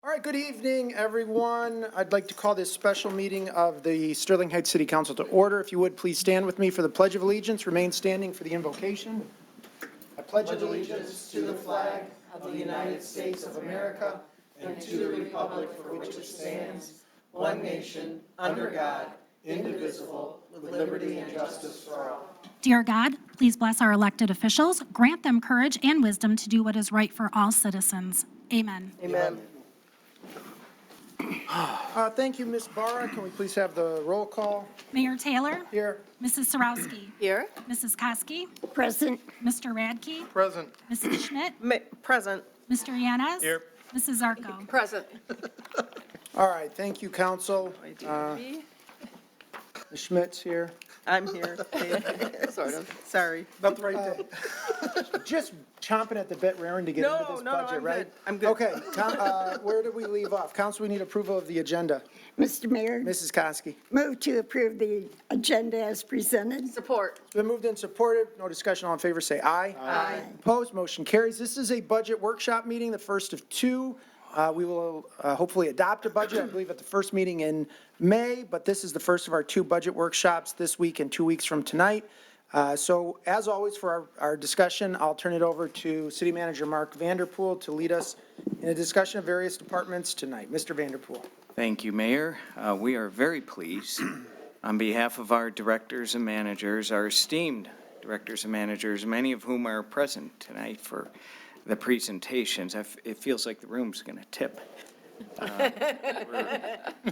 All right, good evening, everyone. I'd like to call this special meeting of the Sterling Heights City Council to order. If you would, please stand with me for the Pledge of Allegiance. Remain standing for the invocation. I pledge allegiance to the flag of the United States of America and to the republic for which it stands, one nation, under God, indivisible, with liberty and justice for all. Dear God, please bless our elected officials, grant them courage and wisdom to do what is right for all citizens. Amen. Amen. Thank you, Ms. Barra. Can we please have the roll call? Mayor Taylor, Here. Mrs. Sarowski, Here. Mrs. Koski, Present. Mr. Radke, Present. Mrs. Schmidt, Present. Mr. Yanez. Here. Mrs. Zarko. Present. All right, thank you, council. Ms. Schmidt's here. I'm here. Sort of. Sorry. About the right day. Just chomping at the bit, raring to get into this budget, I'm right? good. I'm good. Okay, where did we leave off? Council, we need approval of the agenda. Mr. Mayor, Mrs. Koski. move to approve the agenda as presented. Support. It's been moved and supported. No discussion. All in favor, say aye. Aye. Opposed, motion carries. This is a budget workshop meeting, the first of two. We will hopefully adopt a budget, I believe, at the first meeting in May, but this is the first of our two budget workshops this week and 2 weeks from tonight. So as always, for our discussion, I'll turn it over to City Manager Mark Vanderpool to lead us in a discussion of various departments tonight. Mr. Vanderpool. Thank you, Mayor. We are very pleased on behalf of our directors and managers, our esteemed directors and managers, many of whom are present tonight for the presentations. It feels like the room's going to tip.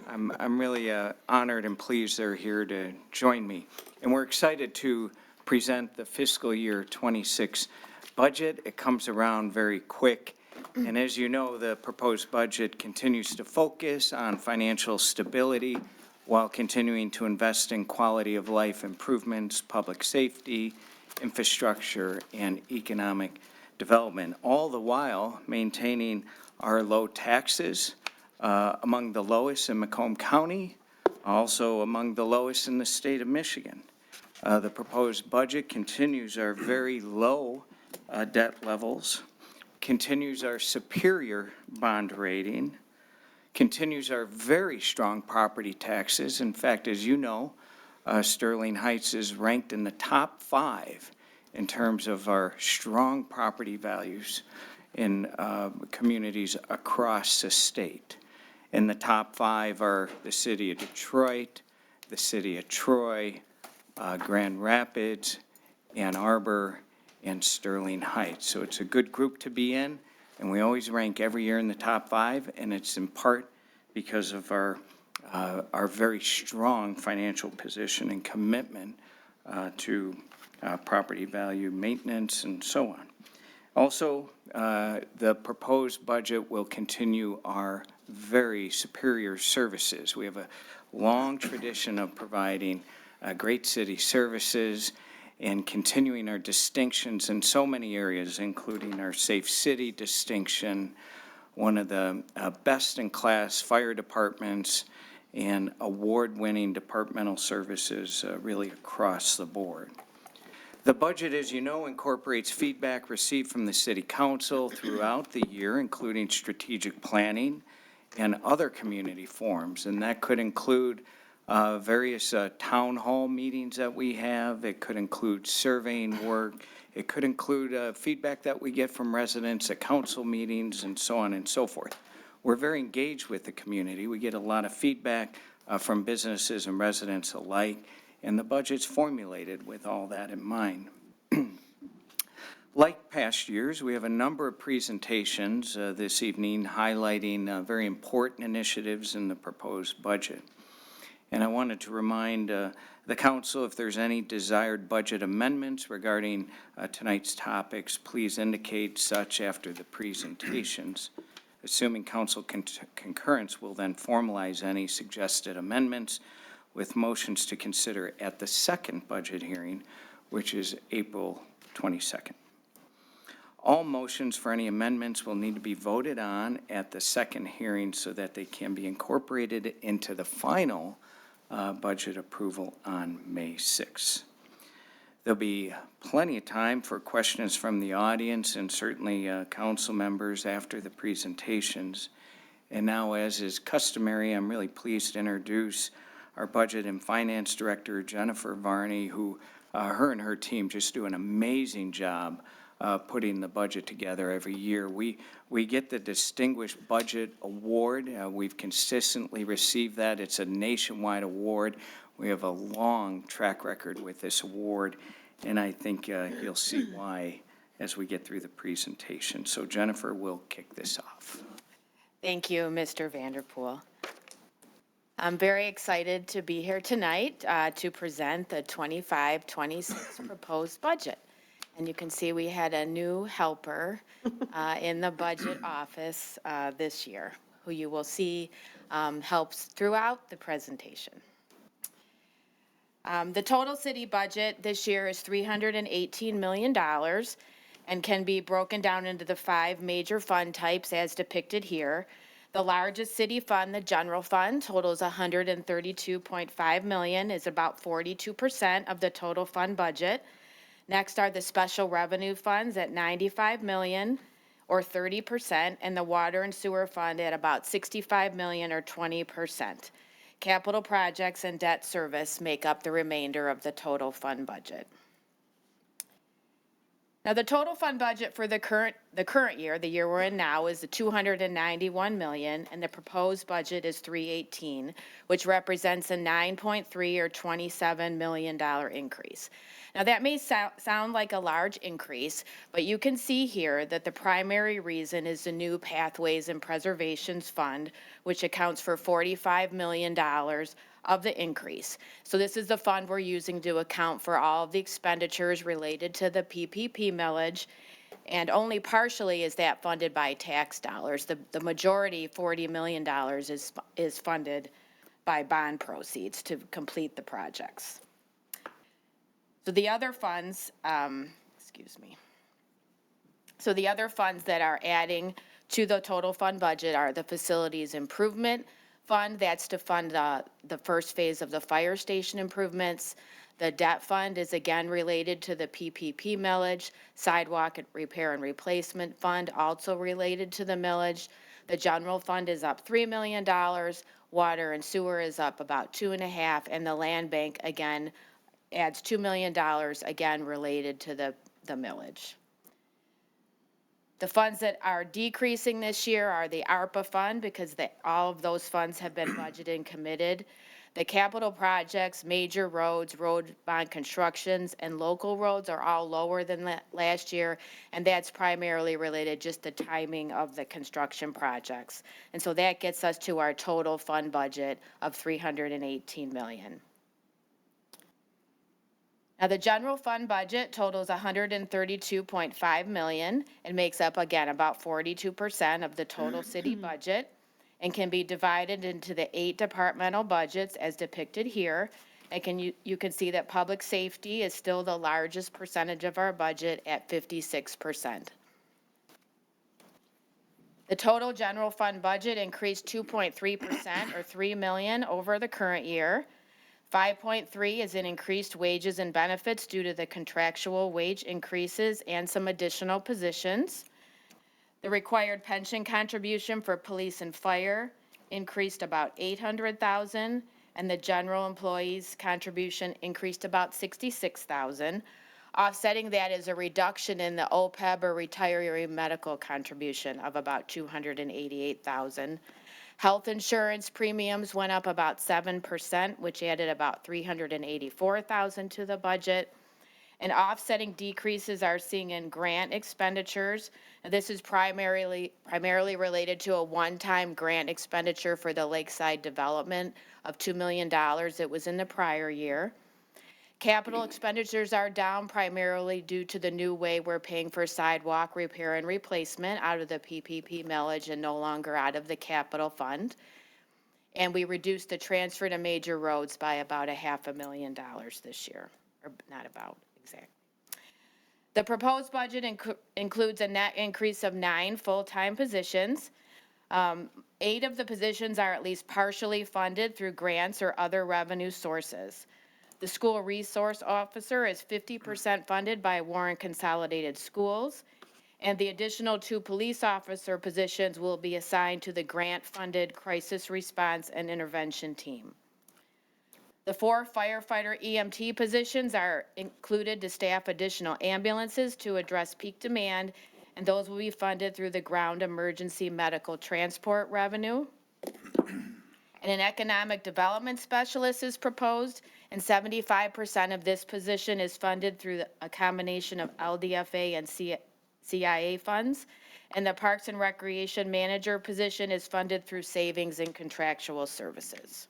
I'm really honored and pleased they're here to join me. And we're excited to present the fiscal year 26 budget. It comes around very quick. And as you know, the proposed budget continues to focus on financial stability while continuing to invest in quality of life improvements, public safety, infrastructure, and economic development, all the while maintaining our low taxes, among the lowest in Macomb County, also among the lowest in the state of Michigan. The proposed budget continues our very low debt levels, continues our superior bond rating, continues our very strong property taxes. In fact, as you know, Sterling Heights is ranked in the top 5 in terms of our strong property values in communities across the state. In the top 5 are the city of Detroit, the city of Troy, Grand Rapids, Ann Arbor, and Sterling Heights. So it's a good group to be in, and we always rank every year in the top 5, and it's in part because of our very strong financial position and commitment to property value maintenance and so on. Also, the proposed budget will continue our very superior services. We have a long tradition of providing great city services and continuing our distinctions in so many areas, including our Safe City distinction, one of the best-in-class fire departments, and award-winning departmental services really across the board. The budget, as you know, incorporates feedback received from the City Council throughout the year, including strategic planning and other community forums, and that could include various town hall meetings that we have. It could include surveying work. It could include feedback that we get from residents at council meetings and so on and so forth. We're very engaged with the community. We get a lot of feedback from businesses and residents alike, and the budget's formulated with all that in mind. Like past years, we have a number of presentations this evening highlighting very important initiatives in the proposed budget. And I wanted to remind the council, if there's any desired budget amendments regarding tonight's topics, please indicate such after the presentations. Assuming council concurrence, will then formalize any suggested amendments with motions to consider at the second budget hearing, which is April 22nd. All motions for any amendments will need to be voted on at the second hearing so that they can be incorporated into the final budget approval on May 6th. There'll be plenty of time for questions from the audience and certainly council members after the presentations. And now, as is customary, I'm really pleased to introduce our Budget and Finance Director, Jennifer Varney, who, her and her team just do an amazing job putting the budget together every year. We get the Distinguished Budget Award. We've consistently received that. It's a nationwide award. We have a long track record with this award, and I think you'll see why as we get through the presentation. So Jennifer will kick this off. Thank you, Mr. Vanderpool. I'm very excited to be here tonight to present the 25-26 proposed budget. And you can see we had a new helper in the budget office this year, who you will see helps throughout the presentation. The total city budget this year is $318 million and can be broken down into the 5 major fund types as depicted here. The largest city fund, the general fund, totals $132.5 million, is about 42% of the total fund budget. Next are the special revenue funds at $95 million, or 30%, and the water and sewer fund at about $65 million, or 20%. Capital projects and debt service make up the remainder of the total fund budget. Now, the total fund budget for the current year, the year we're in now, is the $291 million, and the proposed budget is $318, which represents a 9.3 or $27 million increase. Now, that may sound like a large increase, but you can see here that the primary reason is the new Pathways and Preservations Fund, which accounts for $45 million of the increase. So this is the fund we're using to account for all of the expenditures related to the PPP millage, and only partially is that funded by tax dollars. The majority, $40 million, is funded by bond proceeds to complete the projects. So the other funds, So the other funds that are adding to the total fund budget are the Facilities Improvement Fund. That's to fund the first phase of the fire station improvements. The debt fund is again related to the PPP millage. Sidewalk Repair and Replacement Fund, also related to the millage. The general fund is up $3 million. Water and sewer is up about $2.5 million, and the land bank again adds $2 million, again related to the millage. The funds that are decreasing this year are the ARPA fund, because all of those funds have been budgeted and committed. The capital projects, major roads, road bond constructions, and local roads are all lower than last year, and that's primarily related just the timing of the construction projects. And so that gets us to our total fund budget of $318 million. Now, the general fund budget totals $132.5 million and makes up, again, about 42% of the total city budget, and can be divided into the 8 departmental budgets as depicted here. And you can see that public safety is still the largest percentage of our budget at 56%. The total general fund budget increased 2.3%, or $3 million, over the current year. 5.3 is in increased wages and benefits due to the contractual wage increases and some additional positions. The required pension contribution for police and fire increased about $800,000, and the general employees' contribution increased about $66,000. Offsetting that is a reduction in the OPEB, or retiree medical contribution, of about $288,000. Health insurance premiums went up about 7%, which added about $384,000 to the budget. And offsetting decreases are seen in grant expenditures. And this is primarily related to a one-time grant expenditure for the Lakeside development of $2 million. It was in the prior year. Capital expenditures are down primarily due to the new way we're paying for sidewalk repair and replacement out of the PPP millage and no longer out of the capital fund. And we reduced the transfer to major roads by about $500,000 this year, or not about, exactly. The proposed budget includes a net increase of 9 full-time positions. 8 of the positions are at least partially funded through grants or other revenue sources. The school resource officer is 50% funded by Warren Consolidated Schools, And the additional 2 police officer positions will be assigned to the grant-funded Crisis Response and Intervention Team. The 4 firefighter EMT positions are included to staff additional ambulances to address peak demand, and those will be funded through the ground emergency medical transport revenue. And an economic development specialist is proposed, and 75% of this position is funded through a combination of LDFA and CIA funds. And the Parks and Recreation Manager position is funded through savings and contractual services.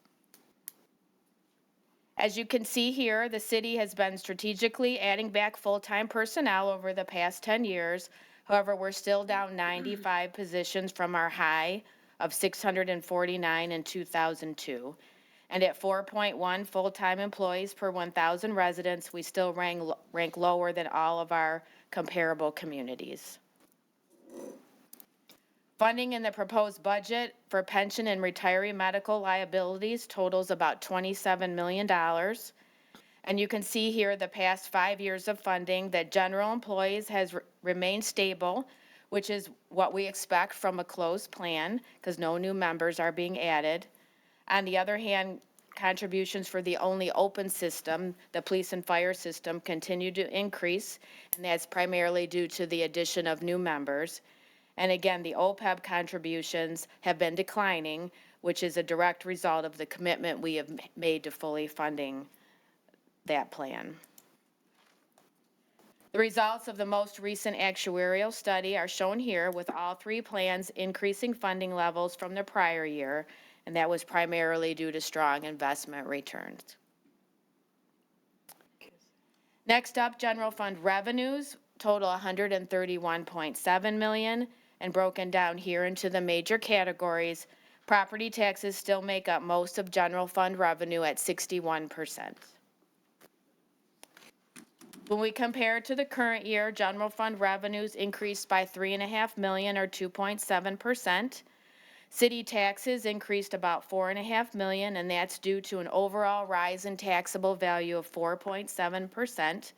As you can see here, the city has been strategically adding back full-time personnel over the past 10 years. However, we're still down 95 positions from our high of 649 in 2002. And at 4.1 full-time employees per 1,000 residents, we still rank lower than all of our comparable communities. Funding in the proposed budget for pension and retiree medical liabilities totals about $27 million. And you can see here the past 5 years of funding that general employees has remained stable, which is what we expect from a closed plan because no new members are being added. On the other hand, contributions for the only open system, the police and fire system, continue to increase, and that's primarily due to the addition of new members. And again, the OPEB contributions have been declining, which is a direct result of the commitment we have made to fully funding that plan. The results of the most recent actuarial study are shown here with all 3 plans increasing funding levels from the prior year, and that was primarily due to strong investment returns. Next up, general fund revenues total $131.7 million. And broken down here into the major categories, property taxes still make up most of general fund revenue at 61%. When we compare to the current year, general fund revenues increased by $3.5 million or 2.7%. City taxes increased about $4.5 million, and that's due to an overall rise in taxable value of 4.7%.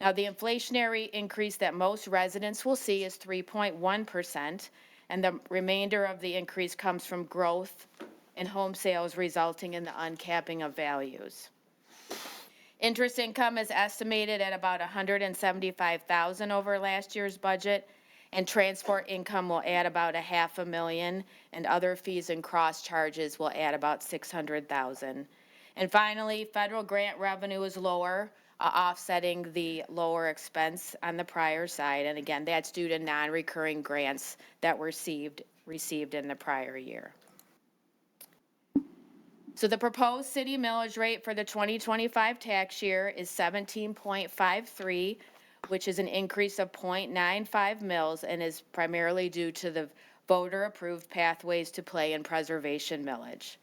Now, the inflationary increase that most residents will see is 3.1%, and the remainder of the increase comes from growth in home sales resulting in the uncapping of values. Interest income is estimated at about $175,000 over last year's budget, and transport income will add about $500,000, and other fees and cross charges will add about $600,000. And finally, federal grant revenue is lower, offsetting the lower expense on the prior side. And again, that's due to non-recurring grants that were received in the prior year. So the proposed city millage rate for the 2025 tax year is 17.53, which is an increase of 0.95 mils and is primarily due to the voter-approved pathways to play and preservation millage.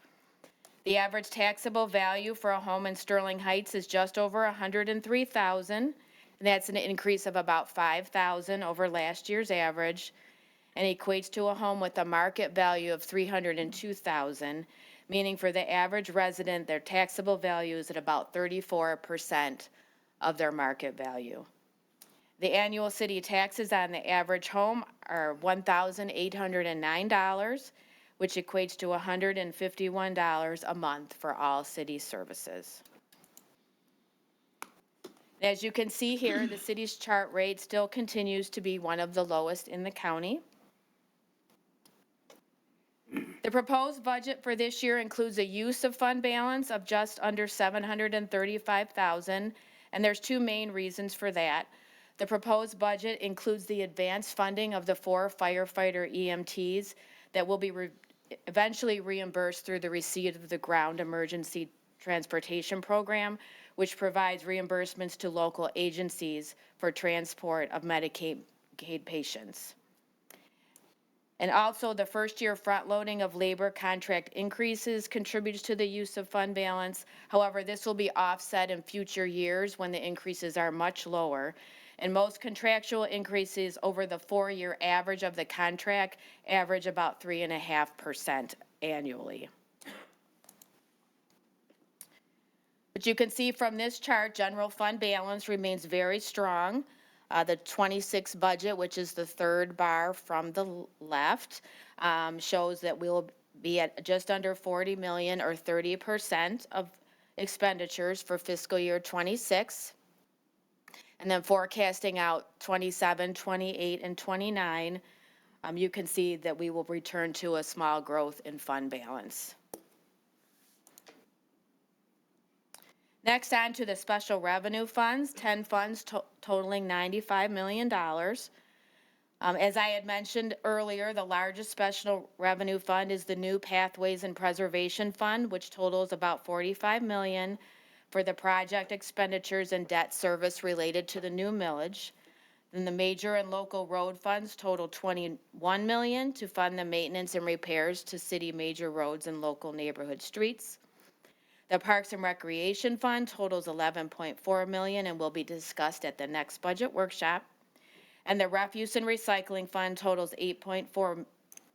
The average taxable value for a home in Sterling Heights is just over $103,000, and that's an increase of about $5,000 over last year's average, and equates to a home with a market value of $302,000, meaning for the average resident, their taxable value is at about 34% of their market value. The annual city taxes on the average home are $1,809, which equates to $151 a month for all city services. As you can see here, the city's chart rate still continues to be one of the lowest in the county. The proposed budget for this year includes a use of fund balance of just under $735,000, and there's 2 main reasons for that. The proposed budget includes the advanced funding of the 4 firefighter EMTs that will be eventually reimbursed through the receipt of the Ground Emergency Transportation Program, which provides reimbursements to local agencies for transport of Medicaid patients. And also the first year front loading of labor contract increases contributes to the use of fund balance. However, this will be offset in future years when the increases are much lower. And most contractual increases over the 4-year average of the contract average about 3.5% annually. But you can see from this chart, general fund balance remains very strong. The 26 budget, which is the third bar from the left, shows that we'll be at just under 40 million or 30% of expenditures for fiscal year 26. And then forecasting out 27, 28, and 29, you can see that we will return to a small growth in fund balance. Next, on to the special revenue funds, 10 funds totaling $95 million. As I had mentioned earlier, the largest special revenue fund is the new Pathways and Preservation Fund, which totals about $45 million for the project expenditures and debt service related to the new millage. Then the major and local road funds total $21 million to fund the maintenance and repairs to city major roads and local neighborhood streets. The Parks and Recreation Fund totals $11.4 million and will be discussed at the next budget workshop. And the Refuse and Recycling Fund totals $8.4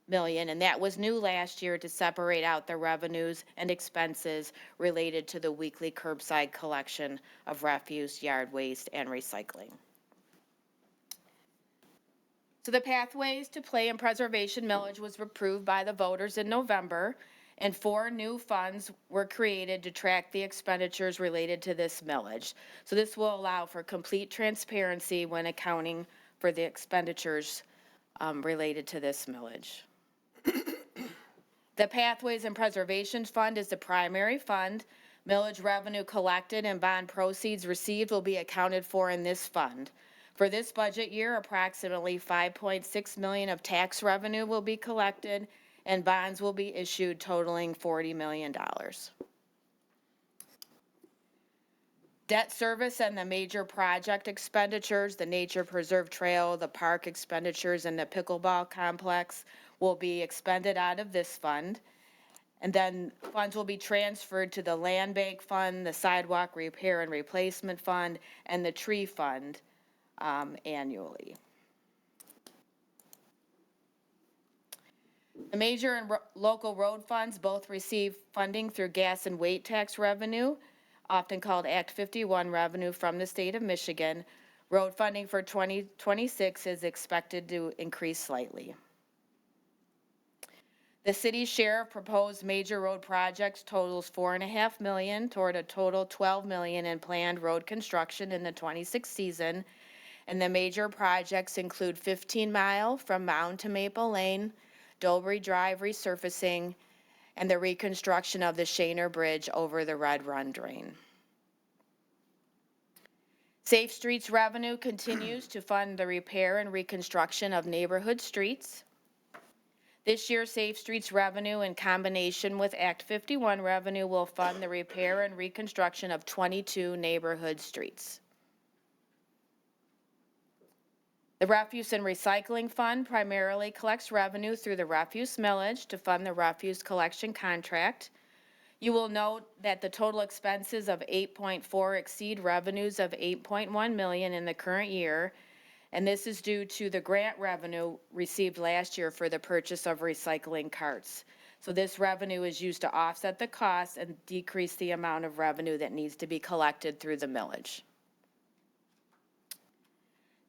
million, and that was new last year to separate out the revenues and expenses related to the weekly curbside collection of refuse, yard waste, and recycling. So the Pathways to Play and Preservation millage was approved by the voters in November, and 4 new funds were created to track the expenditures related to this millage. So this will allow for complete transparency when accounting for the expenditures related to this millage. The Pathways and Preservation Fund is the primary fund. Millage revenue collected and bond proceeds received will be accounted for in this fund. For this budget year, approximately $5.6 million of tax revenue will be collected and bonds will be issued totaling $40 million. Debt service and the major project expenditures, the Nature Preserve Trail, the park expenditures, and the pickleball complex will be expended out of this fund. And then funds will be transferred to the Land Bank Fund, the Sidewalk Repair and Replacement Fund, and the Tree Fund annually. The major and local road funds both receive funding through gas and weight tax revenue, often called Act 51 revenue from the state of Michigan. Road funding for 2026 is expected to increase slightly. The city's share of proposed major road projects totals $4.5 million toward a total $12 million in planned road construction in the 26 season. And the major projects include 15 Mile from Mound to Maple Lane, Dolbury Drive resurfacing, and the reconstruction of the Shaner Bridge over the Red Run Drain. Safe Streets revenue continues to fund the repair and reconstruction of neighborhood streets. This year, Safe Streets revenue in combination with Act 51 revenue will fund the repair and reconstruction of 22 neighborhood streets. The Refuse and Recycling Fund primarily collects revenue through the refuse millage to fund the refuse collection contract. You will note that the total expenses of 8.4 exceed revenues of 8.1 million in the current year, and this is due to the grant revenue received last year for the purchase of recycling carts. So this revenue is used to offset the costs and decrease the amount of revenue that needs to be collected through the millage.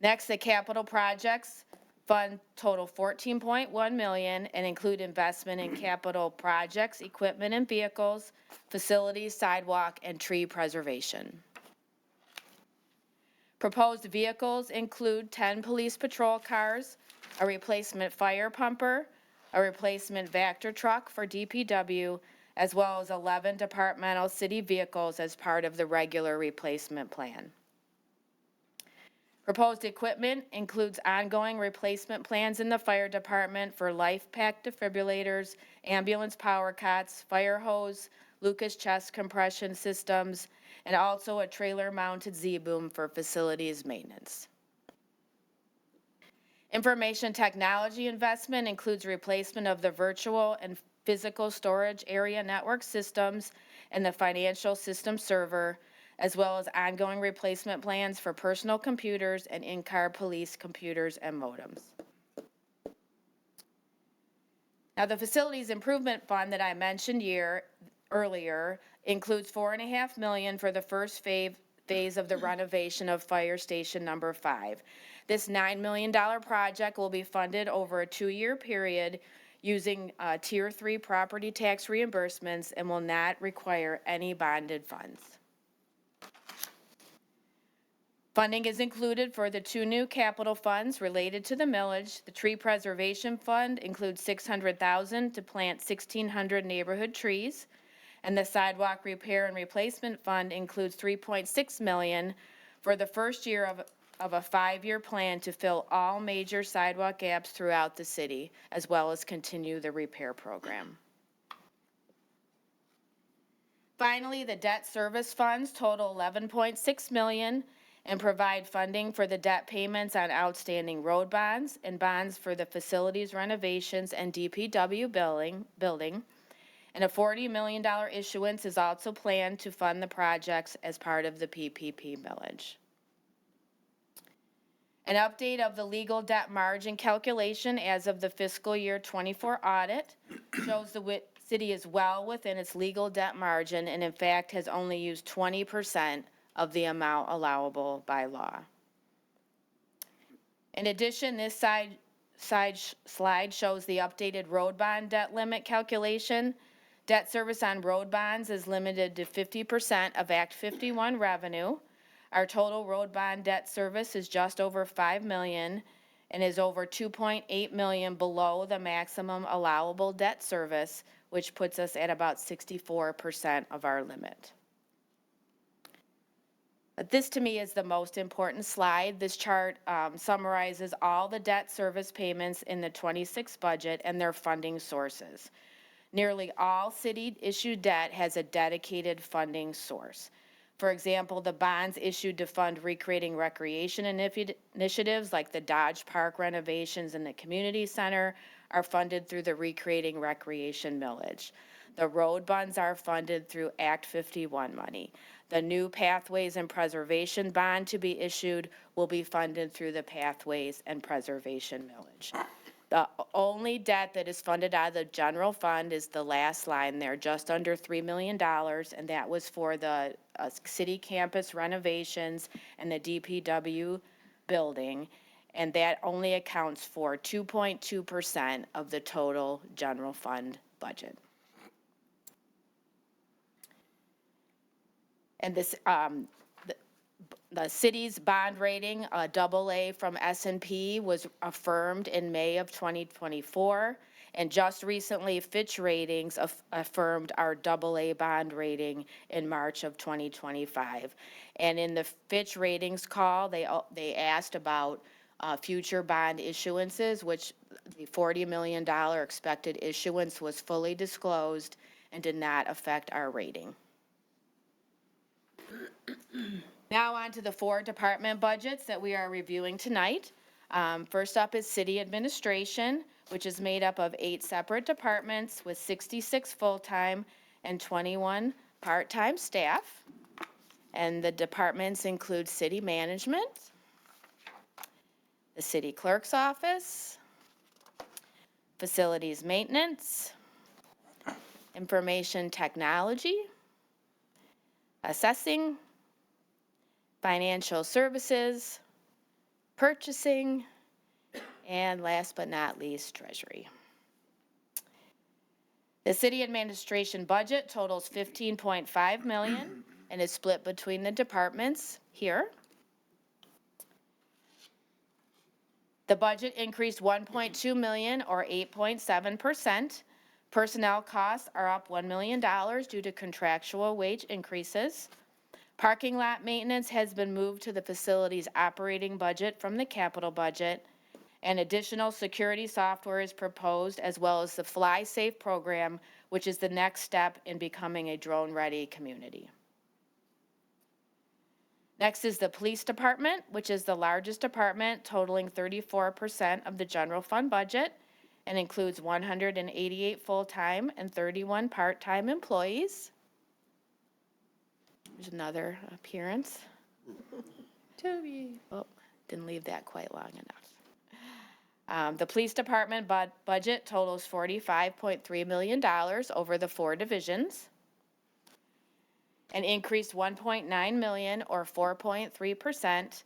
Next, the capital projects fund total $14.1 million and include investment in capital projects, equipment and vehicles, facilities, sidewalk, and tree preservation. Proposed vehicles include 10 police patrol cars, a replacement fire pumper, a replacement Vector truck for DPW, as well as 11 departmental city vehicles as part of the regular replacement plan. Proposed equipment includes ongoing replacement plans in the fire department for life pack defibrillators, ambulance power cots, fire hose, Lucas chest compression systems, and also a trailer-mounted Z-boom for facilities maintenance. Information technology investment includes replacement of the virtual and physical storage area network systems and the financial system server, as well as ongoing replacement plans for personal computers and in-car police computers and modems. Now, the Facilities Improvement Fund that I mentioned earlier includes $4.5 million for the first phase of the renovation of Fire Station Number 5. This $9 million project will be funded over a 2-year period using Tier 3 property tax reimbursements and will not require any bonded funds. Funding is included for the 2 new capital funds related to the millage. The Tree Preservation Fund includes $600,000 to plant 1,600 neighborhood trees, and the Sidewalk Repair and Replacement Fund includes $3.6 million for the first year of a 5-year plan to fill all major sidewalk gaps throughout the city, as well as continue the repair program. Finally, the debt service funds total $11.6 million and provide funding for the debt payments on outstanding road bonds and bonds for the facilities renovations and DPW building. And a $40 million issuance is also planned to fund the projects as part of the PPP millage. An update of the legal debt margin calculation as of the fiscal year 24 audit shows the city is well within its legal debt margin and in fact has only used 20% of the amount allowable by law. In addition, this slide shows the updated road bond debt limit calculation. Debt service on road bonds is limited to 50% of Act 51 revenue. Our total road bond debt service is just over $5 million and is over $2.8 million below the maximum allowable debt service, which puts us at about 64% of our limit. But this to me is the most important slide. This chart summarizes all the debt service payments in the 26 budget and their funding sources. Nearly all city-issued debt has a dedicated funding source. For example, the bonds issued to fund recreating recreation initiatives like the Dodge Park renovations in the community center are funded through the Recreating Recreation millage. The road bonds are funded through Act 51 money. The new Pathways and Preservation bond to be issued will be funded through the Pathways and Preservation millage. The only debt that is funded out of the general fund is the last line there, just under $3 million, and that was for the city campus renovations and the DPW building, and that only accounts for 2.2% of the total general fund budget. And this, the city's bond rating, AA from S&P, was affirmed in May of 2024. And just recently, Fitch Ratings affirmed our AA bond rating in March of 2025. And in the Fitch Ratings call, they asked about future bond issuances, which the $40 million expected issuance was fully disclosed and did not affect our rating. Now on to the 4 department budgets that we are reviewing tonight. First up is city administration, which is made up of 8 separate departments with 66 full-time and 21 part-time staff. And the departments include city management, the city clerk's office, facilities maintenance, information technology, assessing, financial services, purchasing, and last but not least, treasury. The city administration budget totals $15.5 million and is split between the departments here. The budget increased $1.2 million or 8.7%. Personnel costs are up $1 million due to contractual wage increases. Parking lot maintenance has been moved to the facility's operating budget from the capital budget, and additional security software is proposed, as well as the Fly Safe program, which is the next step in becoming a drone-ready community. Next is the police department, which is the largest department, totaling 34% of the general fund budget, and includes 188 full-time and 31 part-time employees. There's another appearance. Toby. Oh, didn't leave that quite long enough. The police department budget totals $45.3 million over the 4 divisions. and increased 1.9 million or 4.3%.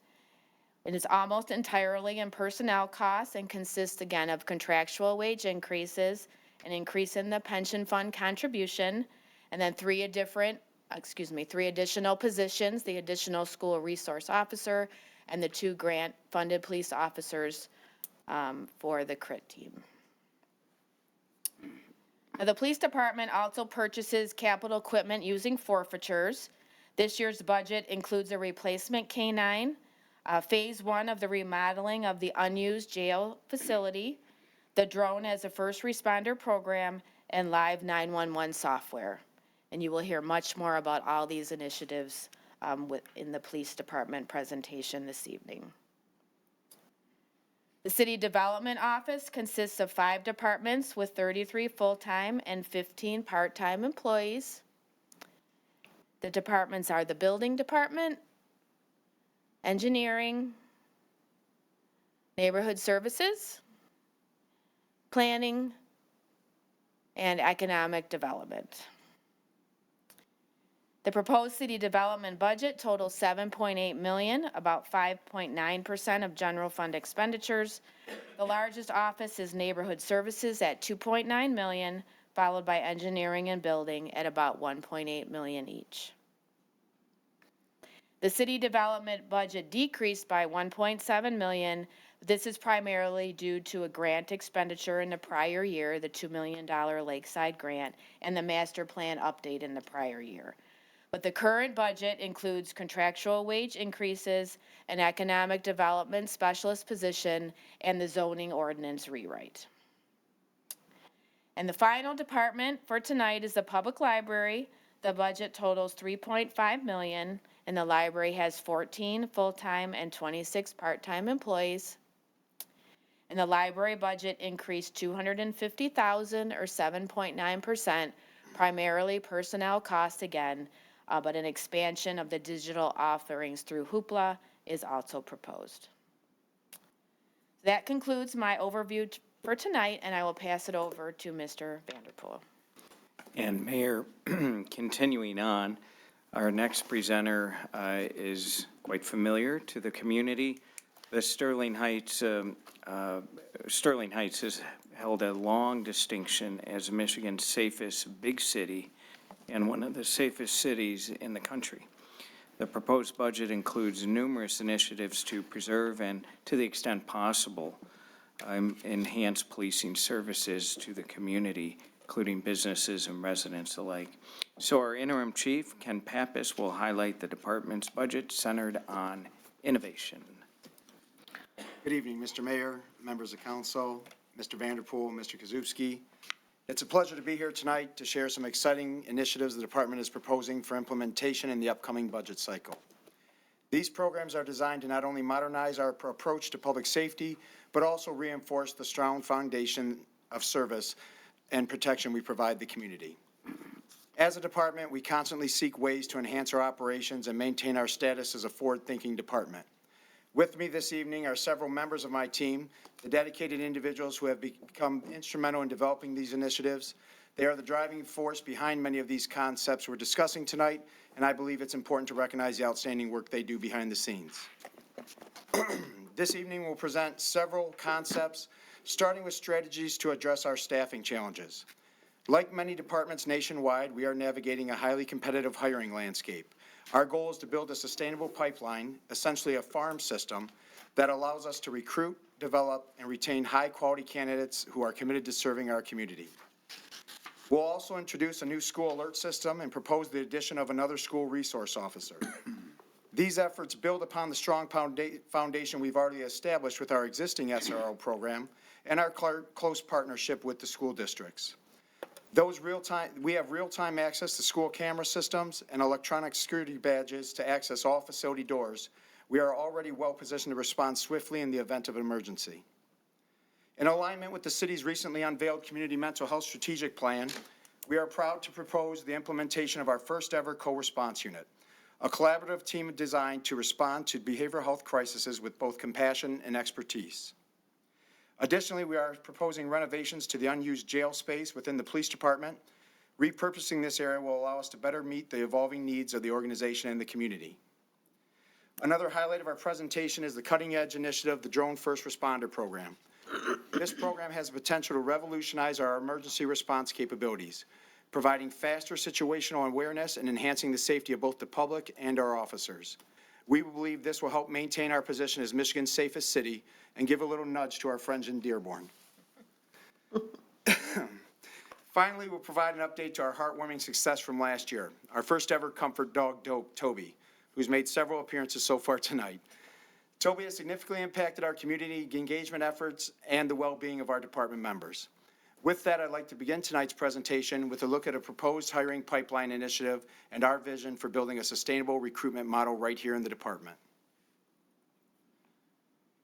It is almost entirely in personnel costs and consists again of contractual wage increases, an increase in the pension fund contribution, and then three additional positions, the additional school resource officer and the 2 grant-funded police officers for the CRIT team. Now, the police department also purchases capital equipment using forfeitures. This year's budget includes a replacement K-9, phase 1 of the remodeling of the unused jail facility, the drone as a first responder program, and live 911 software. And you will hear much more about all these initiatives in the police department presentation this evening. The City Development Office consists of 5 departments with 33 full-time and 15 part-time employees. The departments are the Building Department, Engineering, Neighborhood Services, Planning, and Economic Development. The proposed city development budget totals $7.8 million, about 5.9% of general fund expenditures. The largest office is Neighborhood Services at $2.9 million, followed by Engineering and Building at about $1.8 million each. The city development budget decreased by $1.7 million. This is primarily due to a grant expenditure in the prior year, the $2 million Lakeside grant, and the master plan update in the prior year. But the current budget includes contractual wage increases, an economic development specialist position, and the zoning ordinance rewrite. And the final department for tonight is the public library. The budget totals $3.5 million, and the library has 14 full-time and 26 part-time employees. And the library budget increased $250,000 or 7.9%, primarily personnel costs again, but an expansion of the digital offerings through Hoopla is also proposed. That concludes my overview for tonight, and I will pass it over to Mr. Vanderpool. And Mayor, continuing on, our next presenter is quite familiar to the community. The Sterling Heights has held a long distinction as Michigan's safest big city and one of the safest cities in the country. The proposed budget includes numerous initiatives to preserve and, to the extent possible, enhance policing services to the community, including businesses and residents alike. So our interim chief, Ken Pappas, will highlight the department's budget centered on innovation. Good evening, Mr. Mayor, members of council, Mr. Vanderpool, Mr. Kazubski. It's a pleasure to be here tonight to share some exciting initiatives the department is proposing for implementation in the upcoming budget cycle. These programs are designed to not only modernize our approach to public safety, but also reinforce the strong foundation of service and protection we provide the community. As a department, we constantly seek ways to enhance our operations and maintain our status as a forward-thinking department. With me this evening are several members of my team, the dedicated individuals who have become instrumental in developing these initiatives. They are the driving force behind many of these concepts we're discussing tonight, and I believe it's important to recognize the outstanding work they do behind the scenes. This evening we'll present several concepts, starting with strategies to address our staffing challenges. Like many departments nationwide, we are navigating a highly competitive hiring landscape. Our goal is to build a sustainable pipeline, essentially a farm system, that allows us to recruit, develop, and retain high-quality candidates who are committed to serving our community. We'll also introduce a new school alert system and propose the addition of another school resource officer. These efforts build upon the strong foundation we've already established with our existing SRO program and our close partnership with the school districts. We have real-time access to school camera systems and electronic security badges to access all facility doors. We are already well positioned to respond swiftly in the event of an emergency. In alignment with the city's recently unveiled community mental health strategic plan, we are proud to propose the implementation of our first ever co-response unit, a collaborative team designed to respond to behavioral health crises with both compassion and expertise. Additionally, we are proposing renovations to the unused jail space within the police department. Repurposing this area will allow us to better meet the evolving needs of the organization and the community. Another highlight of our presentation is the cutting-edge initiative, the Drone First Responder Program. This program has the potential to revolutionize our emergency response capabilities, providing faster situational awareness and enhancing the safety of both the public and our officers. We believe this will help maintain our position as Michigan's safest city and give a little nudge to our friends in Dearborn. Finally, we'll provide an update to our heartwarming success from last year, our first ever comfort dog, Toby, who's made several appearances so far tonight. Toby has significantly impacted our community engagement efforts and the well-being of our department members. With that, I'd like to begin tonight's presentation with a look at a proposed hiring pipeline initiative and our vision for building a sustainable recruitment model right here in the department.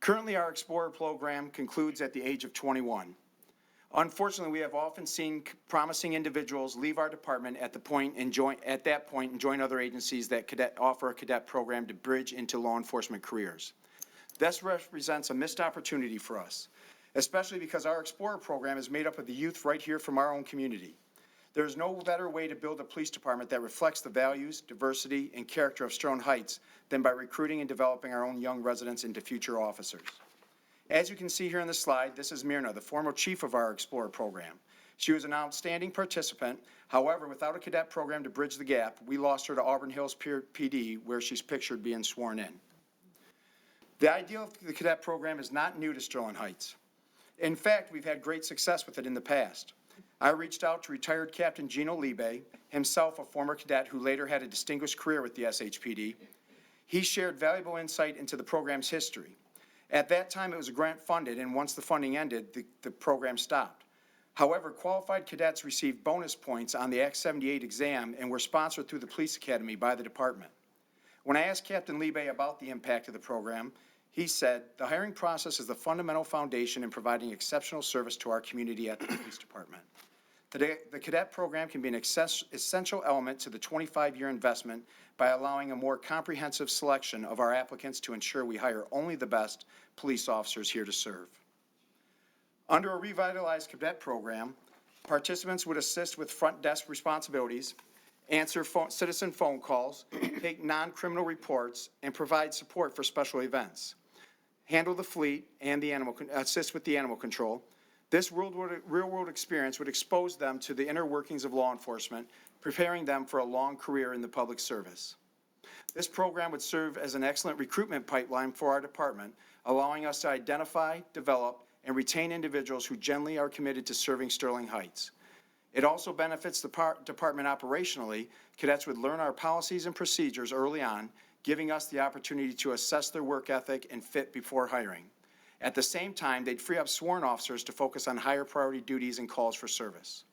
Currently, our Explorer program concludes at the age of 21. Unfortunately, we have often seen promising individuals leave our department at that point and join other agencies that offer a cadet program to bridge into law enforcement careers. This represents a missed opportunity for us, especially because our Explorer program is made up of the youth right here from our own community. There is no better way to build a police department that reflects the values, diversity, and character of Sterling Heights than by recruiting and developing our own young residents into future officers. As you can see here in the slide, this is Myrna, the former chief of our Explorer program. She was an outstanding participant. However, without a cadet program to bridge the gap, we lost her to Auburn Hills PD, where she's pictured being sworn in. The idea of the cadet program is not new to Sterling Heights. In fact, we've had great success with it in the past. I reached out to retired Captain Gino Libe, himself a former cadet who later had a distinguished career with the SHPD. He shared valuable insight into the program's history. At that time, it was grant funded, and once the funding ended, the program stopped. However, qualified cadets received bonus points on the Act 78 exam and were sponsored through the Police Academy by the department. When I asked Captain Libe about the impact of the program, he said, "The hiring process is the fundamental foundation in providing exceptional service to our community at the police department. Today, the cadet program can be an essential element to the 25-year investment by allowing a more comprehensive selection of our applicants to ensure we hire only the best police officers here to serve." Under a revitalized cadet program, participants would assist with front desk responsibilities, answer citizen phone calls, take non-criminal reports, and provide support for special events, handle the fleet, and assist with the animal control. This real-world experience would expose them to the inner workings of law enforcement, preparing them for a long career in the public service. This program would serve as an excellent recruitment pipeline for our department, allowing us to identify, develop, and retain individuals who genuinely are committed to serving Sterling Heights. It also benefits the department operationally. Cadets would learn our policies and procedures early on, giving us the opportunity to assess their work ethic and fit before hiring. At the same time, they'd free up sworn officers to focus on higher priority duties and calls for service.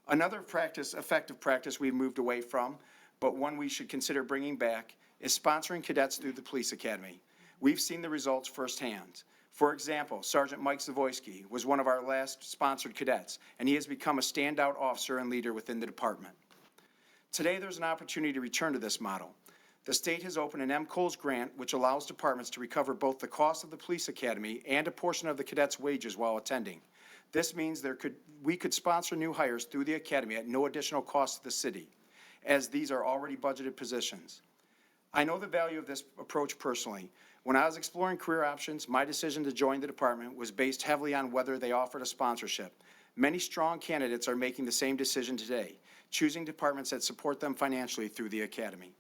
Another effective practice we've moved away from, but one we should consider bringing back, is sponsoring cadets through the Police Academy. We've seen the results firsthand. For example, Sergeant Mike Zavoyski was one of our last sponsored cadets, and he has become a standout officer and leader within the department. Today, there's an opportunity to return to this model. The state has opened an MCOLS grant, which allows departments to recover both the cost of the Police Academy and a portion of the cadets' wages while attending. This means we could sponsor new hires through the academy at no additional cost to the city, as these are already budgeted positions. I know the value of this approach personally. When I was exploring career options, my decision to join the department was based heavily on whether they offered a sponsorship. Many strong candidates are making the same decision today, choosing departments that support them financially through the academy.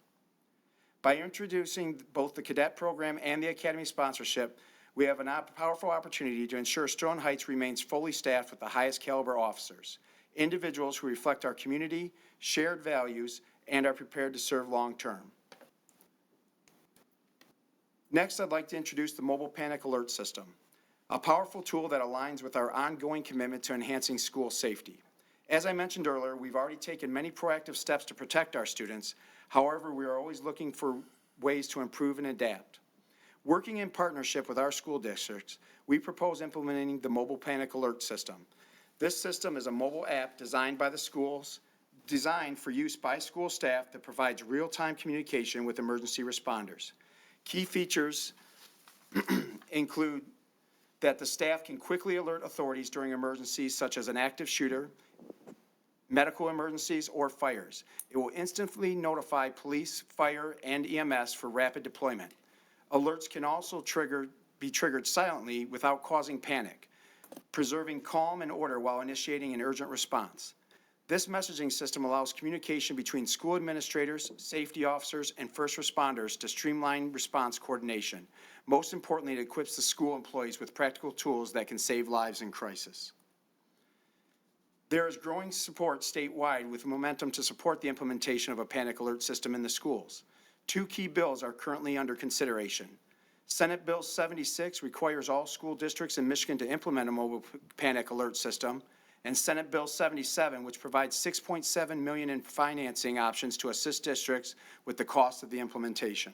By introducing both the cadet program and the academy sponsorship, we have a powerful opportunity to ensure Sterling Heights remains fully staffed with the highest caliber officers, individuals who reflect our community, shared values, and are prepared to serve long term. Next, I'd like to introduce the Mobile Panic Alert System, a powerful tool that aligns with our ongoing commitment to enhancing school safety. As I mentioned earlier, we've already taken many proactive steps to protect our students. However, we are always looking for ways to improve and adapt. Working in partnership with our school districts, we propose implementing the Mobile Panic Alert System. This system is a mobile app designed by the schools, designed for use by school staff that provides real-time communication with emergency responders. Key features include that the staff can quickly alert authorities during emergencies such as an active shooter, medical emergencies, or fires. It will instantly notify police, fire, and EMS for rapid deployment. Alerts can also be triggered silently without causing panic, preserving calm and order while initiating an urgent response. This messaging system allows communication between school administrators, safety officers, and first responders to streamline response coordination. Most importantly, it equips the school employees with practical tools that can save lives in crisis. There is growing support statewide with momentum to support the implementation of a panic alert system in the schools. 2 key bills are currently under consideration. Senate Bill 76 requires all school districts in Michigan to implement a mobile panic alert system, and Senate Bill 77, which provides $6.7 million in financing options to assist districts with the cost of the implementation.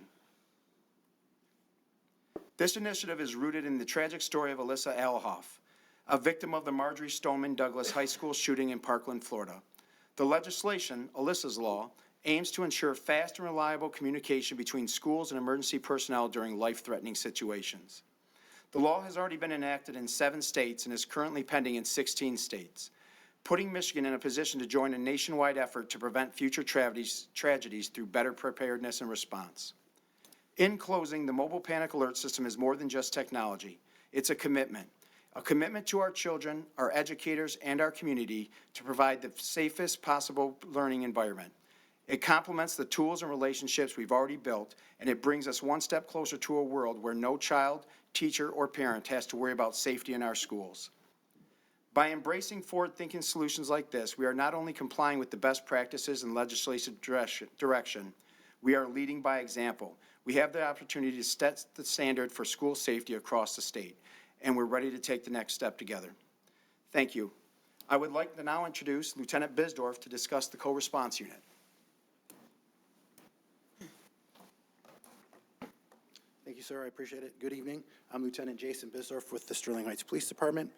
This initiative is rooted in the tragic story of Alyssa Alhoff, a victim of the Marjorie Stoneman Douglas High School shooting in Parkland, Florida. The legislation, Alyssa's Law, aims to ensure fast and reliable communication between schools and emergency personnel during life-threatening situations. The law has already been enacted in 7 states and is currently pending in 16 states, putting Michigan in a position to join a nationwide effort to prevent future tragedies through better preparedness and response. In closing, the mobile panic alert system is more than just technology. It's a commitment to our children, our educators, and our community to provide the safest possible learning environment. It complements the tools and relationships we've already built, and it brings us one step closer to a world where no child, teacher, or parent has to worry about safety in our schools. By embracing forward-thinking solutions like this, we are not only complying with the best practices and legislative direction, we are leading by example. We have the opportunity to set the standard for school safety across the state, and we're ready to take the next step together. Thank you. I would like to now introduce Lieutenant Bisdorf to discuss the co-response unit. Thank you, sir. I appreciate it. Good evening. I'm Lieutenant Jason Bisdorf with the Sterling Heights Police Department,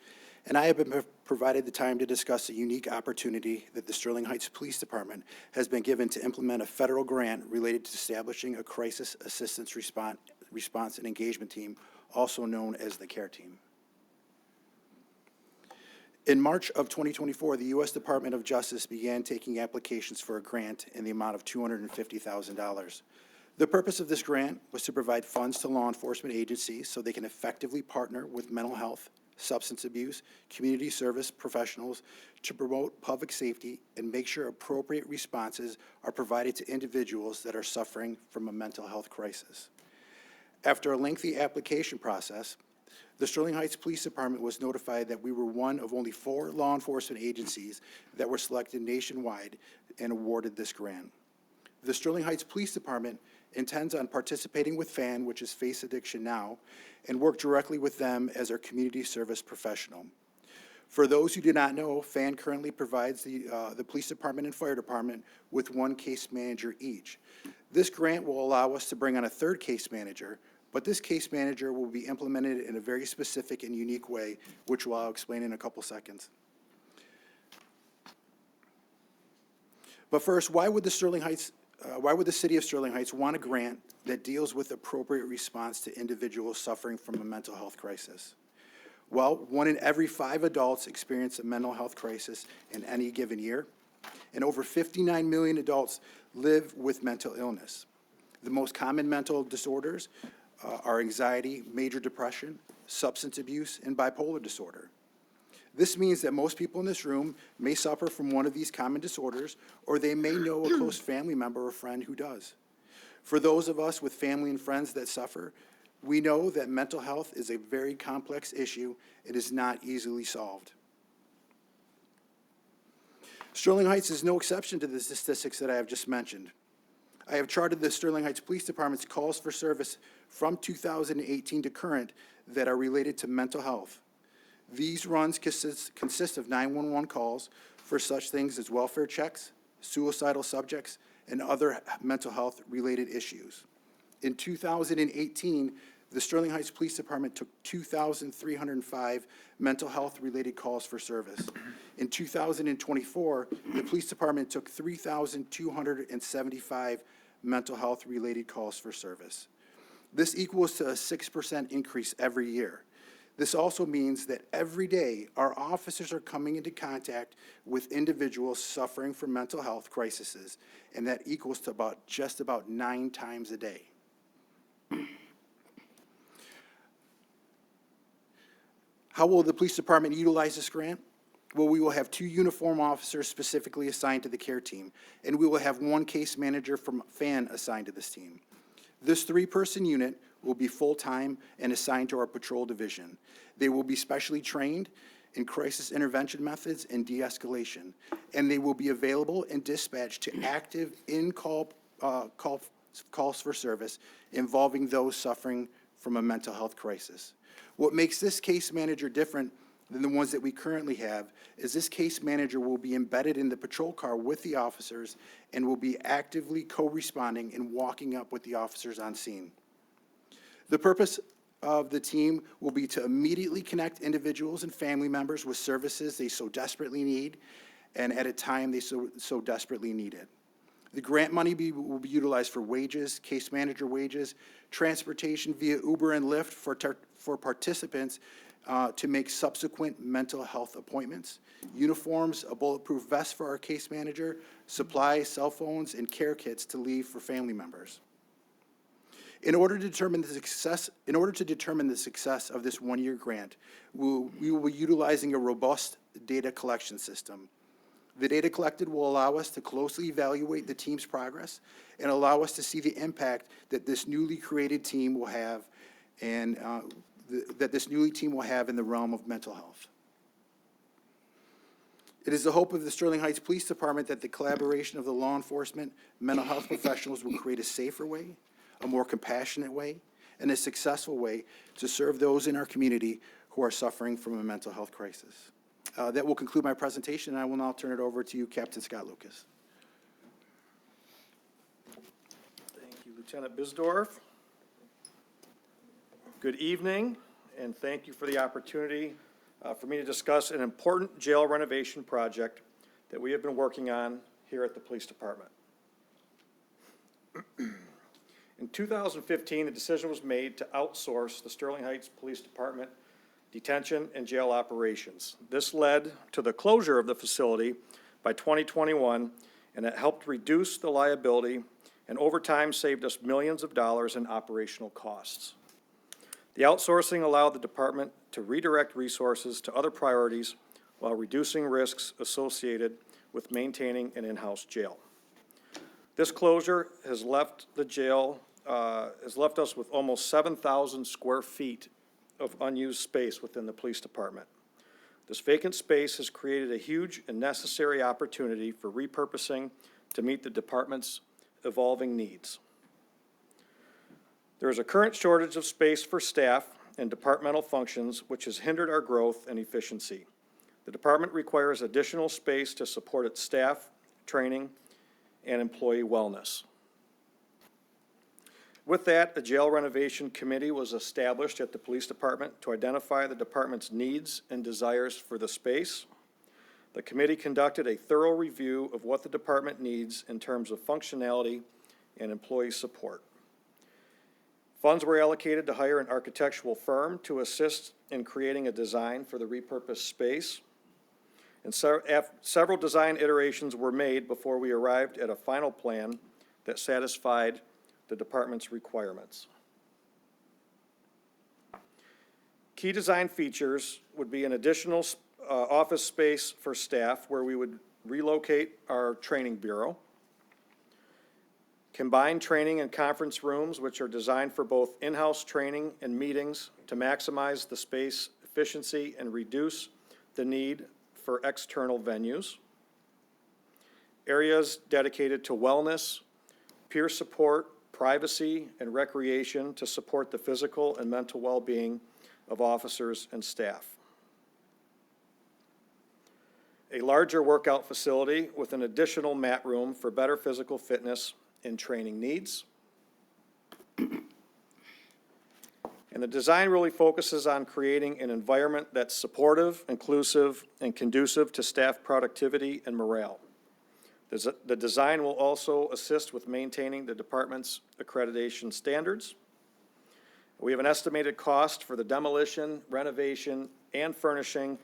and I have been provided the time to discuss a unique opportunity that the Sterling Heights Police Department has been given to implement a federal grant related to establishing a crisis assistance response and engagement team, also known as the CARE team. In March of 2024, the U.S. Department of Justice began taking applications for a grant in the amount of $250,000. The purpose of this grant was to provide funds to law enforcement agencies so they can effectively partner with mental health, substance abuse, community service professionals to promote public safety and make sure appropriate responses are provided to individuals that are suffering from a mental health crisis. After a lengthy application process, the Sterling Heights Police Department was notified that we were one of only 4 law enforcement agencies that were selected nationwide and awarded this grant. The Sterling Heights Police Department intends on participating with FAN, which is Face Addiction Now, and work directly with them as our community service professional. For those who do not know, FAN currently provides the police department and fire department with 1 case manager each. This grant will allow us to bring on a 3rd case manager, but this case manager will be implemented in a very specific and unique way, which I'll explain in a couple seconds. But first, why would the city of Sterling Heights want a grant that deals with appropriate response to individuals suffering from a mental health crisis? Well, 1 in every 5 adults experience a mental health crisis in any given year, and over 59 million adults live with mental illness. The most common mental disorders are anxiety, major depression, substance abuse, and bipolar disorder. This means that most people in this room may suffer from one of these common disorders, or they may know a close family member or friend who does. For those of us with family and friends that suffer, we know that mental health is a very complex issue. It is not easily solved. Sterling Heights is no exception to the statistics that I have just mentioned. I have charted the Sterling Heights Police Department's calls for service from 2018 to current that are related to mental health. These runs consist of 911 calls for such things as welfare checks, suicidal subjects, and other mental health-related issues. In 2018, the Sterling Heights Police Department took 2,305 mental health-related calls for service. In 2024, the Police Department took 3,275 mental health-related calls for service. This equals to a 6% increase every year. This also means that every day our officers are coming into contact with individuals suffering from mental health crises, and that equals to just about 9 times a day. How will the police department utilize this grant? Well, we will have 2 uniform officers specifically assigned to the care team, and we will have 1 case manager from FAN assigned to this team. This 3-person unit will be full-time and assigned to our patrol division. They will be specially trained in crisis intervention methods and de-escalation, and they will be available and dispatched to active in-call calls for service involving those suffering from a mental health crisis. What makes this case manager different than the ones that we currently have is this case manager will be embedded in the patrol car with the officers and will be actively co-responding and walking up with the officers on scene. The purpose of the team will be to immediately connect individuals and family members with services they so desperately need and at a time they so desperately need it. The grant money will be utilized for wages, case manager wages, transportation via Uber and Lyft for participants to make subsequent mental health appointments, uniforms, a bulletproof vest for our case manager, supplies, cell phones, and care kits to leave for family members. In order to determine the success of this 1-year grant, we will be utilizing a robust data collection system. The data collected will allow us to closely evaluate the team's progress and allow us to see the impact that this newly created team will have and that this newly team will have in the realm of mental health. It is the hope of the Sterling Heights Police Department that the collaboration of the law enforcement, mental health professionals will create a safer way, a more compassionate way, and a successful way to serve those in our community who are suffering from a mental health crisis. That will conclude my presentation, and I will now turn it over to you, Captain Scott Lucas. Thank you, Lieutenant Bisdorf. Good evening, and thank you for the opportunity for me to discuss an important jail renovation project that we have been working on here at the Police Department. In 2015, a decision was made to outsource the Sterling Heights Police Department detention and jail operations. This led to the closure of the facility by 2021, and it helped reduce the liability and over time saved us millions of dollars in operational costs. The outsourcing allowed the department to redirect resources to other priorities while reducing risks associated with maintaining an in-house jail. This closure has left the jail, has left us with almost 7,000 square feet of unused space within the police department. This vacant space has created a huge and necessary opportunity for repurposing to meet the department's evolving needs. There is a current shortage of space for staff and departmental functions, which has hindered our growth and efficiency. The department requires additional space to support its staff, training, and employee wellness. With that, a jail renovation committee was established at the police department to identify the department's needs and desires for the space. The committee conducted a thorough review of what the department needs in terms of functionality and employee support. Funds were allocated to hire an architectural firm to assist in creating a design for the repurposed space. And several design iterations were made before we arrived at a final plan that satisfied the department's requirements. Key design features would be an additional office space for staff where we would relocate our training bureau, combined training and conference rooms which are designed for both in-house training and meetings to maximize the space efficiency and reduce the need for external venues, areas dedicated to wellness, peer support, privacy, and recreation to support the physical and mental well-being of officers and staff. A larger workout facility with an additional mat room for better physical fitness and training needs. And the design really focuses on creating an environment that's supportive, inclusive, and conducive to staff productivity and morale. The design will also assist with maintaining the department's accreditation standards. We have an estimated cost for the demolition, renovation, and furnishing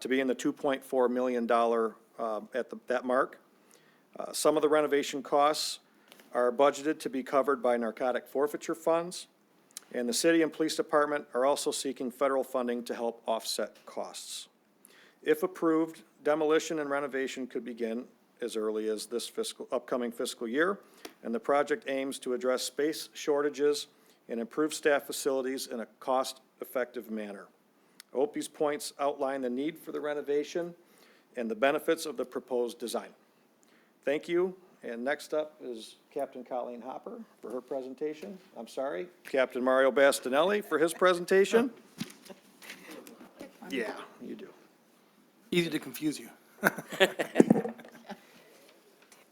to be in the $2.4 million at that mark. Some of the renovation costs are budgeted to be covered by narcotic forfeiture funds, and the city and police department are also seeking federal funding to help offset costs. If approved, demolition and renovation could begin as early as this upcoming fiscal year, and the project aims to address space shortages and improve staff facilities in a cost-effective manner. I hope these points outline the need for the renovation and the benefits of the proposed design. Thank you, and next up is Captain Colleen Hopper for her presentation. I'm sorry, Captain Mario Bastinelli for his presentation. Yeah, you do. Easy to confuse you.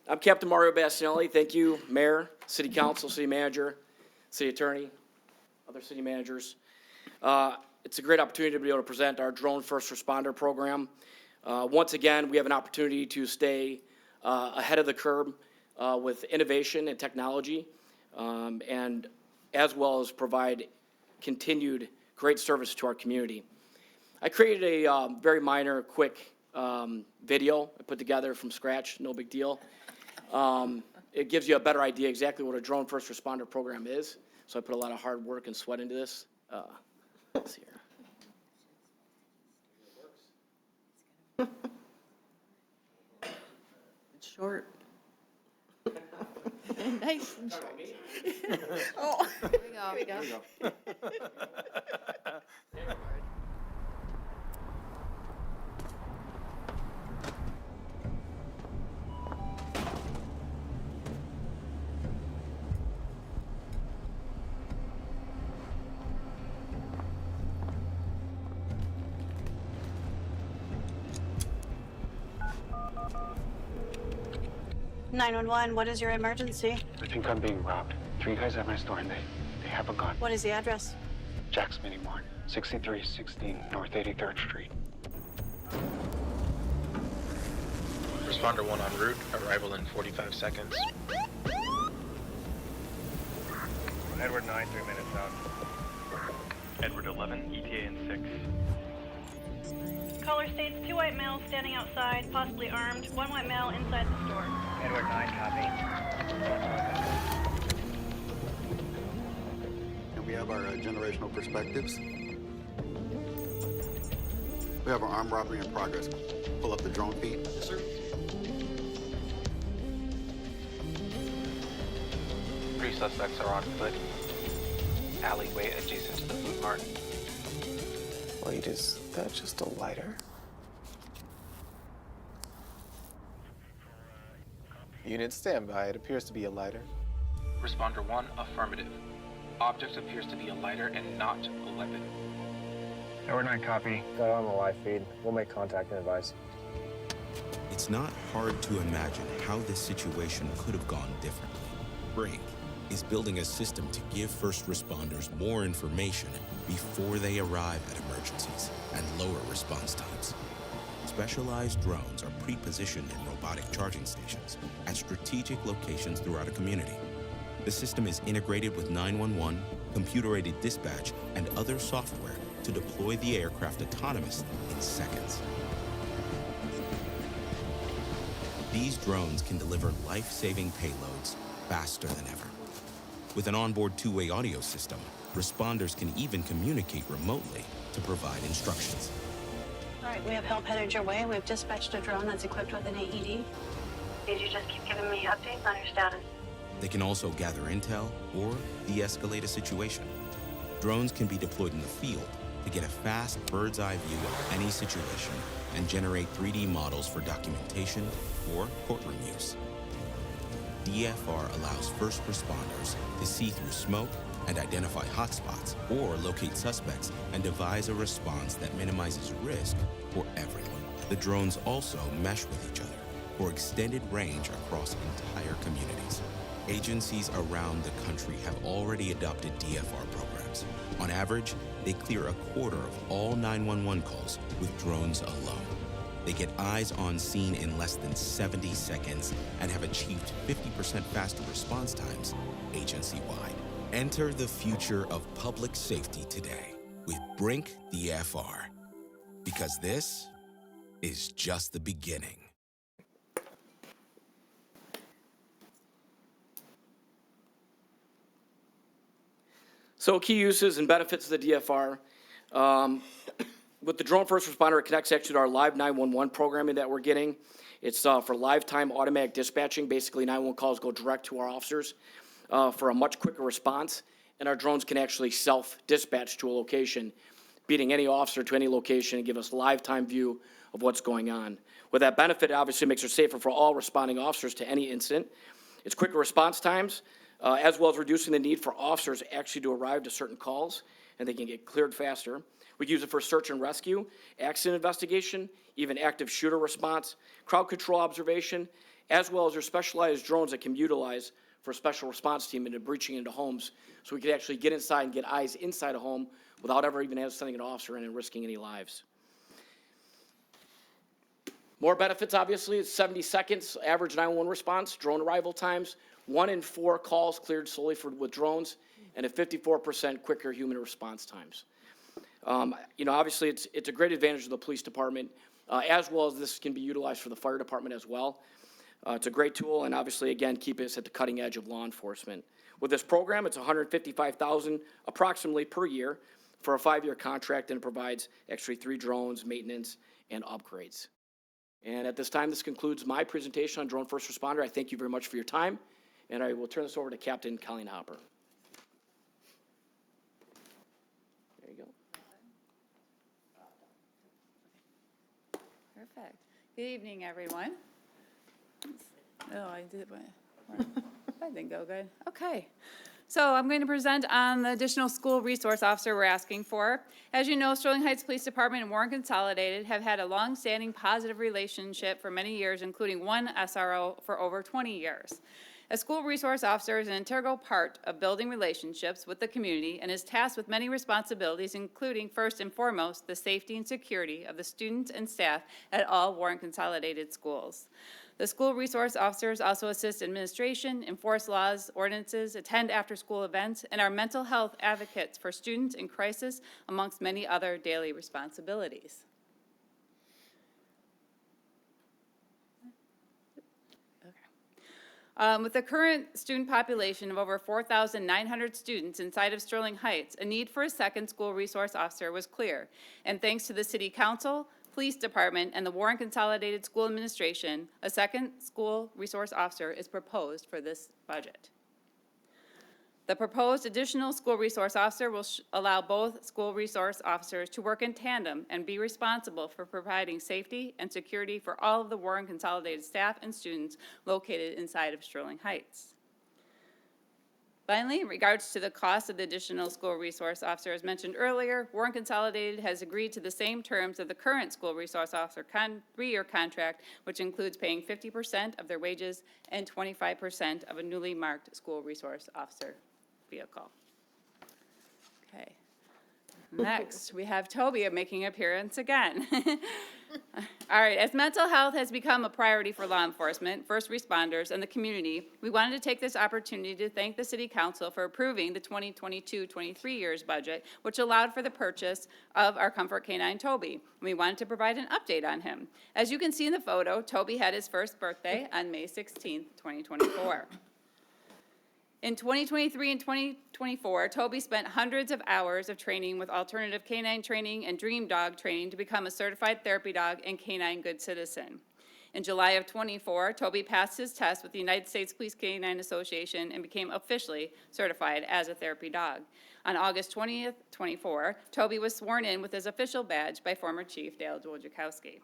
I'm Captain Mario Bastinelli. Thank you, Mayor, City Council, City Manager, City Attorney, other city managers. It's a great opportunity to be able to present our Drone First Responder Program. Once again, we have an opportunity to stay ahead of the curve with innovation and technology, and as well as provide continued great service to our community. I created a very minor, quick video I put together from scratch, no big deal. It gives you a better idea exactly what a Drone First Responder Program is. So I put a lot of hard work and sweat into this. Let's see here. It's short. Nice and short. Oh. Here we go. What is your emergency? I think I'm being robbed. 3 guys at my store and they have a gun. What is the address? Jack's Mini Mart, 6316 North 83rd Street. Responder 1 en route, arrival in 45 seconds. Edward 9, 3 minutes out. Edward 11, ETA in 6. Caller states 2 white males standing outside, possibly armed, 1 white male inside the store. Edward 9, copy. And we have our generational perspectives. We have our armed robbery in progress. Pull up the drone feed. Yes, sir. 3 suspects are on foot. Alleyway adjacent to the food mart. Wait, is that just a lighter? Unit standby. It appears to be a lighter. Responder 1, affirmative. Object appears to be a lighter and not a weapon. Edward 9, copy. Got it on the live feed. We'll make contact and advise. It's not hard to imagine how this situation could have gone differently. Brink is building a system to give first responders more information before they arrive at emergencies and lower response times. Specialized drones are pre-positioned in robotic charging stations at strategic locations throughout a community. The system is integrated with 911, computer-aided dispatch, and other software to deploy the aircraft autonomously in seconds. These drones can deliver life-saving payloads faster than ever. With an onboard two-way audio system, responders can even communicate remotely to provide instructions. All right, we have help headed your way. We've dispatched a drone that's equipped with an AED. Did you just keep giving me updates on your status? They can also gather intel or de-escalate a situation. Drones can be deployed in the field to get a fast bird's-eye view of any situation and generate 3D models for documentation or courtroom use. DFR allows first responders to see through smoke and identify hotspots or locate suspects and devise a response that minimizes risk for everyone. The drones also mesh with each other for extended range across entire communities. Agencies around the country have already adopted DFR programs. On average, they clear a quarter of all 911 calls with drones alone. They get eyes on scene in less than 70 seconds and have achieved 50% faster response times agency-wide. Enter the future of public safety today with Brink DFR, because this is just the beginning. So key uses and benefits of the DFR. With the drone first responder, it connects actually to our live 911 programming that we're getting. It's for lifetime automatic dispatching. Basically, 911 calls go direct to our officers for a much quicker response, and our drones can actually self-dispatch to a location, beating any officer to any location and give us lifetime view of what's going on. With that benefit, it obviously makes it safer for all responding officers to any incident. It's quicker response times, as well as reducing the need for officers actually to arrive to certain calls, and they can get cleared faster. We use it for search and rescue, accident investigation, even active shooter response, crowd control observation, as well as their specialized drones that can be utilized for a special response team into breaching into homes, so we could actually get inside and get eyes inside a home without ever even sending an officer in and risking any lives. More benefits, obviously, it's 70 seconds average 911 response, drone arrival times, 1 in 4 calls cleared solely with drones, and a 54% quicker human response times. Obviously, it's a great advantage of the police department, as well as this can be utilized for the fire department as well. It's a great tool, and obviously, again, keep us at the cutting edge of law enforcement. With this program, it's $155,000 approximately per year for a 5-year contract, and it provides actually 3 drones, maintenance, and upgrades. And at this time, this concludes my presentation on drone first responder. I thank you very much for your time, and I will turn this over to Captain Colleen Hopper. There you go. Perfect. Good evening, everyone. Oh, I did, that didn't go good. Okay. So I'm going to present on the additional school resource officer we're asking for. As you know, Sterling Heights Police Department and Warren Consolidated have had a long-standing positive relationship for many years, including one SRO for over 20 years. A school resource officer is an integral part of building relationships with the community and is tasked with many responsibilities, including, first and foremost, the safety and security of the students and staff at all Warren Consolidated schools. The school resource officers also assist administration, enforce laws, ordinances, attend after-school events, and are mental health advocates for students in crisis, amongst many other daily responsibilities. With the current student population of over 4,900 students inside of Sterling Heights, a need for a second school resource officer was clear. And thanks to the City Council, Police Department, and the Warren Consolidated School Administration, a second school resource officer is proposed for this budget. The proposed additional school resource officer will allow both school resource officers to work in tandem and be responsible for providing safety and security for all of the Warren Consolidated staff and students located inside of Sterling Heights. Finally, in regards to the cost of the additional school resource officer, as mentioned earlier, Warren Consolidated has agreed to the same terms of the current school resource officer 3-year contract, which includes paying 50% of their wages and 25% of a newly marked school resource officer vehicle. Okay. Next, we have Toby making an appearance again. All right, as mental health has become a priority for law enforcement, first responders, and the community, we wanted to take this opportunity to thank the City Council for approving the 2022-23 year's budget, which allowed for the purchase of our Comfort K9 Toby. We wanted to provide an update on him. As you can see in the photo, Toby had his first birthday on May 16th, 2024. In 2023 and 2024, Toby spent hundreds of hours of training with alternative canine training and dream dog training to become a certified therapy dog and canine good citizen. In July of 24, Toby passed his test with the United States Police Canine Association and became officially certified as a therapy dog. On August 20th, 24, Toby was sworn in with his official badge by former Chief Dale Wojciechowski.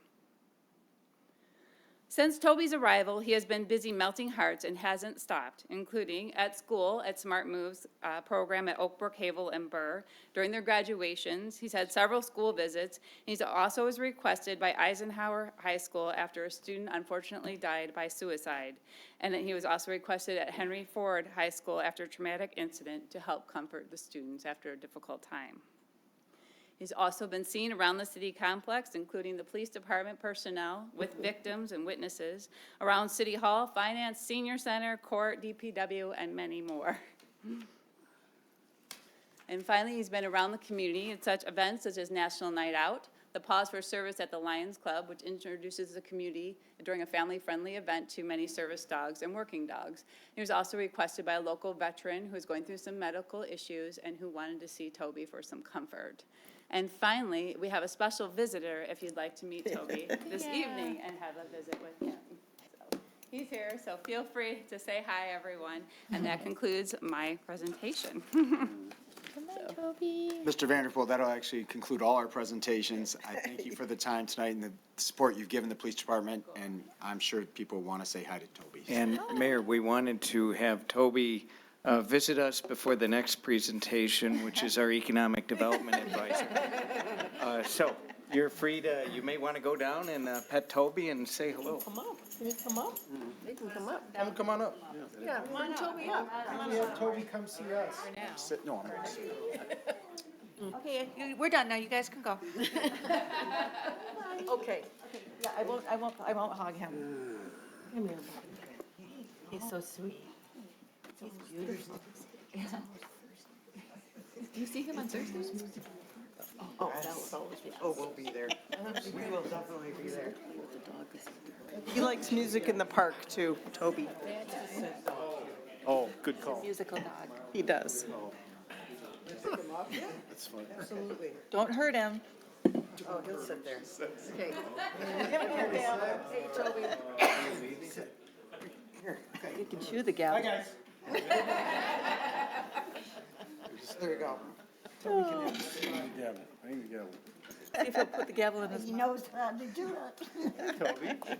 Since Toby's arrival, he has been busy melting hearts and hasn't stopped, including at school at Smart Moves program at Oakbrook, Havel, and Burr. During their graduations, he's had several school visits. He's also was requested by Eisenhower High School after a student unfortunately died by suicide. And then he was also requested at Henry Ford High School after a traumatic incident to help comfort the students after a difficult time. He's also been seen around the city complex, including the police department personnel, with victims and witnesses, around City Hall, Finance, Senior Center, Court, DPW, and many more. And finally, he's been around the community at such events such as National Night Out, the Pause for Service at the Lions Club, which introduces the community during a family-friendly event to many service dogs and working dogs. He was also requested by a local veteran who was going through some medical issues and who wanted to see Toby for some comfort. And finally, we have a special visitor, if you'd like to meet Toby this evening and have a visit with him. So he's here, so feel free to say hi, everyone. And that concludes my presentation. Mr. Vanderpool, that'll actually conclude all our presentations. I thank you for the time tonight and the support you've given the police department, and I'm sure people want to say hi to Toby. And Mayor, we wanted to have Toby visit us before the next presentation, which is our Economic Development Advisor. So you're free to, you may want to go down and pet Toby and say hello. Come up. Can you come up? They can come up. Come on up. Yeah, come on, Toby, up. We have Toby come see us. No, I'm not sitting. Okay, we're done now. You guys can go. Okay. Yeah, I won't hog him. Come here, buddy. He's so sweet. He's beautiful. Yeah. Do you see him on Thursdays? Oh, that was always. Oh, we'll be there. We will definitely be there. He likes music in the park too, Toby. Oh, good call. Musical dog. He does. That's fine. Absolutely. Don't hurt him. Oh, he'll sit there. Okay. Give him your gavel. Hey, Toby. Here, you can chew the gavel. Hi, guys. There you go. Oh. See if he'll put the gavel in his He mouth. knows how to do it.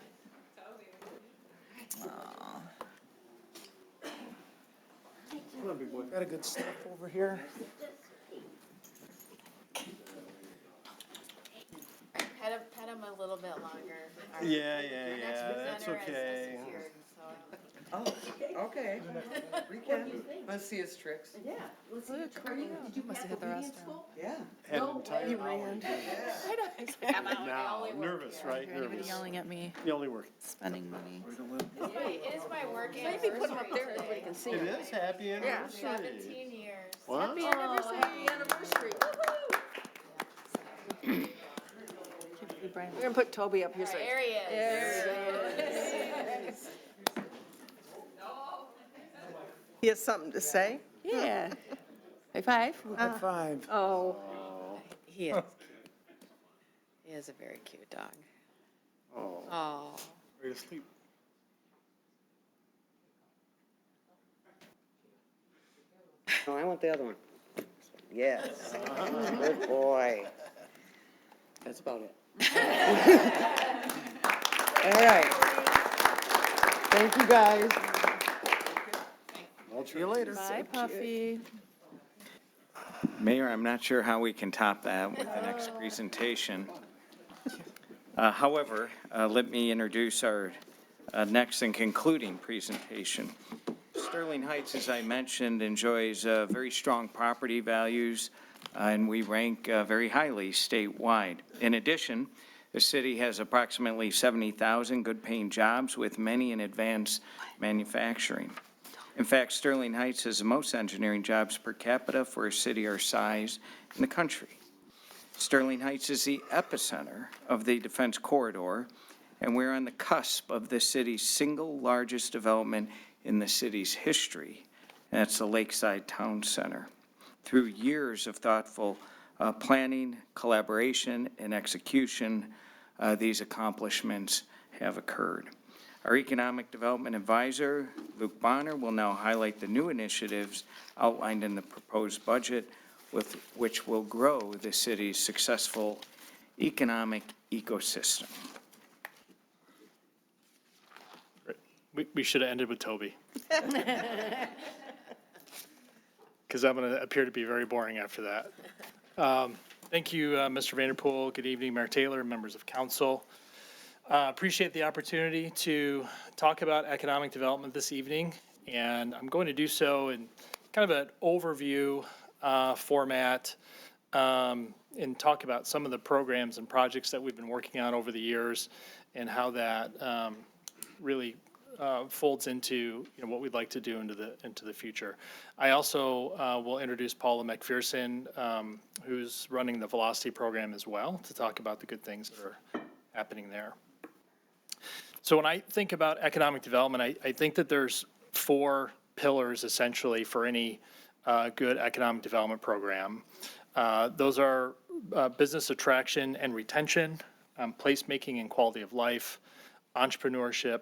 Got a good stuff over here. Pet him a little bit longer. Yeah, that's okay. Oh, okay. We can. Let's see his tricks. Yeah. Let's see. You must have hit the restroom. Yeah. Had an entire hour. Now, nervous, right? Anybody Nervous. yelling at me, The only work. spending money. It is my work Maybe anniversary. put him up there, everybody can see It him. is happy anniversary. 17 years. What? Happy anniversary. Happy anniversary. Woo-hoo. We're gonna put Toby up here. So There he is. There he is. He has something to say? Yeah. High five. High five. Oh. He is. He is a very cute dog. Oh, Oh. ready to sleep. No, I want the other one. Yes. Good boy. That's about it. All right. Thank you, guys. See you later. Bye, Puffy. Mayor, I'm not sure how we can top that with the next presentation. However, let me introduce our next and concluding presentation. Sterling Heights, as I mentioned, enjoys very strong property values, and we rank very highly statewide. In addition, the city has approximately 70,000 good-paying jobs, with many in advanced manufacturing. In fact, Sterling Heights has the most engineering jobs per capita for a city our size in the country. Sterling Heights is the epicenter of the Defense Corridor, and we're on the cusp of the city's single largest development in the city's history, and that's the Lakeside Town Center. Through years of thoughtful planning, collaboration, and execution, these accomplishments have occurred. Our Economic Development Advisor, Luke Bonner, will now highlight the new initiatives outlined in the proposed budget with which will grow the city's successful economic ecosystem. We should have ended with Toby. Because I'm going to appear to be very boring after that. Thank you, Mr. Vanderpool. Good evening, Mayor Taylor, members of council. Appreciate the opportunity to talk about economic development this evening, and I'm going to do so in kind of an overview format and talk about some of the programs and projects that we've been working on over the years and how that really folds into, what we'd like to do into the future. I also will introduce Paula McPherson, who's running the Velocity program as well, to talk about the good things that are happening there. So when I think about economic development, I think that there's 4 pillars essentially for any good economic development program. Those are business attraction and retention, placemaking and quality of life, entrepreneurship,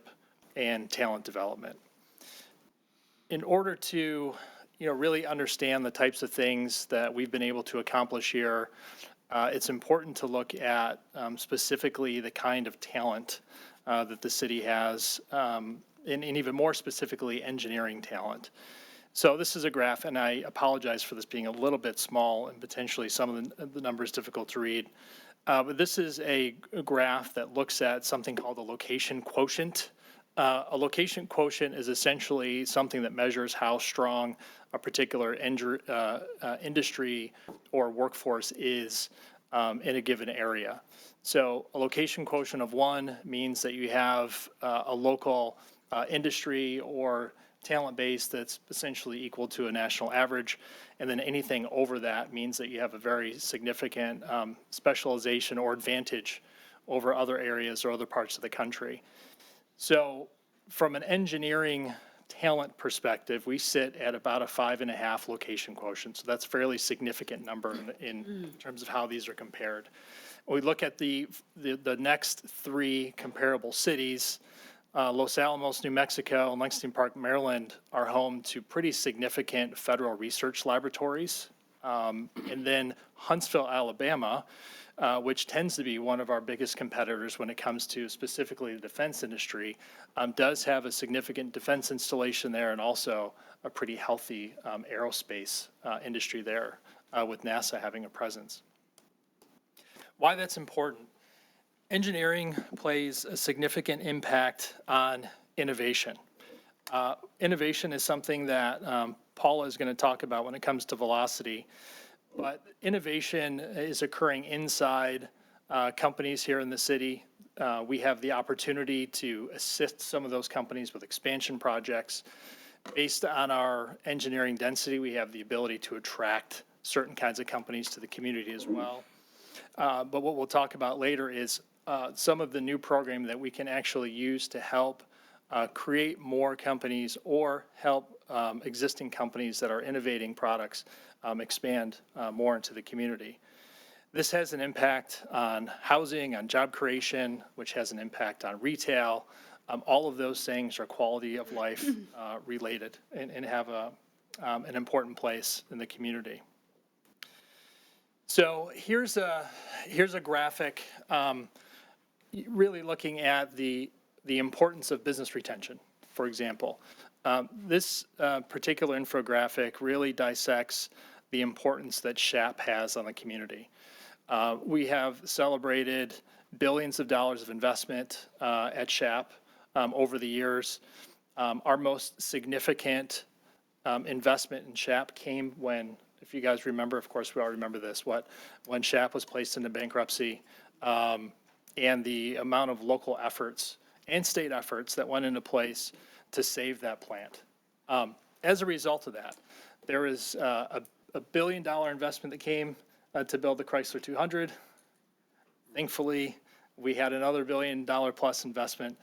and talent development. In order to, really understand the types of things that we've been able to accomplish here, it's important to look at specifically the kind of talent that the city has, and even more specifically, engineering talent. So this is a graph, and I apologize for this being a little bit small and potentially some of the numbers difficult to read. But this is a graph that looks at something called a location quotient. A location quotient is essentially something that measures how strong a particular industry or workforce is in a given area. So a location quotient of 1 means that you have a local industry or talent base that's essentially equal to a national average, and then anything over that means that you have a very significant specialization or advantage over other areas or other parts of the country. So from an engineering talent perspective, we sit at about a 5.5 location quotient, so that's a fairly significant number in terms of how these are compared. When we look at the next 3 comparable cities, Los Alamos, New Mexico, and Lexington Park, Maryland are home to pretty significant federal research laboratories. And then Huntsville, Alabama, which tends to be one of our biggest competitors when it comes to specifically the defense industry, does have a significant defense installation there and also a pretty healthy aerospace industry there, with NASA having a presence. Why that's important. Engineering plays a significant impact on innovation. Innovation is something that Paula is going to talk about when it comes to velocity, but innovation is occurring inside companies here in the city. We have the opportunity to assist some of those companies with expansion projects. Based on our engineering density, we have the ability to attract certain kinds of companies to the community as well. But what we'll talk about later is some of the new program that we can actually use to help create more companies or help existing companies that are innovating products expand more into the community. This has an impact on housing, on job creation, which has an impact on retail. All of those things are quality of life related and have an important place in the community. So here's a graphic really looking at the importance of business retention, for example. This particular infographic really dissects the importance that SHAP has on the community. We have celebrated billions of dollars of investment at SHAP over the years. Our most significant investment in SHAP came when, if you guys remember, of course we all remember this, when SHAP was placed into bankruptcy, and the amount of local efforts and state efforts that went into place to save that plant. As a result of that, there is a $1 billion investment that came to build the Chrysler 200. Thankfully, we had another $1 billion plus investment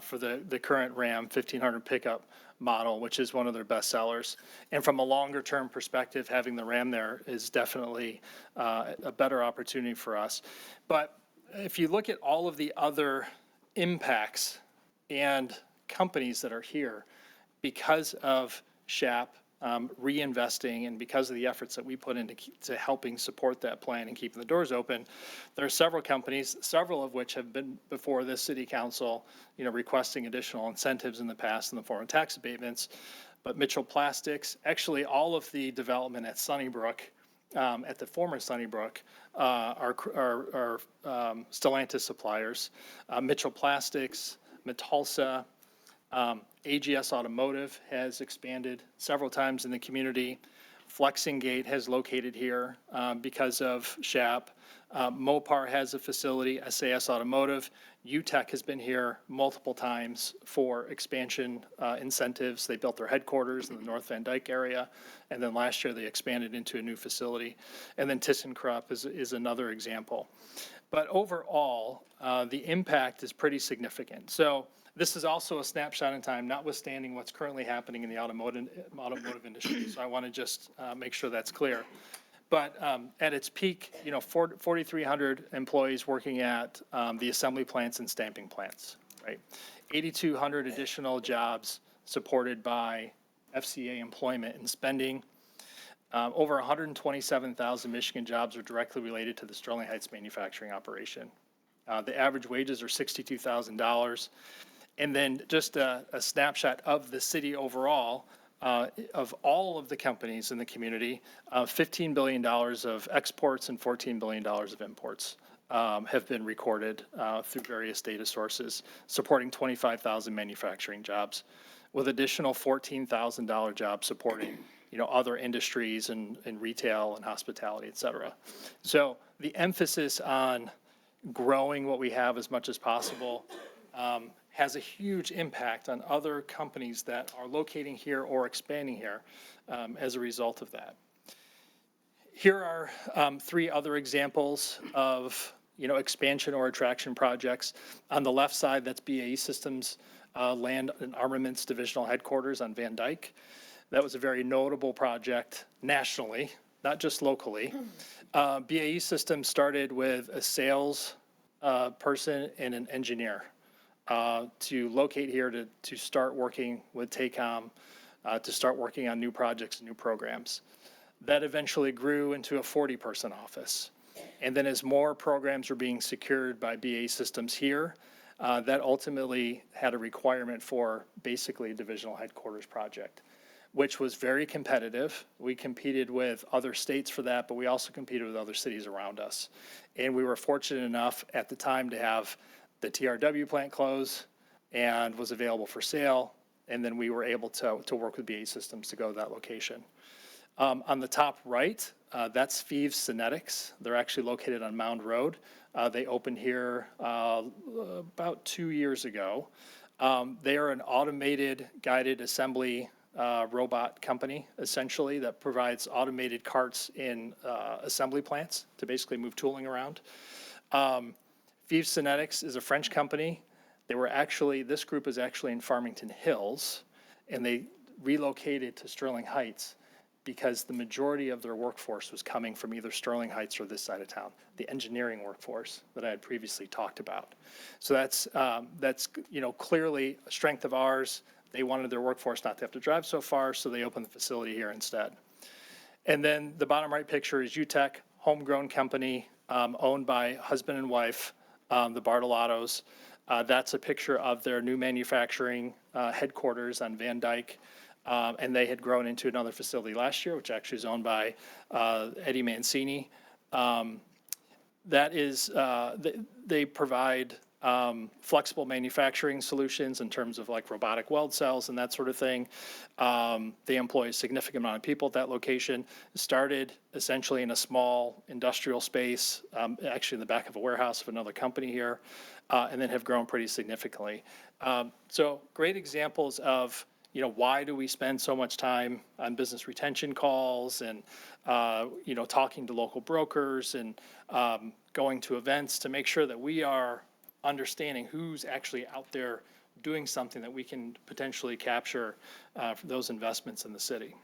for the current Ram 1500 pickup model, which is one of their best sellers. And from a longer term perspective, having the Ram there is definitely a better opportunity for us. But if you look at all of the other impacts and companies that are here because of SHAP reinvesting and because of the efforts that we put into helping support that plan and keeping the doors open, there are several companies, several of which have been before this city council, requesting additional incentives in the past in the form of tax abatements. But Mitchell Plastics, actually all of the development at Sunnybrook, at the former Sunnybrook, are Stellantis suppliers. Mitchell Plastics, Metalsa, AGS Automotive has expanded several times in the community. Flexingate has located here because of SHAP. Mopar has a facility, SAS Automotive. UTEC has been here multiple times for expansion incentives. They built their headquarters in the North Van Dyke area, and then last year they expanded into a new facility. And then ThyssenKrupp is another example. But overall, the impact is pretty significant. So this is also a snapshot in time, notwithstanding what's currently happening in the automotive industry. So I want to just make sure that's clear. But at its peak, 4,300 employees working at the assembly plants and stamping plants, right? 8,200 additional jobs supported by FCA employment and spending. Over 127,000 Michigan jobs are directly related to the Sterling Heights manufacturing operation. The average wages are $62,000. And then just a snapshot of the city overall, of all of the companies in the community, $15 billion of exports and $14 billion of imports have been recorded through various data sources, supporting 25,000 manufacturing jobs, with additional $14,000 jobs supporting other industries and retail and hospitality, et cetera. So the emphasis on growing what we have as much as possible has a huge impact on other companies that are locating here or expanding here as a result of that. Here are three other examples of expansion or attraction projects. On the left side, that's BAE Systems Land and Armaments Divisional Headquarters on Van Dyke. That was a very notable project nationally, not just locally. BAE Systems started with a sales person and an engineer to locate here to start working with TACOM, to start working on new projects and new programs. That eventually grew into a 40-person office. And then as more programs were being secured by BAE Systems here, that ultimately had a requirement for basically a divisional headquarters project, which was very competitive. We competed with other states for that, but we also competed with other cities around us. And we were fortunate enough at the time to have the TRW plant close and was available for sale. And then we were able to work with BAE Systems to go to that location. On the top right, that's Fives Synetics. They're actually located on Mound Road. They opened here about 2 years ago. They are an automated guided assembly robot company, essentially, that provides automated carts in assembly plants to basically move tooling around. Fives Synetics is a French company. This group is actually in Farmington Hills, and they relocated to Sterling Heights because the majority of their workforce was coming from either Sterling Heights or this side of town, the engineering workforce that I had previously talked about. So that's clearly a strength of ours. They wanted their workforce not to have to drive so far, so they opened the facility here instead. And then the bottom right picture is UTEC, homegrown company owned by husband and wife, the Bartolottos. That's a picture of their new manufacturing headquarters on Van Dyke. And they had grown into another facility last year, which actually is owned by Eddie Mancini. They provide flexible manufacturing solutions in terms of like robotic weld cells and that sort of thing. They employ a significant amount of people at that location. Started essentially in a small industrial space, actually in the back of a warehouse of another company here, and then have grown pretty significantly. So great examples of why do we spend so much time on business retention calls and, talking to local brokers and going to events to make sure that we are understanding who's actually out there doing something that we can potentially capture for those investments in the city.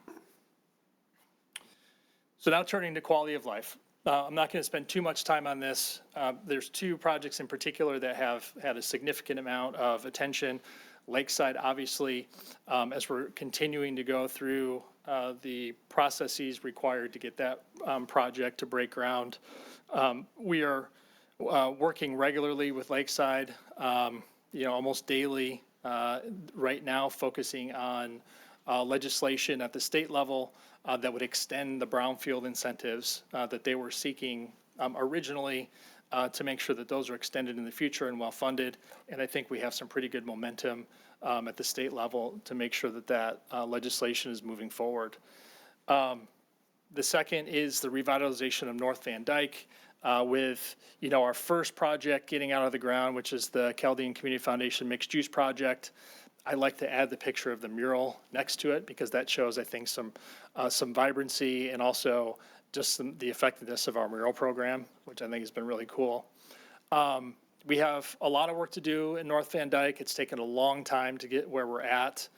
So now turning to quality of life. I'm not going to spend too much time on this. There's two projects in particular that have had a significant amount of attention. Lakeside, obviously, as we're continuing to go through the processes required to get that project to break ground. We are working regularly with Lakeside, almost daily right now, focusing on legislation at the state level that would extend the brownfield incentives that they were seeking originally to make sure that those are extended in the future and well-funded. And I think we have some pretty good momentum at the state level to make sure that legislation is moving forward. The second is the revitalization of North Van Dyke with, our first project getting out of the ground, which is the Chaldean Community Foundation Mixed Use Project. I like to add the picture of the mural next to it because that shows, I think, some vibrancy and also just the effectiveness of our mural program, which I think has been really cool. We have a lot of work to do in North Van Dyke. It's taken a long time to get where we're at.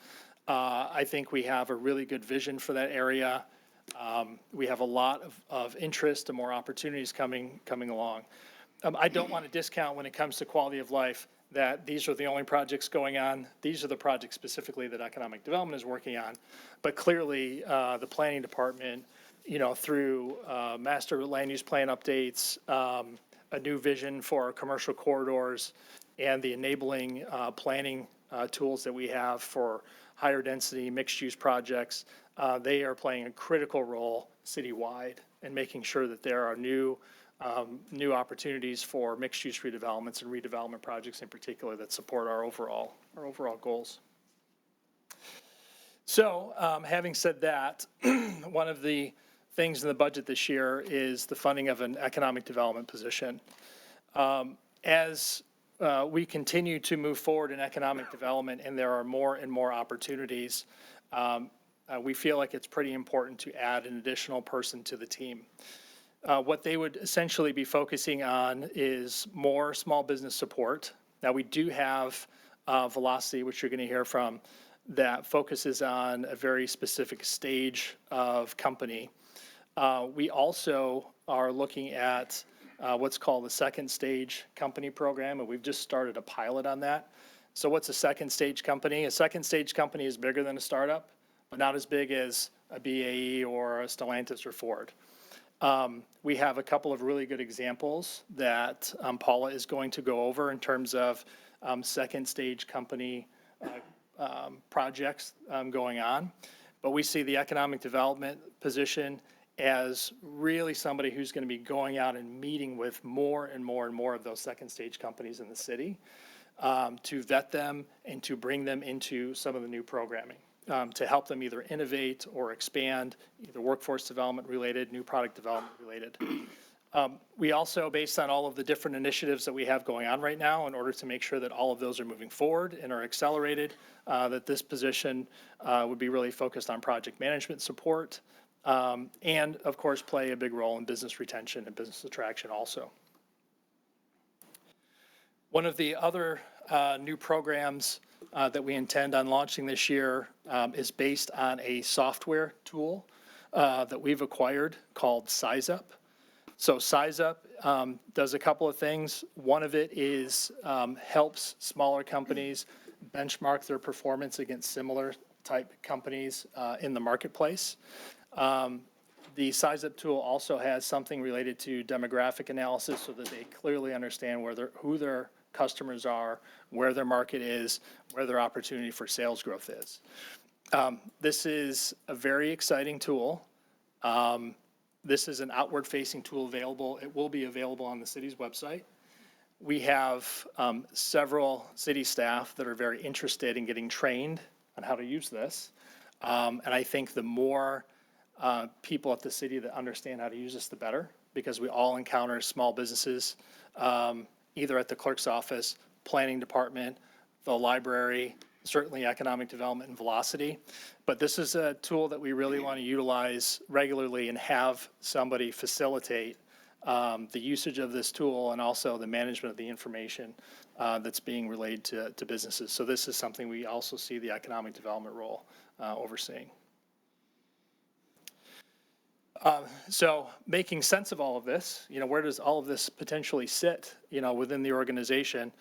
I think we have a really good vision for that area. We have a lot of interest and more opportunities coming along. I don't want to discount when it comes to quality of life that these are the only projects going on. These are the projects specifically that economic development is working on. But clearly, the planning department, through master land use plan updates, a new vision for our commercial corridors, and the enabling planning tools that we have for higher density mixed use projects, they are playing a critical role citywide in making sure that there are new opportunities for mixed use redevelopments and redevelopment projects in particular that support our overall goals. So having said that, one of the things in the budget this year is the funding of an economic development position. As we continue to move forward in economic development and there are more and more opportunities, we feel like it's pretty important to add an additional person to the team. What they would essentially be focusing on is more small business support. Now, we do have Velocity, which you're going to hear from, that focuses on a very specific stage of company. We also are looking at what's called the second stage company program, and we've just started a pilot on that. So what's a second stage company? A second stage company is bigger than a startup, but not as big as a BAE or a Stellantis or Ford. We have a couple of really good examples that Paula is going to go over in terms of second stage company projects going on. But we see the economic development position as really somebody who's going to be going out and meeting with more and more and more of those second stage companies in the city to vet them and to bring them into some of the new programming. To help them either innovate or expand, either workforce development related, new product development related. We also, based on all of the different initiatives that we have going on right now, in order to make sure that all of those are moving forward and are accelerated, that this position would be really focused on project management support, and of course play a big role in business retention and business attraction also. One of the other new programs that we intend on launching this year is based on a software tool that we've acquired called SizeUp. So SizeUp does a couple of things. One of it is helps smaller companies benchmark their performance against similar type companies in the marketplace. The SizeUp tool also has something related to demographic analysis so that they clearly understand who their customers are, where their market is, where their opportunity for sales growth is. This is a very exciting tool. This is an outward-facing tool available. It will be available on the city's website. We have several city staff that are very interested in getting trained on how to use this. And I think the more people at the city that understand how to use this, the better, because we all encounter small businesses either at the clerk's office, planning department, the library, certainly economic development and Velocity. But this is a tool that we really want to utilize regularly and have somebody facilitate the usage of this tool and also the management of the information that's being relayed to businesses. So this is something we also see the economic development role overseeing. So making sense of all of this, where does all of this potentially sit, within the organization?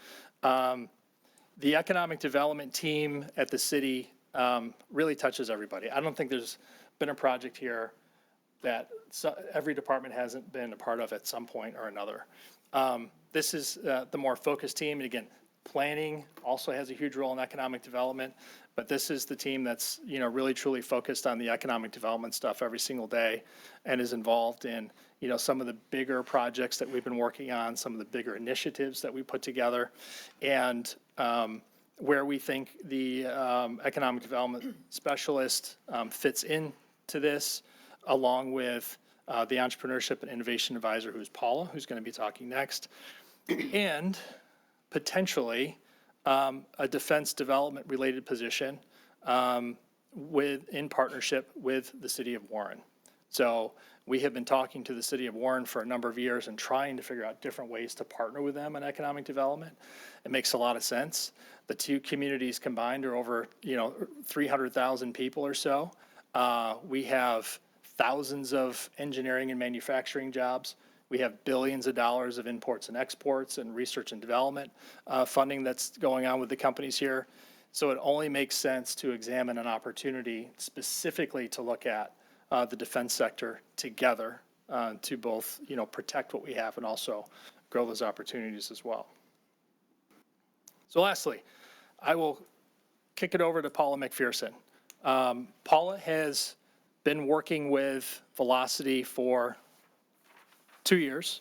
The economic development team at the city really touches everybody. I don't think there's been a project here that every department hasn't been a part of at some point or another. This is the more focused team. And again, planning also has a huge role in economic development, but this is the team that's, really truly focused on the economic development stuff every single day and is involved in, some of the bigger projects that we've been working on, some of the bigger initiatives that we put together, and where we think the economic development specialist fits into this. along with the Entrepreneurship and Innovation Advisor, who's Paula, who's going to be talking next, and potentially a defense development related position in partnership with the city of Warren. So we have been talking to the city of Warren for a number of years and trying to figure out different ways to partner with them on economic development. It makes a lot of sense. The two communities combined are over, 300,000 people or so. We have thousands of engineering and manufacturing jobs. We have billions of dollars of imports and exports and research and development funding that's going on with the companies here. So it only makes sense to examine an opportunity specifically to look at the defense sector together to both, protect what we have and also grow those opportunities as well. So lastly, I will kick it over to Paula McPherson. Paula has been working with Velocity for 2 years.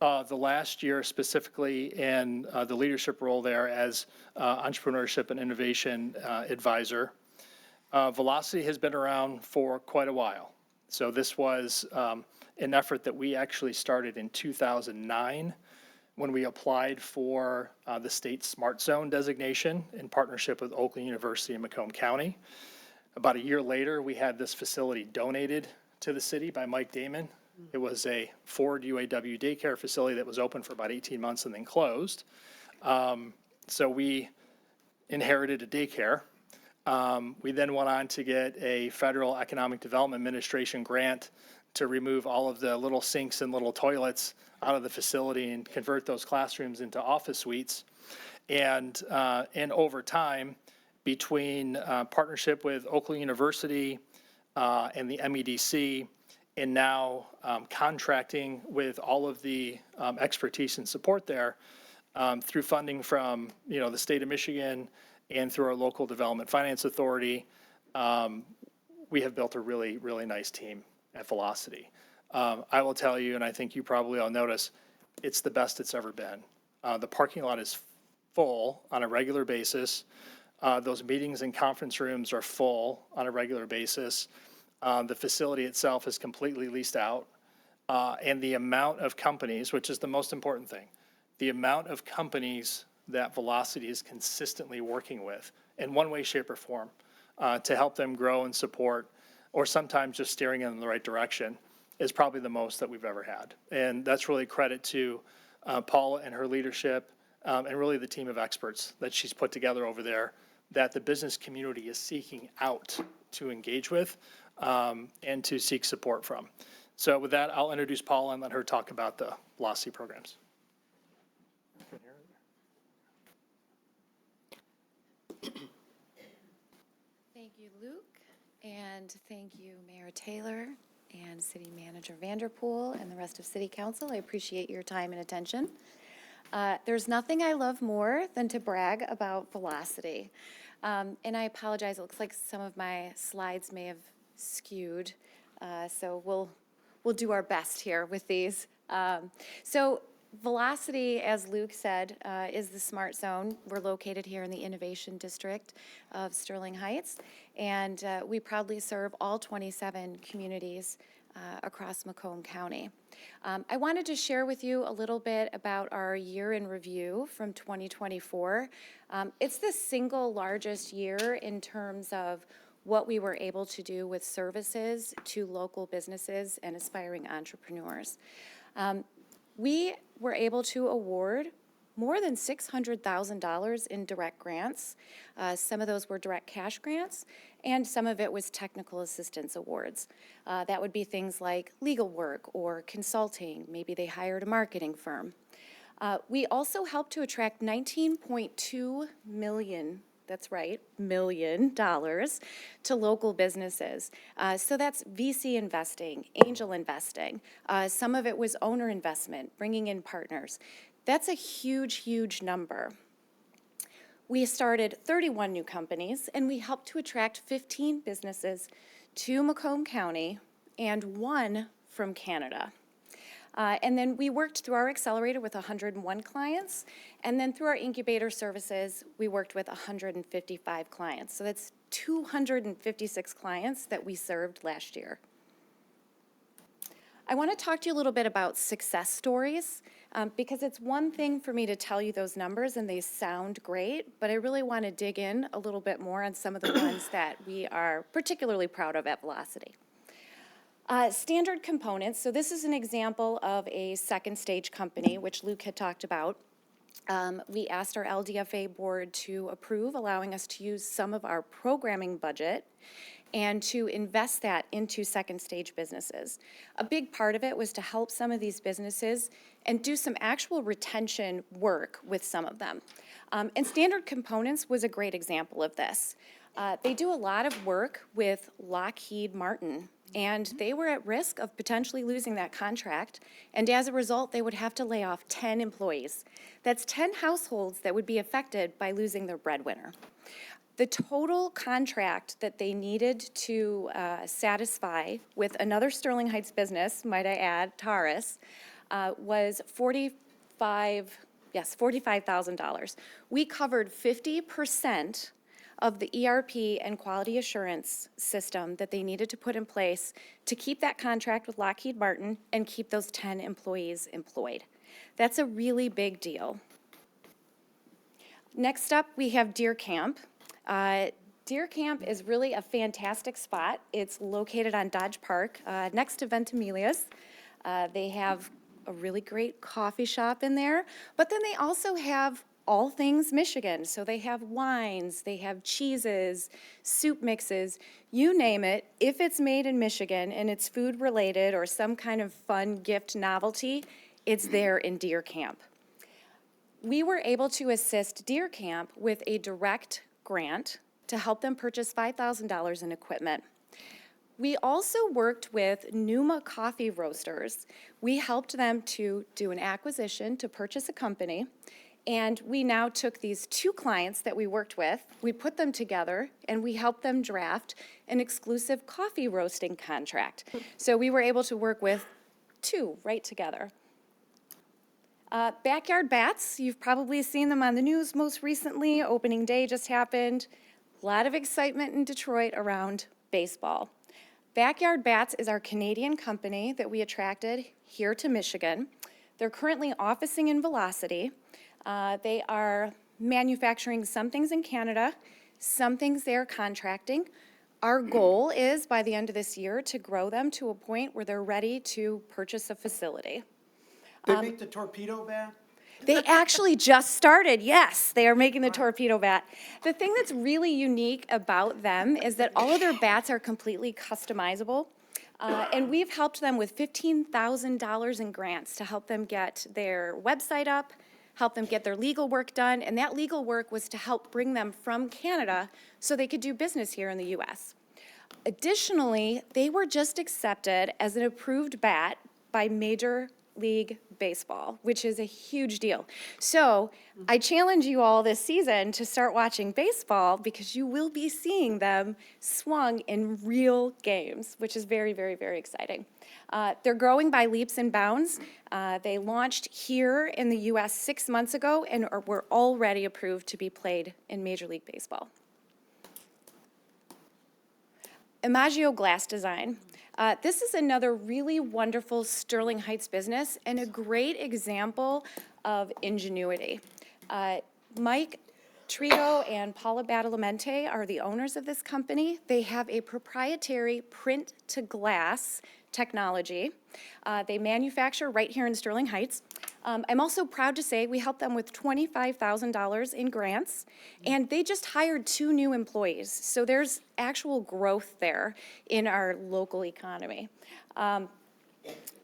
The last year specifically in the leadership role there as Entrepreneurship and Innovation Advisor. Velocity has been around for quite a while. So this was an effort that we actually started in 2009 when we applied for the state Smart Zone designation in partnership with Oakland University and Macomb County. About a year later, we had this facility donated to the city by Mike Damon. It was a Ford UAW daycare facility that was open for about 18 months and then closed. So we inherited a daycare. We then went on to get a federal Economic Development Administration grant to remove all of the little sinks and little toilets out of the facility and convert those classrooms into office suites. And over time, between partnership with Oakland University and the MEDC, and now contracting with all of the expertise and support there through funding from the state of Michigan and through our local development finance authority, we have built a really, really nice team at Velocity. I will tell you, and I think you probably all notice, it's the best it's ever been. The parking lot is full on a regular basis. Those meetings and conference rooms are full on a regular basis. The facility itself is completely leased out. And the amount of companies, which is the most important thing, the amount of companies that Velocity is consistently working with in one way, shape, or form to help them grow and support, or sometimes just steering in the right direction, is probably the most that we've ever had. And that's really credit to Paula and her leadership and really the team of experts that she's put together over there that the business community is seeking out to engage with and to seek support from. So with that, I'll introduce Paula and let her talk about the Velocity programs. Thank you, Luke, and thank you, Mayor Taylor and City Manager Vanderpool and the rest of City Council. I appreciate your time and attention. There's nothing I love more than to brag about Velocity. And I apologize, it looks like some of my slides may have skewed, so we'll do our best here with these. So Velocity, as Luke said, is the Smart Zone. We're located here in the Innovation District of Sterling Heights, and we proudly serve all 27 communities across Macomb County. I wanted to share with you a little bit about our year in review from 2024. It's the single largest year in terms of what we were able to do with services to local businesses and aspiring entrepreneurs. We were able to award more than $600,000 in direct grants. Some of those were direct cash grants, and some of it was technical assistance awards. That would be things like legal work or consulting. Maybe they hired a marketing firm. We also helped to attract $19.2 million, that's right, $million to local businesses. So that's VC investing, angel investing. Some of it was owner investment, bringing in partners. That's a huge, huge number. We started 31 new companies, and we helped to attract 15 businesses to Macomb County and 1 from Canada. And then we worked through our accelerator with 101 clients, and then through our incubator services, we worked with 155 clients. So that's 256 clients that we served last year. I want to talk to you a little bit about success stories, because it's one thing for me to tell you those numbers and they sound great, but I really want to dig in a little bit more on some of the ones that we are particularly proud of at Velocity. Standard components, so this is an example of a second stage company, which Luke had talked about. We asked our LDFA board to approve, allowing us to use some of our programming budget and to invest that into second stage businesses. A big part of it was to help some of these businesses and do some actual retention work with some of them. And Standard Components was a great example of this. They do a lot of work with Lockheed Martin, and they were at risk of potentially losing that contract, and as a result, they would have to lay off 10 employees. That's 10 households that would be affected by losing their breadwinner. The total contract that they needed to satisfy with another Sterling Heights business, might I add, Taurus, was $45,000. We covered 50% of the ERP and quality assurance system that they needed to put in place to keep that contract with Lockheed Martin and keep those 10 employees employed. That's a really big deal. Next up, we have Deer Camp. Deer Camp is really a fantastic spot. It's located on Dodge Park, next to Ventimiglia's. They have a really great coffee shop in there, but then they also have all things Michigan. So they have wines, they have cheeses, soup mixes, you name it. If it's made in Michigan and it's food related or some kind of fun gift novelty, it's there in Deer Camp. We were able to assist Deer Camp with a direct grant to help them purchase $5,000 in equipment. We also worked with Numa Coffee Roasters. We helped them to do an acquisition to purchase a company. And we now took these two clients that we worked with, we put them together, and we helped them draft an exclusive coffee roasting contract. So we were able to work with two right together. Backyard Bats, you've probably seen them on the news most recently. Opening day just happened. A lot of excitement in Detroit around baseball. Backyard Bats is our Canadian company that we attracted here to Michigan. They're currently officing in Velocity. They are manufacturing some things in Canada, some things they're contracting. Our goal is, by the end of this year, to grow them to a point where they're ready to purchase a facility. They make the torpedo bat? They actually just started, yes, they are making the torpedo bat. The thing that's really unique about them is that all of their bats are completely customizable. And we've helped them with $15,000 in grants to help them get their website up, help them get their legal work done, and that legal work was to help bring them from Canada so they could do business here in the U.S. Additionally, they were just accepted as an approved bat by Major League Baseball, which is a huge deal. So I challenge you all this season to start watching baseball because you will be seeing them swung in real games, which is very, very, very exciting. They're growing by leaps and bounds. They launched here in the U.S. 6 months ago and were already approved to be played in Major League Baseball. Imagio Glass Design. This is another really wonderful Sterling Heights business and a great example of ingenuity. Mike Trigo and Paula Badalamenti are the owners of this company. They have a proprietary print-to-glass technology. They manufacture right here in Sterling Heights. I'm also proud to say we helped them with $25,000 in grants, and they just hired 2 new employees. So there's actual growth there in our local economy.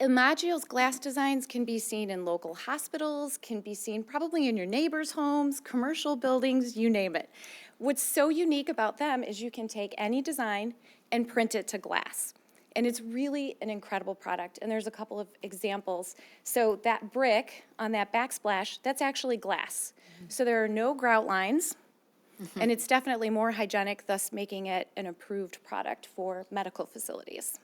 Imagio's glass designs can be seen in local hospitals, can be seen probably in your neighbors' homes, commercial buildings, you name it. What's so unique about them is you can take any design and print it to glass. And it's really an incredible product, and there's a couple of examples. So that brick on that backsplash, that's actually glass. So there are no grout lines, and it's definitely more hygienic, thus making it an approved product for medical facilities.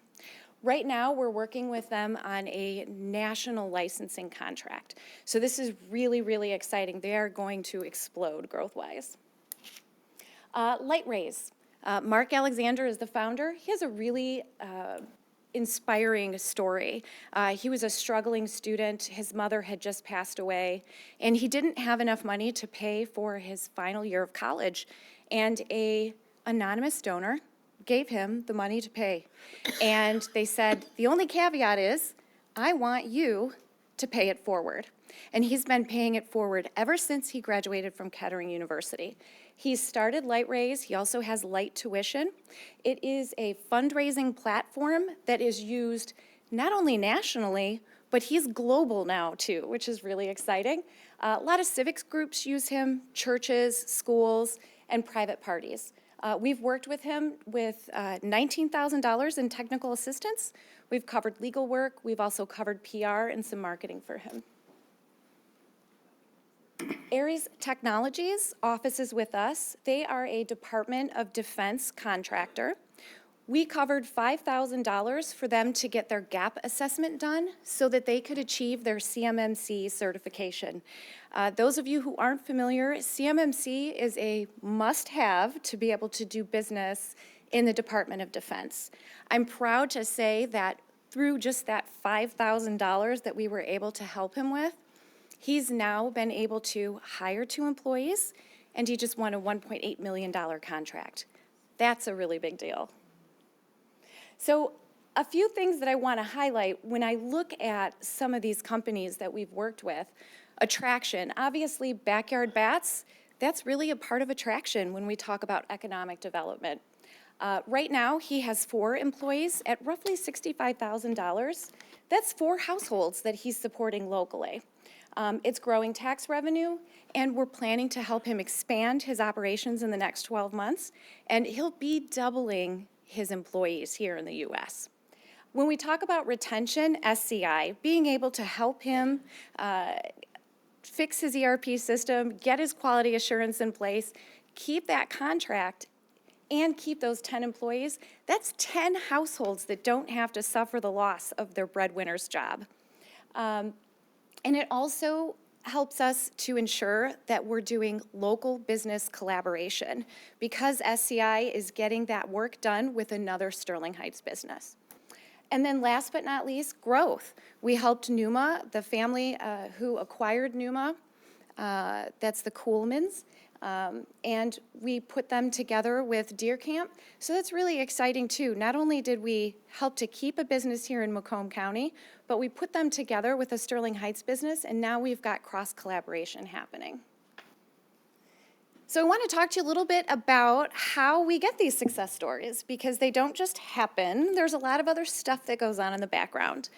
Right now, we're working with them on a national licensing contract. So this is really, really exciting. They are going to explode growth-wise. Light Rays. Mark Alexander is the founder. He has a really inspiring story. He was a struggling student. His mother had just passed away, and he didn't have enough money to pay for his final year of college. And a anonymous donor gave him the money to pay. And they said, the only caveat is, I want you to pay it forward. And he's been paying it forward ever since he graduated from Kettering University. He started Light Raise. He also has Light Tuition. It is a fundraising platform that is used not only nationally, but he's global now too, which is really exciting. A lot of civics groups use him, churches, schools, and private parties. We've worked with him with $19,000 in technical assistance. We've covered legal work. We've also covered PR and some marketing for him. Ares Technologies offices with us. They are a Department of Defense contractor. We covered $5,000 for them to get their gap assessment done so that they could achieve their CMMC certification. Those of you who aren't familiar, CMMC is a must-have to be able to do business in the Department of Defense. I'm proud to say that through just that $5,000 that we were able to help him with, he's now been able to hire 2 employees, and he just won a $1.8 million contract. That's a really big deal. So a few things that I want to highlight when I look at some of these companies that we've worked with. Attraction, obviously Backyard Bats, that's really a part of attraction when we talk about economic development. Right now, he has 4 employees at roughly $65,000. That's 4 households that he's supporting locally. It's growing tax revenue, and we're planning to help him expand his operations in the next 12 months, and he'll be doubling his employees here in the U.S. When we talk about retention, SCI, being able to help him fix his ERP system, get his quality assurance in place, keep that contract, and keep those 10 employees, that's 10 households that don't have to suffer the loss of their breadwinner's job. And it also helps us to ensure that we're doing local business collaboration because SCI is getting that work done with another Sterling Heights business. And then last but not least, growth. We helped Numa, the family who acquired Numa, that's the Kuhlmans, and we put them together with Deer Camp. So that's really exciting too. Not only did we help to keep a business here in Macomb County, but we put them together with a Sterling Heights business, and now we've got cross-collaboration happening. So I want to talk to you a little bit about how we get these success stories, because they don't just happen. There's a lot of other stuff that goes on in the background.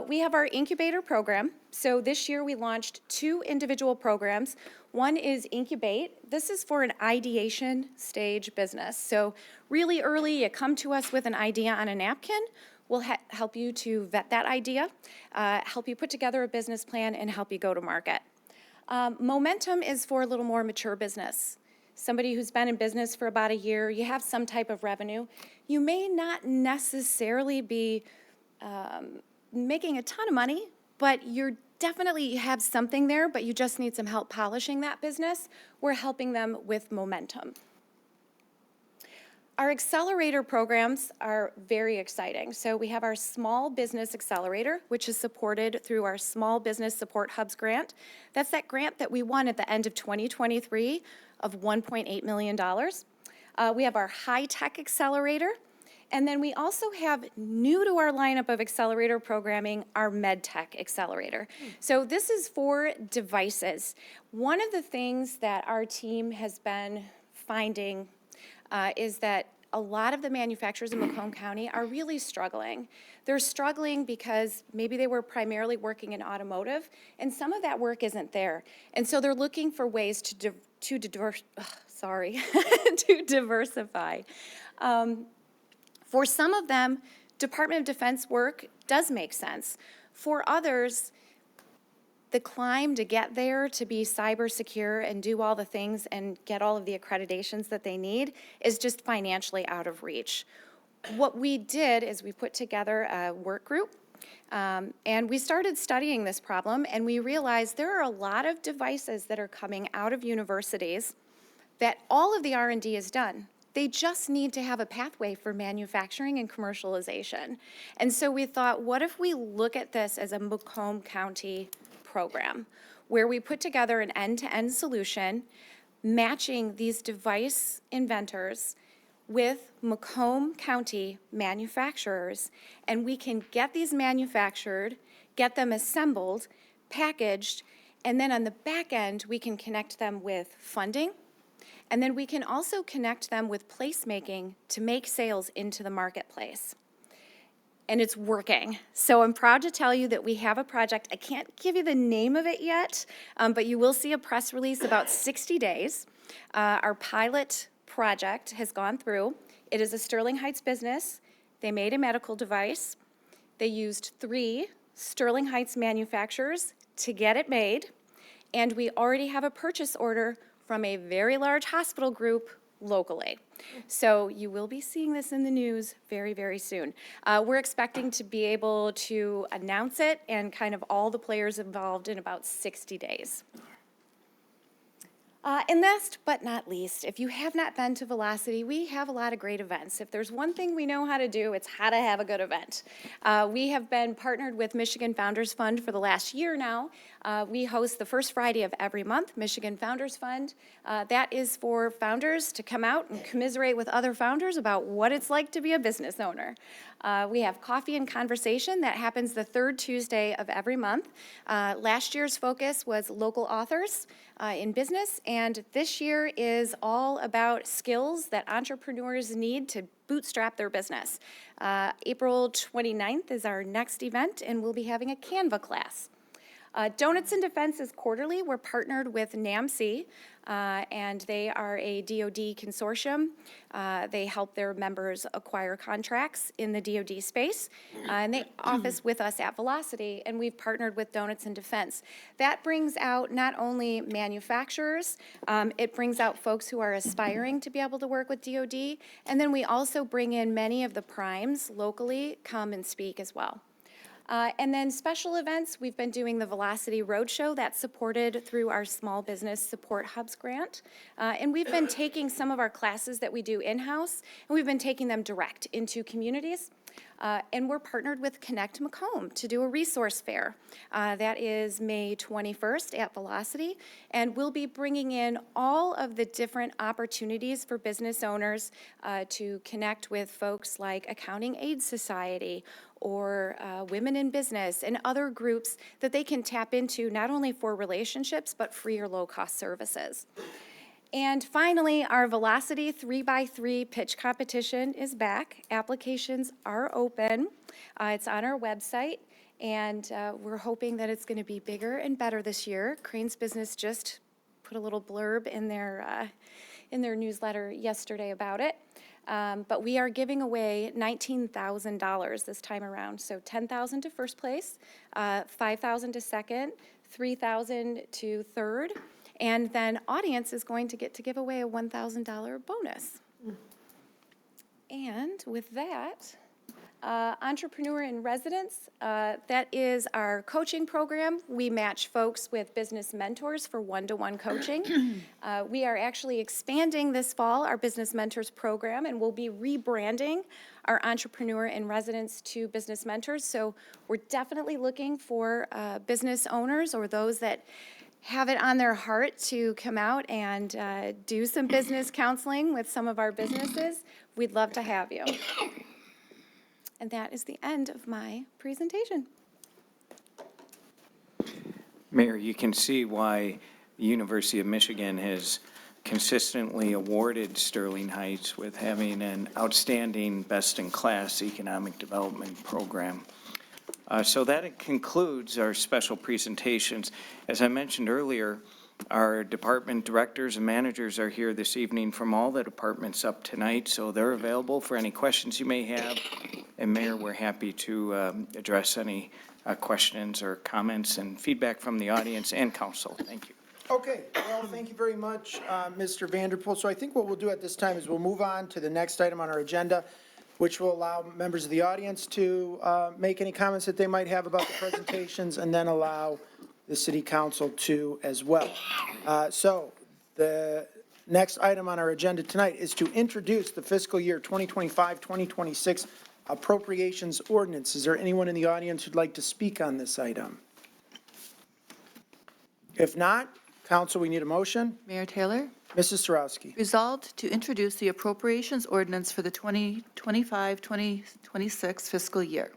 We have our incubator program. So this year we launched 2 individual programs. One is Incubate. This is for an ideation stage business. So really early, you come to us with an idea on a napkin. We'll help you to vet that idea, help you put together a business plan, and help you go to market. Momentum is for a little more mature business. Somebody who's been in business for about a year, you have some type of revenue. You may not necessarily be making a ton of money, but you definitely have something there, but you just need some help polishing that business. We're helping them with momentum. Our accelerator programs are very exciting. So we have our Small Business Accelerator, which is supported through our Small Business Support Hubs grant. That's that grant that we won at the end of 2023 of $1.8 million. We have our High Tech Accelerator. And then we also have, new to our lineup of accelerator programming, our MedTech Accelerator. So this is for devices. One of the things that our team has been finding is that a lot of the manufacturers in Macomb County are really struggling. They're struggling because maybe they were primarily working in automotive, and some of that work isn't there. And so they're looking for ways to diversify. For some of them, Department of Defense work does make sense. For others, the climb to get there, to be cyber secure and do all the things and get all of the accreditations that they need is just financially out of reach. What we did is we put together a work group, and we started studying this problem, and we realized there are a lot of devices that are coming out of universities that all of the R&D is done. They just need to have a pathway for manufacturing and commercialization. And so we thought, what if we look at this as a Macomb County program, where we put together an end-to-end solution, matching these device inventors with Macomb County manufacturers, and we can get these manufactured, get them assembled, packaged, and then on the back end, we can connect them with funding, and then we can also connect them with placemaking to make sales into the marketplace. And it's working. So I'm proud to tell you that we have a project. I can't give you the name of it yet, but you will see a press release about 60 days. Our pilot project has gone through. It is a Sterling Heights business. They made a medical device. They used 3 Sterling Heights manufacturers to get it made. And we already have a purchase order from a very large hospital group locally. So you will be seeing this in the news very, very soon. We're expecting to be able to announce it and kind of all the players involved in about 60 days. And last but not least, if you have not been to Velocity, we have a lot of great events. If there's one thing we know how to do, it's how to have a good event. We have been partnered with Michigan Founders Fund for the last year now. We host the first Friday of every month, Michigan Founders Fund. That is for founders to come out and commiserate with other founders about what it's like to be a business owner. We have coffee and conversation that happens the 3rd Tuesday of every month. Last year's focus was local authors in business, and this year is all about skills that entrepreneurs need to bootstrap their business. April 29th is our next event, and we'll be having a Canva class. Donuts in Defense is quarterly. We're partnered with NAMC, and they are a DoD consortium. They help their members acquire contracts in the DoD space, and they office with us at Velocity, and we've partnered with Donuts in Defense. That brings out not only manufacturers, it brings out folks who are aspiring to be able to work with DoD, and then we also bring in many of the primes locally come and speak as well. And then special events, we've been doing the Velocity Roadshow that's supported through our Small Business Support Hubs grant. And we've been taking some of our classes that we do in-house, and we've been taking them direct into communities. And we're partnered with Connect Macomb to do a resource fair. That is May 21st at Velocity, and we'll be bringing in all of the different opportunities for business owners to connect with folks like Accounting Aid Society or Women in Business and other groups that they can tap into not only for relationships, but free or low-cost services. And finally, our Velocity 3x3 pitch competition is back. Applications are open. It's on our website, and we're hoping that it's going to be bigger and better this year. Crane's Business just put a little blurb in their newsletter yesterday about it. But we are giving away $19,000 this time around. So $10,000 to first place, $5,000 to second, $3,000 to third, and then audience is going to get to give away a $1,000 bonus. And with that, Entrepreneur in Residence, that is our coaching program. We match folks with business mentors for one-to-one coaching. We are actually expanding this fall our Business Mentors program, and we'll be rebranding our Entrepreneur in Residence to Business Mentors. So we're definitely looking for business owners or those that have it on their heart to come out and do some business counseling with some of our businesses. We'd love to have you. And that is the end of my presentation. Mayor, you can see why the University of Michigan has consistently awarded Sterling Heights with having an outstanding, best-in-class economic development program. So that concludes our special presentations. As I mentioned earlier, our department directors and managers are here this evening from all the departments up tonight, so they're available for any questions you may have. And Mayor, we're happy to address any questions or comments and feedback from the audience and council. Thank you. Okay, well, thank you very much, Mr. Vanderpool. So I think what we'll do at this time is we'll move on to the next item on our agenda, which will allow members of the audience to make any comments that they might have about the presentations, and then allow the city council to as well. So the Next item on our agenda tonight is to introduce the fiscal year 2025-2026 appropriations ordinance. Is there anyone in the audience who'd like to speak on this item? If not, council, we need a motion. Mayor Taylor, Mrs. Sarowski. resolved to introduce the appropriations ordinance for the 2025-2026 fiscal year.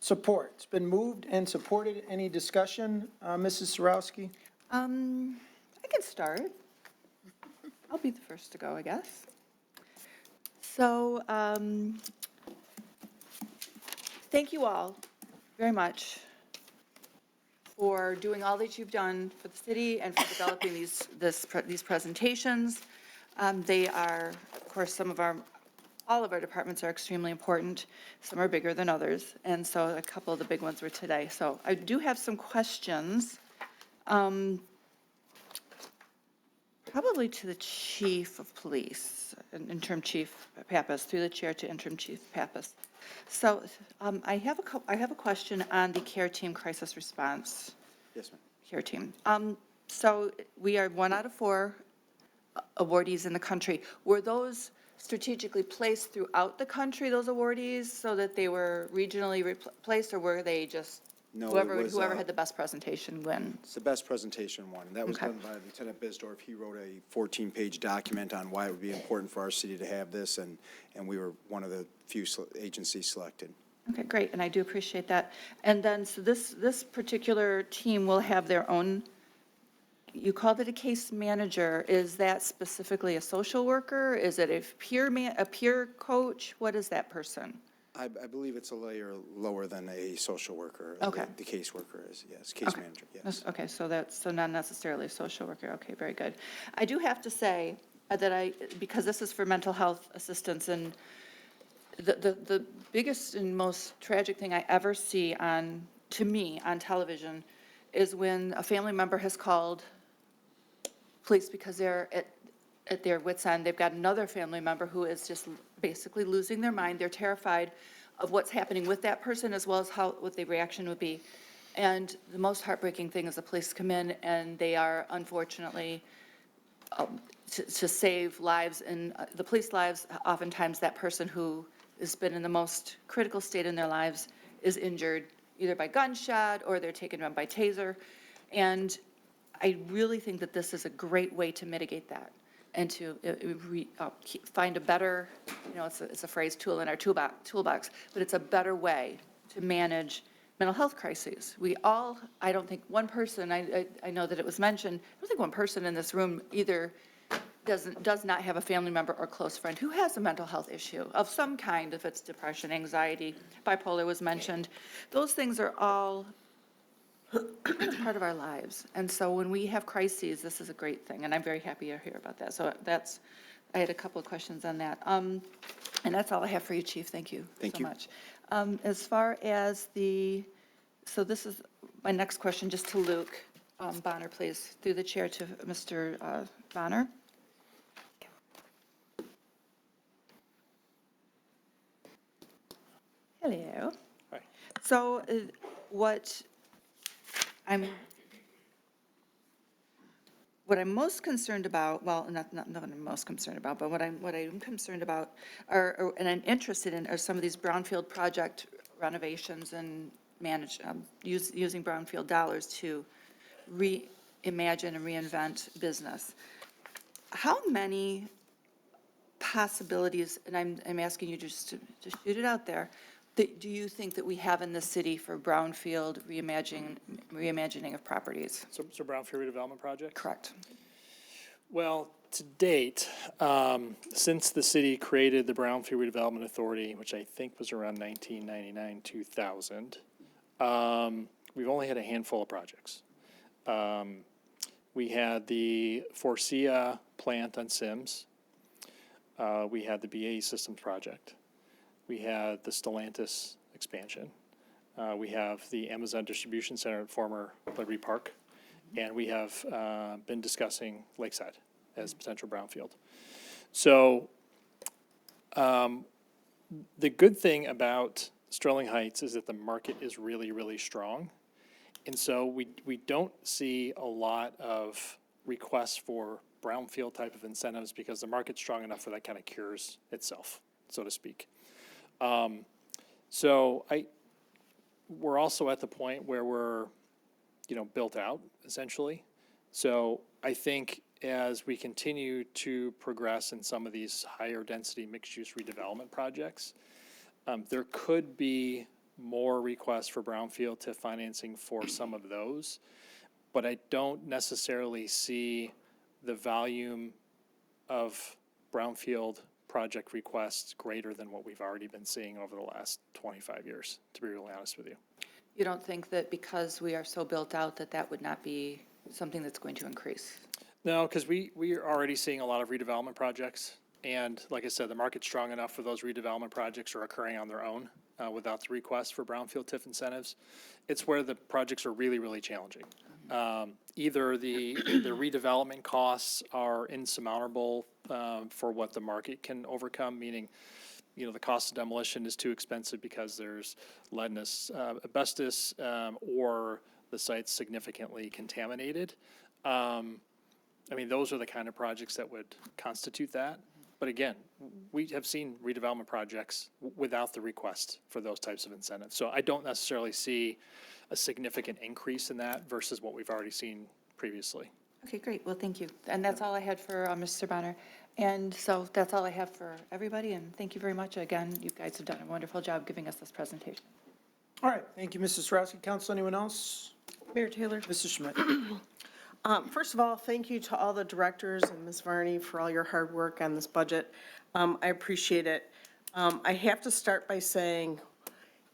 Support. It's been moved and supported. Any discussion, Mrs. Sarowski? I can start. I'll be the first to go, I guess. So, thank you all very much for doing all that you've done for the city and for developing these presentations. They are, of course, all of our departments are extremely important. Some are bigger than others, and so a couple of the big ones were today. So I do have some questions. Probably to the chief of police, interim chief Pappas, through the chair to interim chief Pappas. So I have a question on the CARE team crisis response. Yes, ma'am. CARE team. So we are 1 out of 4 awardees in the country. Were those strategically placed throughout the country, those awardees, so that they were regionally placed, or were they just No, whoever had the best presentation win? It's the best presentation one, and that was Okay. done by Lieutenant Bisdorf. He wrote a 14-page document on why it would be important for our city to have this, and we were one of the few agencies selected. Okay, great, and I do appreciate that. And then, so this particular team will have their own, you called it a case manager. Is that specifically a social worker? Is it a peer coach? What is that person? I believe it's a layer lower than a social worker. Okay. The caseworker is, yes, case manager, yes. Okay, so not necessarily a social worker. Okay, very good. I do have to say that because this is for mental health assistance, and the biggest and most tragic thing I ever see to me on television is when a family member has called police because they're at their wit's end. They've got another family member who is just basically losing their mind. They're terrified of what's happening with that person, as well as what the reaction would be. And the most heartbreaking thing is the police come in and they are unfortunately to save lives, and the police lives, oftentimes that person who has been in the most critical state in their lives is injured either by gunshot or they're taken down by taser. And I really think that this is a great way to mitigate that and to find a better, it's a phrase, tool in our toolbox, but it's a better way to manage mental health crises. I don't think one person, I know that it was mentioned, I don't think one person in this room either does not have a family member or close friend who has a mental health issue of some kind, if it's depression, anxiety, bipolar was mentioned. Those things are all part of our lives. And so when we have crises, this is a great thing, and I'm very happy to hear about that. So I had a couple of questions on that. And that's all I have for you, Chief. Thank you so much. As far as so this is my next question, just to Luke Bonner, please, through the chair to Mr. Bonner. Hello. Hi. So what I'm most concerned about, well, not what I'm most concerned about, but what I'm concerned about and I'm interested in are some of these brownfield project renovations and using brownfield dollars to reimagine and reinvent business. How many possibilities, and I'm asking you just to shoot it out there, do you think that we have in the city for brownfield reimagining of properties? So brownfield redevelopment project? Correct. Correct. Well, to date, since the city created the Brownfield Redevelopment Authority, which I think was around 1999, 2000, we've only had a handful of projects. We had the Forcia plant on Sims. We had the BAE Systems project. We had the Stellantis expansion. We have the Amazon Distribution Center at former Liberty Park. And we have been discussing Lakeside as potential brownfield. So the good thing about Sterling Heights is that the market is really, really strong. And so we don't see a lot of requests for brownfield type of incentives because the market's strong enough where that kind of cures itself, so to speak. So we're also at the point where we're, built out essentially. So I think as we continue to progress in some of these higher density mixed use redevelopment projects, there could be more requests for brownfield TIF financing for some of those, but I don't necessarily see the volume of brownfield project requests greater than what we've already been seeing over the last 25 years, to be really honest with you. You don't think that because we are so built out that would not be something that's going to increase? No, because we are already seeing a lot of redevelopment projects. And like I said, the market's strong enough for those redevelopment projects are occurring on their own without the request for brownfield TIF incentives. It's where the projects are really, really challenging. Either the redevelopment costs are insurmountable for what the market can overcome, meaning the cost of demolition is too expensive because there's lead and asbestos, or the site's significantly contaminated. Those are the kind of projects that would constitute that. But again, we have seen redevelopment projects without the request for those types of incentives. So I don't necessarily see a significant increase in that versus what we've already seen previously. Okay, great. Well, thank you. And that's all I had for Mr. Bonner. And so that's all I have for everybody. And thank you very much. Again, you guys have done a wonderful job giving us this presentation. All right, thank you, Mrs. Sarowski. Council, anyone else? Mayor Taylor. Mrs. Schmidt. First of all, thank you to all the directors and Ms. Varney for all your hard work on this budget. I appreciate it. I have to start by saying,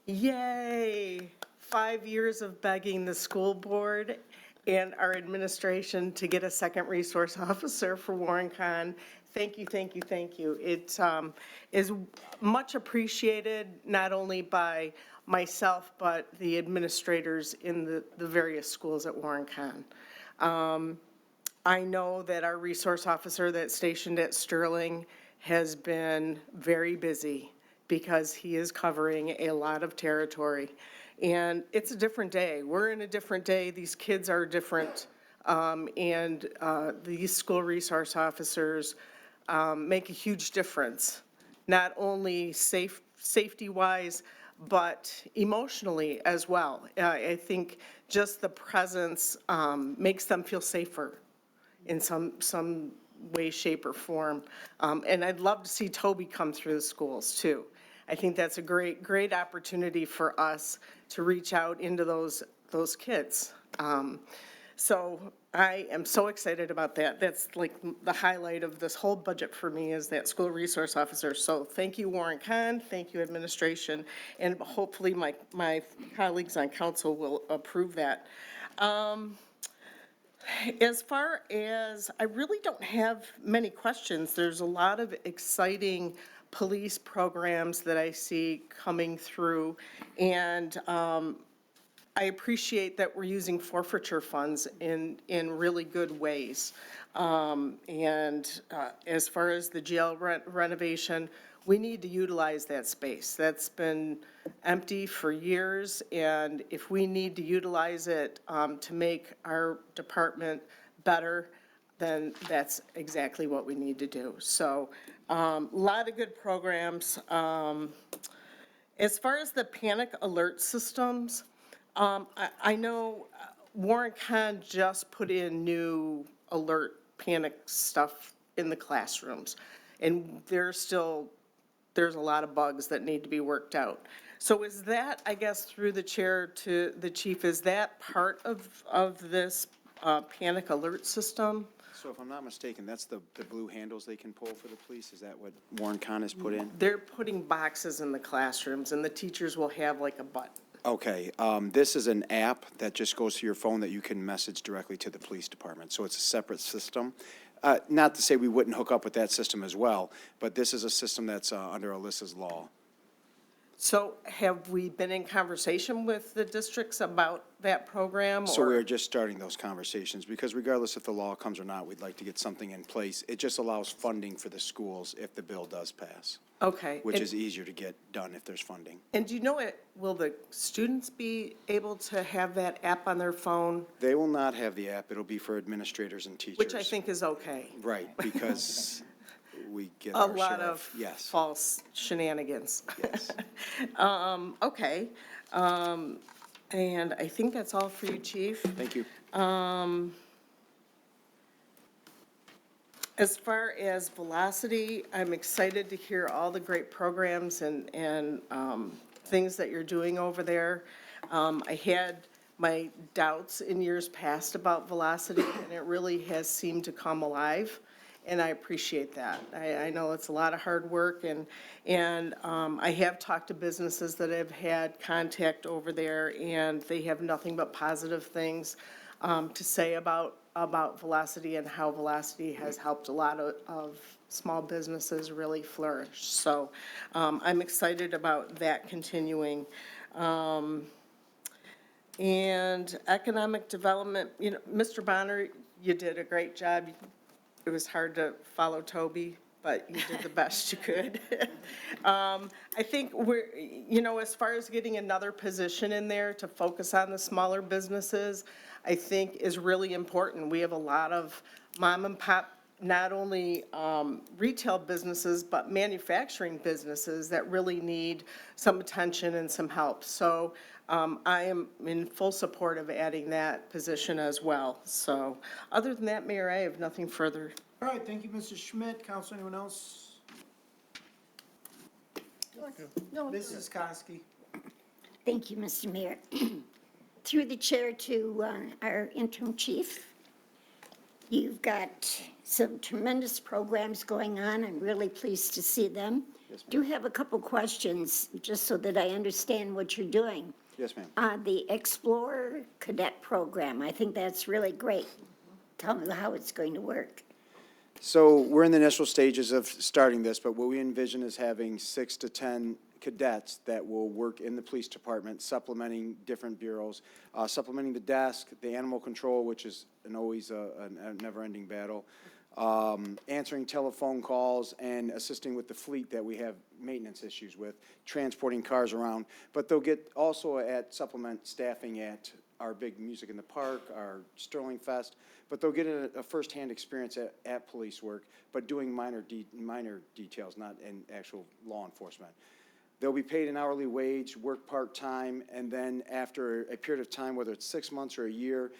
yay, 5 years of begging the school board and our administration to get a second resource officer for Warren Con. Thank you, thank you, thank you. It is much appreciated, not only by myself, but the administrators in the various schools at Warren Con. I know that our resource officer that's stationed at Sterling has been very busy because he is covering a lot of territory. And it's a different day. We're in a different day. These kids are different. And these school resource officers make a huge difference, not only safety-wise, but emotionally as well. I think just the presence makes them feel safer in some way, shape, or form. And I'd love to see Toby come through the schools too. I think that's a great opportunity for us to reach out into those kids. So I am so excited about that. That's like the highlight of this whole budget for me, is that school resource officer. So thank you, Warren Con, thank you, administration, and hopefully my colleagues on council will approve that. As far as, I really don't have many questions. There's a lot of exciting police programs that I see coming through, and I appreciate that we're using forfeiture funds in really good ways. And as far as the jail renovation, we need to utilize that space. That's been empty for years, and if we need to utilize it to make our department better, then that's exactly what we need to do. So a lot of good programs. As far as the panic alert systems, I know Warren Con just put in new alert panic stuff in the classrooms, and there's a lot of bugs that need to be worked out. So is that, I guess, through the chair to the chief, is that part of this panic alert system? So if I'm not mistaken, that's the blue handles they can pull for the police? Is that what Warren Con has put in? They're putting boxes in the classrooms, and the teachers will have like a button. Okay, this is an app that just goes to your phone that you can message directly to the police department. So it's a separate system. Not to say we wouldn't hook up with that system as well, but this is a system that's under Alyssa's law. So have we been in conversation with the districts about that program? So or- we're just starting those conversations, because regardless if the law comes or not, we'd like to get something in place. It just allows funding for the schools if the bill does pass, Okay. which And- is easier to get done if there's funding. And do you know it, will the students be able to have that app on their phone? They will not have the app. It'll be for administrators and teachers. Which I think is okay. Right, because we get A our lot share of yes. false shenanigans. Yes. Okay. And I think that's all for you, Chief. Thank you. As far as Velocity, I'm excited to hear all the great programs and things that you're doing over there. I had my doubts in years past about Velocity, and it really has seemed to come alive, and I appreciate that. I know it's a lot of hard work, and I have talked to businesses that have had contact over there, and they have nothing but positive things to say about Velocity and how Velocity has helped a lot of small businesses really flourish. So I'm excited about that continuing. And economic development, you know, Mr. Bonner, you did a great job. It was hard to follow Toby, but you did the best you could. I think we're, you know, as far as getting another position in there to focus on the smaller businesses, I think is really important. We have a lot of mom and pop, not only retail businesses, but manufacturing businesses that really need some attention and some help. So I am in full support of adding that position as well. So other than that, Mayor, I have nothing further. All right, thank you, Mrs. Schmidt. Council, anyone else? Mrs. Koski. Thank you, Mr. Mayor. Through the chair to our interim chief, you've got some tremendous programs going on. I'm really pleased to see them. Do have a couple questions, just so that I understand what you're doing. Yes, ma'am. The Explorer Cadet Program, I think that's really great. Tell me how it's going to work. So we're in the initial stages of starting this, but what we envision is having 6 to 10 cadets that will work in the police department, supplementing different bureaus, supplementing the desk, the animal control, which is always a never-ending battle, answering telephone calls, and assisting with the fleet that we have maintenance issues with, transporting cars around. But they'll get also at supplement staffing at our big Music in the Park, our Sterling Fest, but they'll get a firsthand experience at police work, but doing minor details, not in actual law enforcement. They'll be paid an hourly wage, work part-time, and then after a period of time, whether it's 6 months or a year,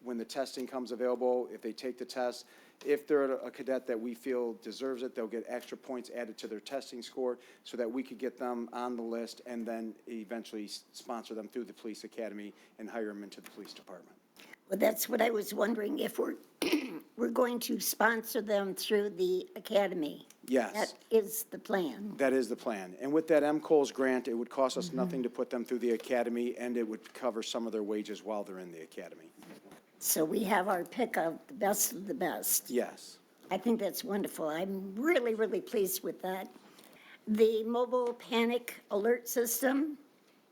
when the testing comes available, if they take the test, if they're a cadet that we feel deserves it, they'll get extra points added to their testing score so that we could get them on the list and then eventually sponsor them through the police academy and hire them into the police department. Well, that's what I was wondering, if we're, we're going to sponsor them through the academy. Yes. That is the plan. That is the plan. And with that MCOLS grant, it would cost us nothing to put them through the academy, and it would cover some of their wages while they're in the academy. So we have our pick of the best of the best. Yes. I think that's wonderful. I'm really, really pleased with that. The mobile panic alert system,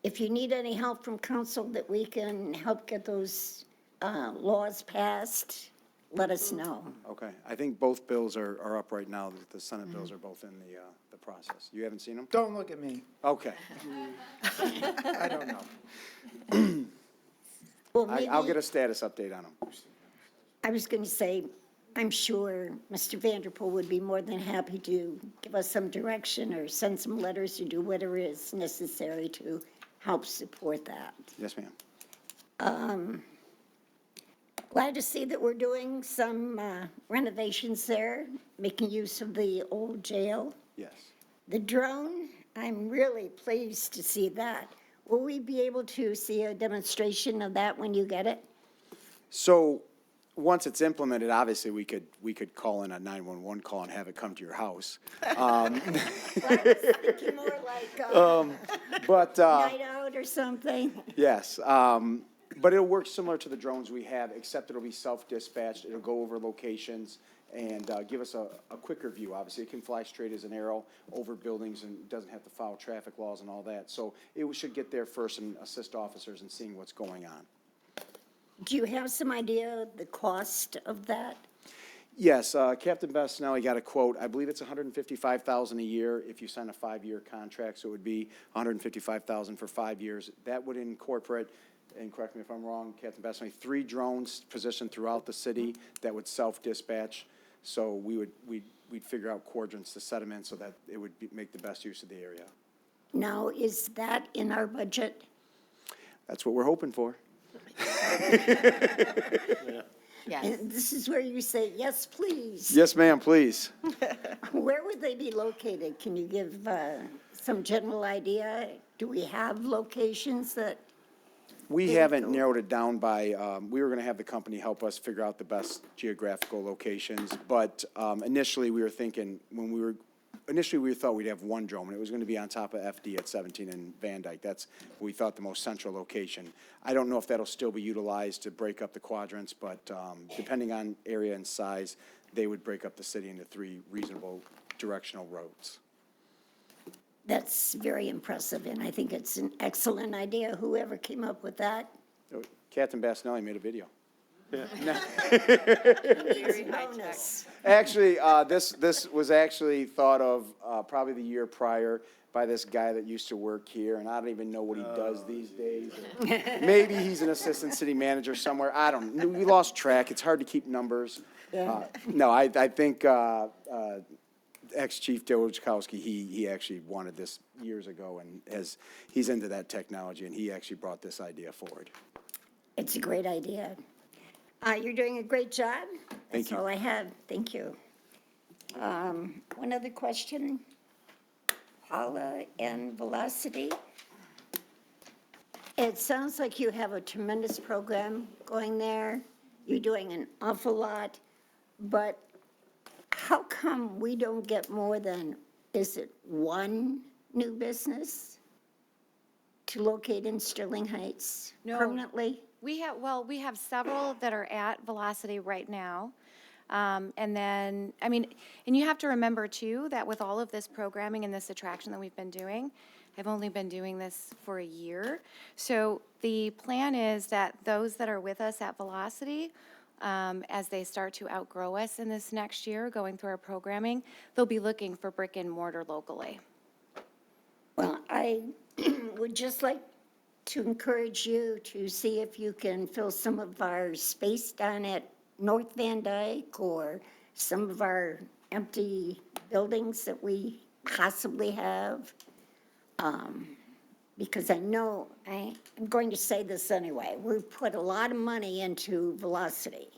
if you need any help from council that we can help get those laws passed, let us know. Okay. I think both bills are up right now. The Senate bills are both in the process. You haven't seen them? Don't look at me. Okay. I don't know. Well, I'll get a status update on them. I was going to say, I'm sure Mr. Vanderpool would be more than happy to give us some direction or send some letters or do whatever is necessary to help support that. Yes, ma'am. Glad to see that we're doing some renovations there, making use of the old jail. Yes. The drone, I'm really pleased to see that. Will we be able to see a demonstration of that when you get it? So, once it's implemented, obviously, we could call in a 911 call and have it come to your house. Thinking more like night out or something. Yes, but it'll work similar to the drones we have, except it'll be self-dispatched. It'll go over locations and give us a quicker view. Obviously, it can fly straight as an arrow over buildings and doesn't have to follow traffic laws and all that. So it should get there first and assist officers in seeing what's going on. Do you have some idea of the cost of that? Yes, Captain Bassonelli got a quote. I believe it's $155,000 a year if you sign a 5-year contract, so it would be $155,000 for 5 years. That would incorporate, and correct me if I'm wrong, Captain Bassonelli, 3 drones positioned throughout the city that would self-dispatch. So we'd figure out quadrants to set them in so that it would make the best use of the area. Now, is that in our budget? That's what we're hoping for. Yes. And this is where you say, yes, please. Yes, ma'am, please. Where would they be located? Can you give some general idea? Do we have locations that? We haven't narrowed it down by, we were going to have the company help us figure out the best geographical locations, but initially we were thinking, we thought we'd have 1 drone, and it was going to be on top of FD at 17 and Van Dyke. That's, we thought, the most central location. I don't know if that'll still be utilized to break up the quadrants, but depending on area and size, they would break up the city into 3 reasonable directional roads. That's very impressive, and I think it's an excellent idea, whoever came up with that. Captain Bassonelli made a video. Bonus. Actually, this was actually thought of probably the year prior by this guy that used to work here, and I don't even know what he does these days. Maybe he's an assistant city manager somewhere. I don't know. We lost track. It's hard to keep numbers. No, I think ex-chief Dowczkowski, he actually wanted this years ago, and he's into that technology, and he actually brought this idea forward. It's a great idea. You're doing a great job. Thank you. That's all I had. Thank you. One other question. Paula and Velocity. It sounds like you have a tremendous program going there. You're doing an awful lot, but how come we don't get more than, is it 1 new business to locate in Sterling Heights permanently? We have several that are at Velocity right now. And then, I mean, and you have to remember too, that with all of this programming and this attraction that we've been doing, I've only been doing this for a year. So the plan is that those that are with us at Velocity, as they start to outgrow us in this next year, going through our programming, they'll be looking for brick and mortar locally. Well, I would just like to encourage you to see if you can fill some of our space down at North Van Dyke or some of our empty buildings that we possibly have. Because I know, I'm going to say this anyway, we put a lot of money into Velocity.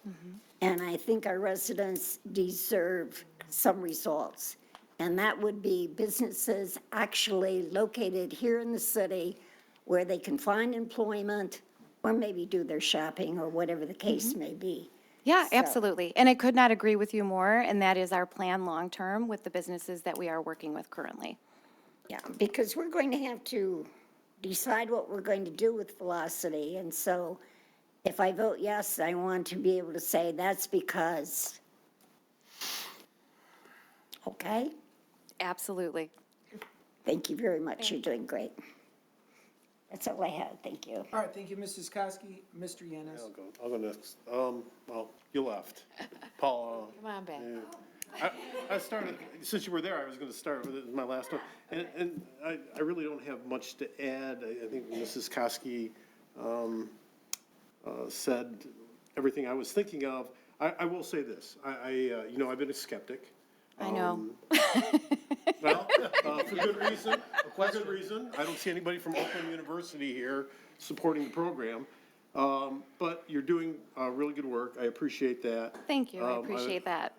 And I think our residents deserve some results. And that would be businesses actually located here in the city where they can find employment or maybe do their shopping or whatever the case may be. Yeah, absolutely. And I could not agree with you more, and that is our plan long-term with the businesses that we are working with currently. Yeah, because we're going to have to decide what we're going to do with Velocity. And so if I vote yes, I want to be able to say that's because. Okay? Absolutely. Thank you very much. You're doing great. That's all I had. Thank you. All right, thank you, Mrs. Koski. Mr. Yanis. I'll go next. Well, you left. Paul. Come on, Ben. I started, since you were there, I was going to start with it, my last one. And I really don't have much to add. I think Mrs. Koski said everything I was thinking of. I will say this. You know, I've been a skeptic. I know. Well, for good reason. For good reason. I don't see anybody from Oakland University here supporting the program. But you're doing really good work. I appreciate that. Thank you. I appreciate that.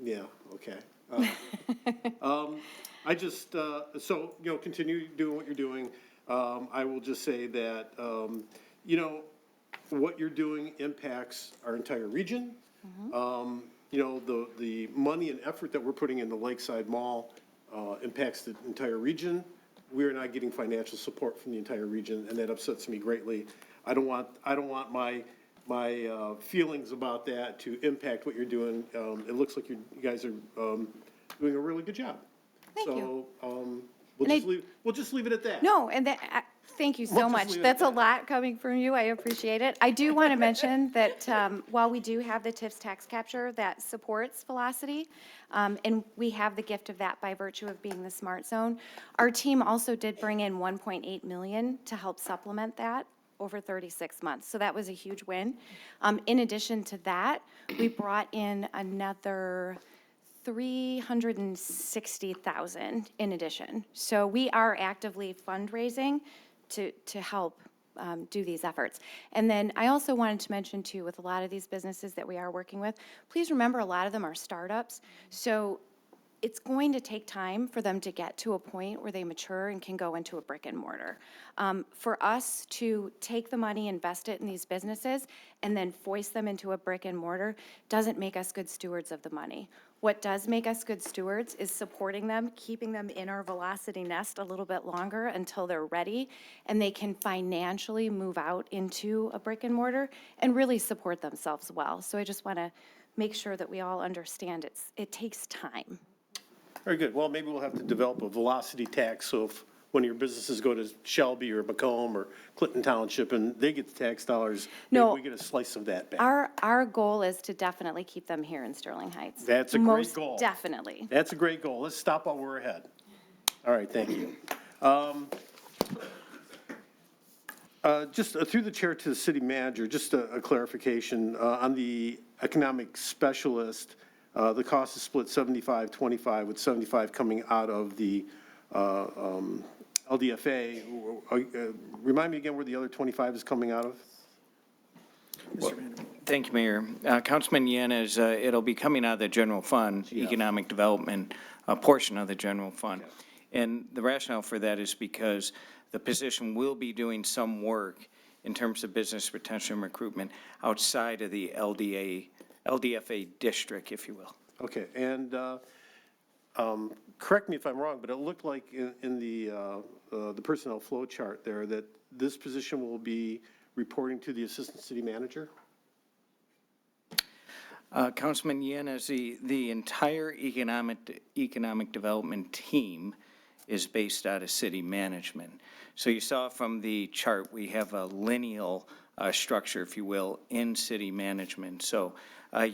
Yeah, okay. I just, so, you know, continue doing what you're doing. I will just say that, you know, what you're doing impacts our entire region. You know, the money and effort that we're putting in the Lakeside Mall impacts the entire region. We're not getting financial support from the entire region, and that upsets me greatly. I don't want my my feelings about that to impact what you're doing. It looks like you guys are doing a really good job. Thank you. So And we'll just leave it at that. No, and thank you so We'll just much. leave it at That's a that. lot coming from you. I appreciate it. I do want to mention that while we do have the TIF's tax capture that supports Velocity, and we have the gift of that by virtue of being the Smart Zone, our team also did bring in 1.8 million to help supplement that over 36 months. So that was a huge win. In addition to that, we brought in another 360,000 in addition. So we are actively fundraising to help do these efforts. And then I also wanted to mention too, with a lot of these businesses that we are working with, please remember a lot of them are startups. So it's going to take time for them to get to a point where they mature and can go into a brick and mortar. For us to take the money, invest it in these businesses, and then foist them into a brick and mortar doesn't make us good stewards of the money. What does make us good stewards is supporting them, keeping them in our Velocity nest a little bit longer until they're ready, and they can financially move out into a brick and mortar and really support themselves well. So I just want to make sure that we all understand it takes time. Very good. Well, maybe we'll have to develop a velocity tax, so if one of your businesses go to Shelby or Macomb or Clinton Township and they get the tax dollars, maybe No. we get a slice of that back. Our goal is to definitely keep them here in Sterling Heights. That's a great goal. Most definitely. That's a great goal. Let's stop while we're ahead. All right, thank you. Just through the chair to the city manager, just a clarification. On the economic specialist, the cost is split 75-25, with 75 coming out of the LDFA. Remind me again where the other 25 is coming out of? Thank you, Mayor. Councilman Yanez, it'll be coming out of the general fund, economic development, portion of the general fund. And the rationale for that is because the position will be doing some work in terms of business retention and recruitment outside of the LDFA district, if you will. Okay, and correct me if I'm wrong, but it looked like in the personnel flow chart there that this position will be reporting to the assistant city manager? Councilman Yanez, the entire economic development team is based out of city management. So you saw from the chart, we have a lineal structure, if you will, in city management. So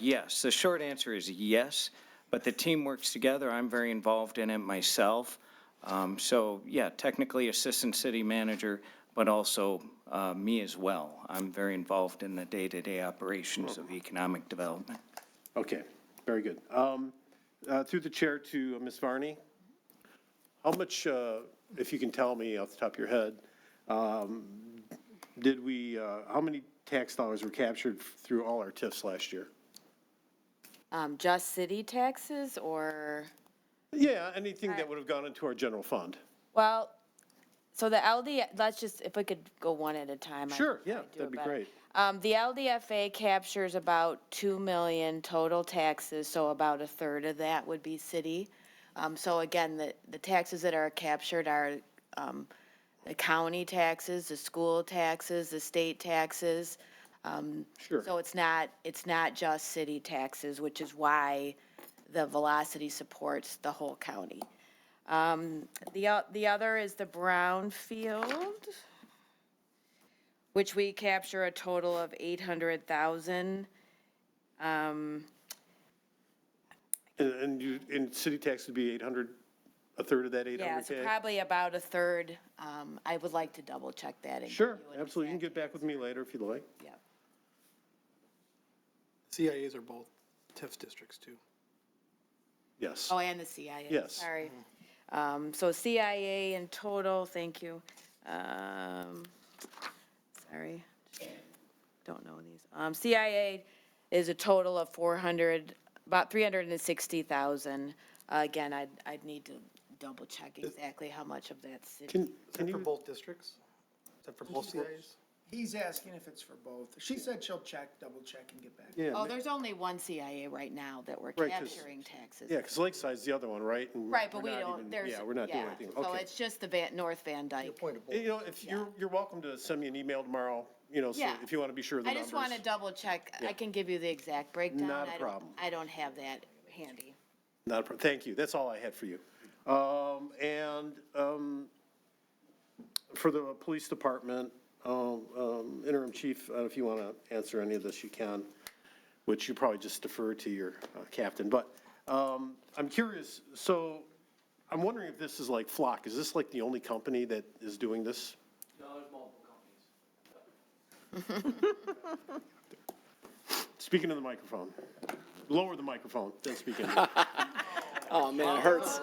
yes, the short answer is yes, but the team works together. I'm very involved in it myself. So yeah, technically assistant city manager, but also me as well. I'm very involved in the day-to-day operations of economic development. Okay, very good. Through the chair to Ms. Varney, how much, if you can tell me off the top of your head, how many tax dollars were captured through all our TIFs last year? Just city taxes or? Yeah, anything that would have gone into our general fund. Well, so the let's just, if we could go one at a time. Sure, yeah, that'd be great. The LDFA captures about 2 million total taxes, so about a third of that would be city. So again, the taxes that are captured are the county taxes, the school taxes, the state taxes. Sure. So it's not just city taxes, which is why the Velocity supports the whole county. The other is the brownfield, which we capture a total of 800,000. And city tax would be 800, a third of that 800K? Yeah, so probably about a third. I would like to double check that. And Sure, absolutely. You can get back with me later if you'd like. Yeah. CIAs are both TIF districts too. Yes. Oh, and the CIA. Yes. Sorry. So CIA in total, thank you. Sorry, don't know these. CIA is a total of about 360,000. Again, I'd need to double check exactly how much of that's city. Is that for both districts? Is that for both CIAs? He's asking if it's for both. She said she'll check, double check and get back. Yeah, Oh, there's only one CIA right now that we're Right, 'cause- capturing taxes. yeah, because Lakeside's the other one, right? And Right, but we're we not don't, even- there's, Yeah, we're not doing yeah, anything. so Okay. it's just the North Van Dyke. You know, if you're welcome to send me an email tomorrow, you know, so Yeah. if you want to be sure of the I numbers. just want to double check. I can give you the exact breakdown. Not a I don't- problem. I don't have that handy. Not a problem. Thank you. That's all I had for you. For the police department, interim chief, if you want to answer any of this, you can, which you probably just defer to your captain. But I'm curious, so I'm wondering if this is like Flock. Is this like the only company that is doing this? No, there's multiple companies. Speaking to the microphone. Lower the microphone, then speak into it. Oh, man, it hurts.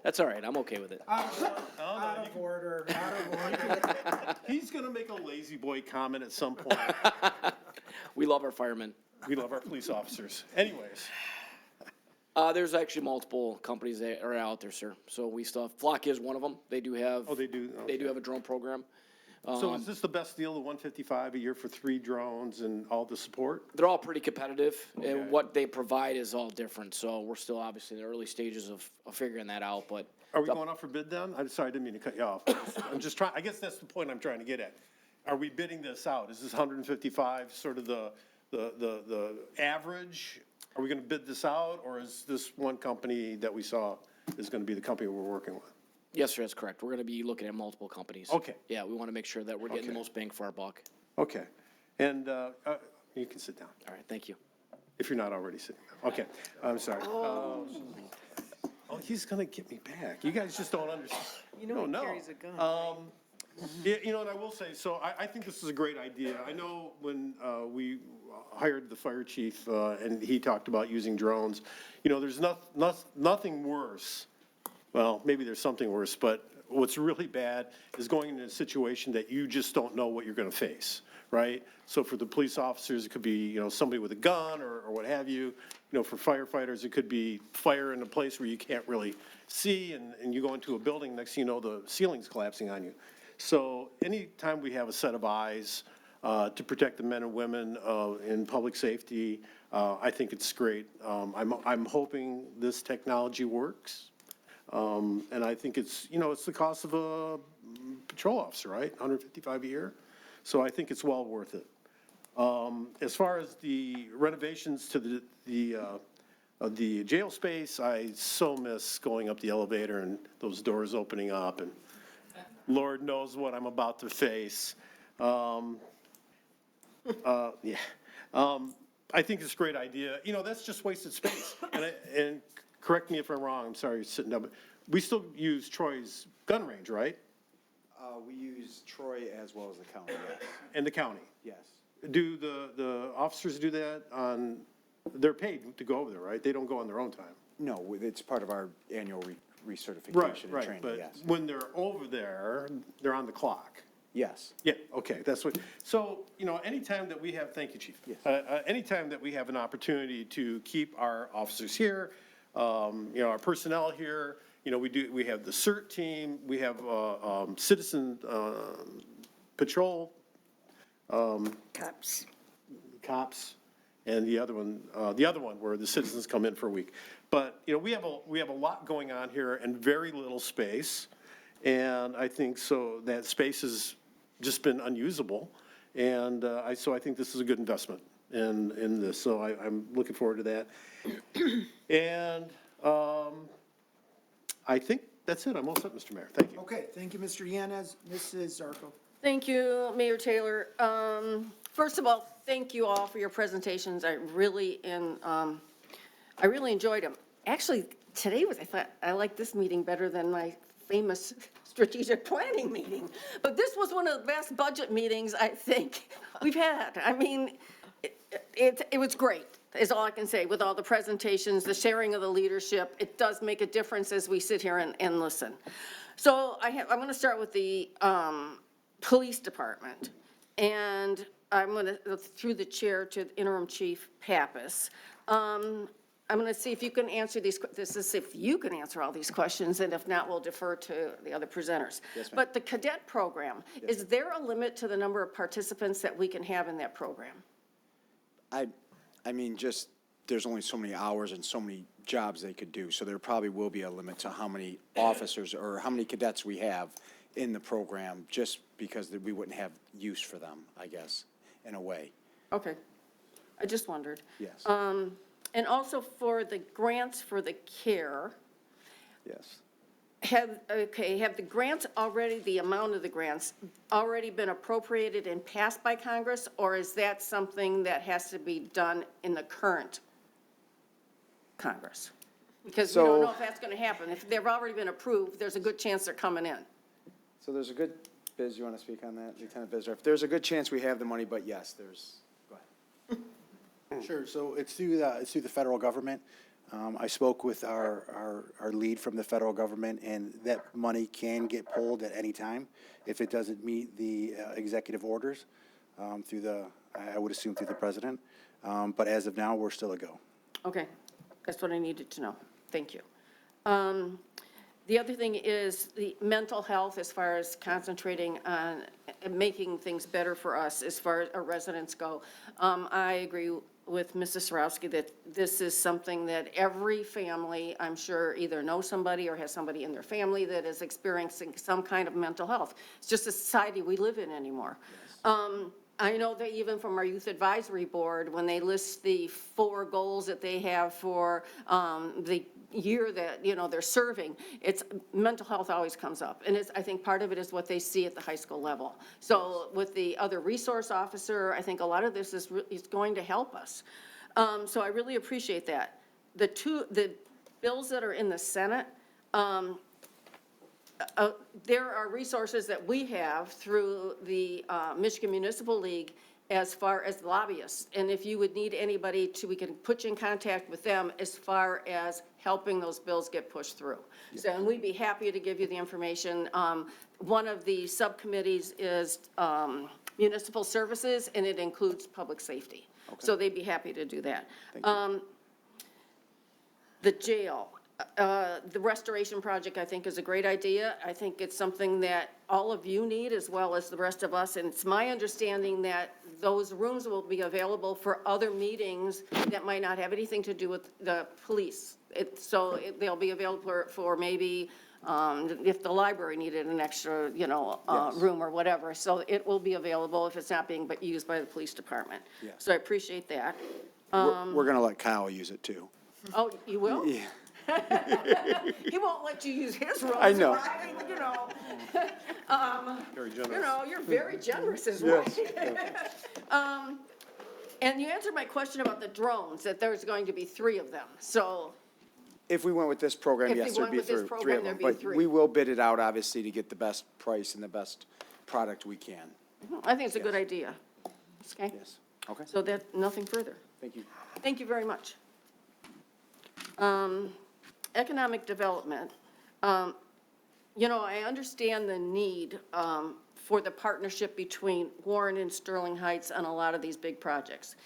That's all right, I'm okay with it. Out of order, out of order. He's going to make a lazy boy comment at some point. We love our firemen. We love our police officers. Anyways. There's actually multiple companies that are out there, sir. So we still have, Flock is one of them. They do have. Oh, they do? They do have a drone program. So is this the best deal, the 155 a year for 3 drones and all the support? They're all pretty competitive, Okay. and what they provide is all different. So we're still obviously in the early stages of figuring that out, but. Are we going out for bid then? I'm sorry, I didn't mean to cut you off. I'm just trying, I guess that's the point I'm trying to get at. Are we bidding this out? Is this 155 sort of the average? Are we going to bid this out, or is this one company that we saw is going to be the company we're working with? Yes, sir, that's correct. We're going to be looking at multiple companies. Okay. Yeah, we want to make sure that we're getting the Okay. most bang for our buck. Okay. And you can sit down, All right, thank you. if you're not already sitting down. Okay, I'm sorry. Oh, he's going to get me back. You guys just don't understand. You know he No. carries a gun. Yeah, you know, and I will say, so I think this is a great idea. I know when we hired the fire chief, and he talked about using drones, you know, there's nothing worse. Well, maybe there's something worse, but what's really bad is going into a situation that you just don't know what you're going to face, right? So for the police officers, it could be, you know, somebody with a gun or what have you. You know, for firefighters, it could be fire in a place where you can't really see, and you go into a building, next thing you know, the ceiling's collapsing on you. So anytime we have a set of eyes to protect the men and women in public safety, I think it's great. I'm hoping this technology works. And I think it's, you know, it's the cost of a patrol officer, right? $155 a year. So I think it's well worth it. As far as the renovations to the jail space, I so miss going up the elevator and those doors opening up, and Lord knows what I'm about to face. Yeah. I think it's a great idea. You know, that's just wasted space. And correct me if I'm wrong, I'm sorry, sitting down, but we still use Troy's gun range, right? We use Troy as well as the county, yes. And the county? Yes. Do the officers do that on, they're paid to go over there, right? They don't go on their own time? No, it's part of our annual recertification and training, But yes. when they're over there, they're on the clock? Yes. Yeah, okay, that's what, so, you know, anytime that we have, thank you, Chief. Yes. Anytime that we have an opportunity to keep our officers here, you know, our personnel here, you know, we have the CERT team, we have citizen patrol. Cops, and the other one where the citizens come in for a week. But, you know, we have a lot going on here and very little space. And I think so that space has just been unusable. And so I think this is a good investment in this. So I'm looking forward to that. And I think that's it. I'm all set, Mr. Mayor. Thank you. Okay, thank you, Mr. Yanez. Mrs. Zarko. Thank you, Mayor Taylor. First of all, thank you all for your presentations. I really enjoyed them. Actually, today I thought I liked this meeting better than my famous strategic planning meeting. But this was one of the best budget meetings I think we've had. I mean, it was great, is all I can say, with all the presentations, the sharing of the leadership. It does make a difference as we sit here and listen. So I'm going to start with the police department. And I'm going to, through the chair to interim chief Pappas. I'm going to see if you can answer this is if you can answer all these questions, and if not, we'll defer to the other presenters. Yes, ma'am. But the cadet program, is there a limit to the number of participants that we can have in that program? I mean, just, there's only so many hours and so many jobs they could do, so there probably will be a limit to how many officers or how many cadets we have in the program, just because we wouldn't have use for them, I guess, in a way. Okay. I just wondered. Yes. And also for the grants for the care, Yes. have the grants already, the amount of the grants, already been appropriated and passed by Congress? Or is that something that has to be done in the current Congress? Because we don't know if that's going to happen. If they've already been approved, there's a good chance they're coming in. So there's a good, Biz, you want to speak on that, Lieutenant Bizar? If there's a good chance we have the money, but yes, there's, go ahead. Sure, so it's through the federal government. I spoke with our lead from the federal government, and that money can get pulled at any time if it doesn't meet the executive orders through I would assume through the president. But as of now, we're still a go. Okay, that's what I needed to know. Thank you. The other thing is the mental health, as far as concentrating on making things better for us as far as our residents go. I agree with Mrs. Sarowski that this is something that every family, I'm sure, either knows somebody or has somebody in their family that is experiencing some kind of mental health. It's just a society we live in anymore. I know that even from our youth advisory board, when they list the 4 goals that they have for the year that, they're serving, it's mental health always comes up. And I think part of it is what they see at the high school level. So with the other resource officer, I think a lot of this is going to help us. So I really appreciate that. The bills that are in the Senate, there are resources that we have through the Michigan Municipal League as far as lobbyists. And if you would need anybody we can put you in contact with them as far as helping those bills get pushed through. So, and we'd be happy to give you the information. One of the subcommittees is municipal services, and it includes public safety. Okay. So they'd be happy to do that. The jail. The restoration project, I think, is a great idea. I think it's something that all of you need as well as the rest of us. And it's my understanding that those rooms will be available for other meetings that might not have anything to do with the police. They'll be available for maybe if the library needed an extra, room or whatever. So it will be available if it's not being used by the police department. Yes. So I appreciate that. We're going to let Kyle use it too. Oh, you will? Yeah. He won't let you use his rooms. I know. Very generous. You're very generous as well. And you answered my question about the drones, that there's going to be 3 of them. So If we went with this program, If yes, we there'd went be with this 3 program, of them. there'd be But 3. we will bid it out, obviously, to get the best price and the best product we can. I think it's a good idea. Okay? Yes. Okay. So nothing further. Thank you. Thank you very much. Economic development. I understand the need for the partnership between Warren and Sterling Heights on a lot of these big projects.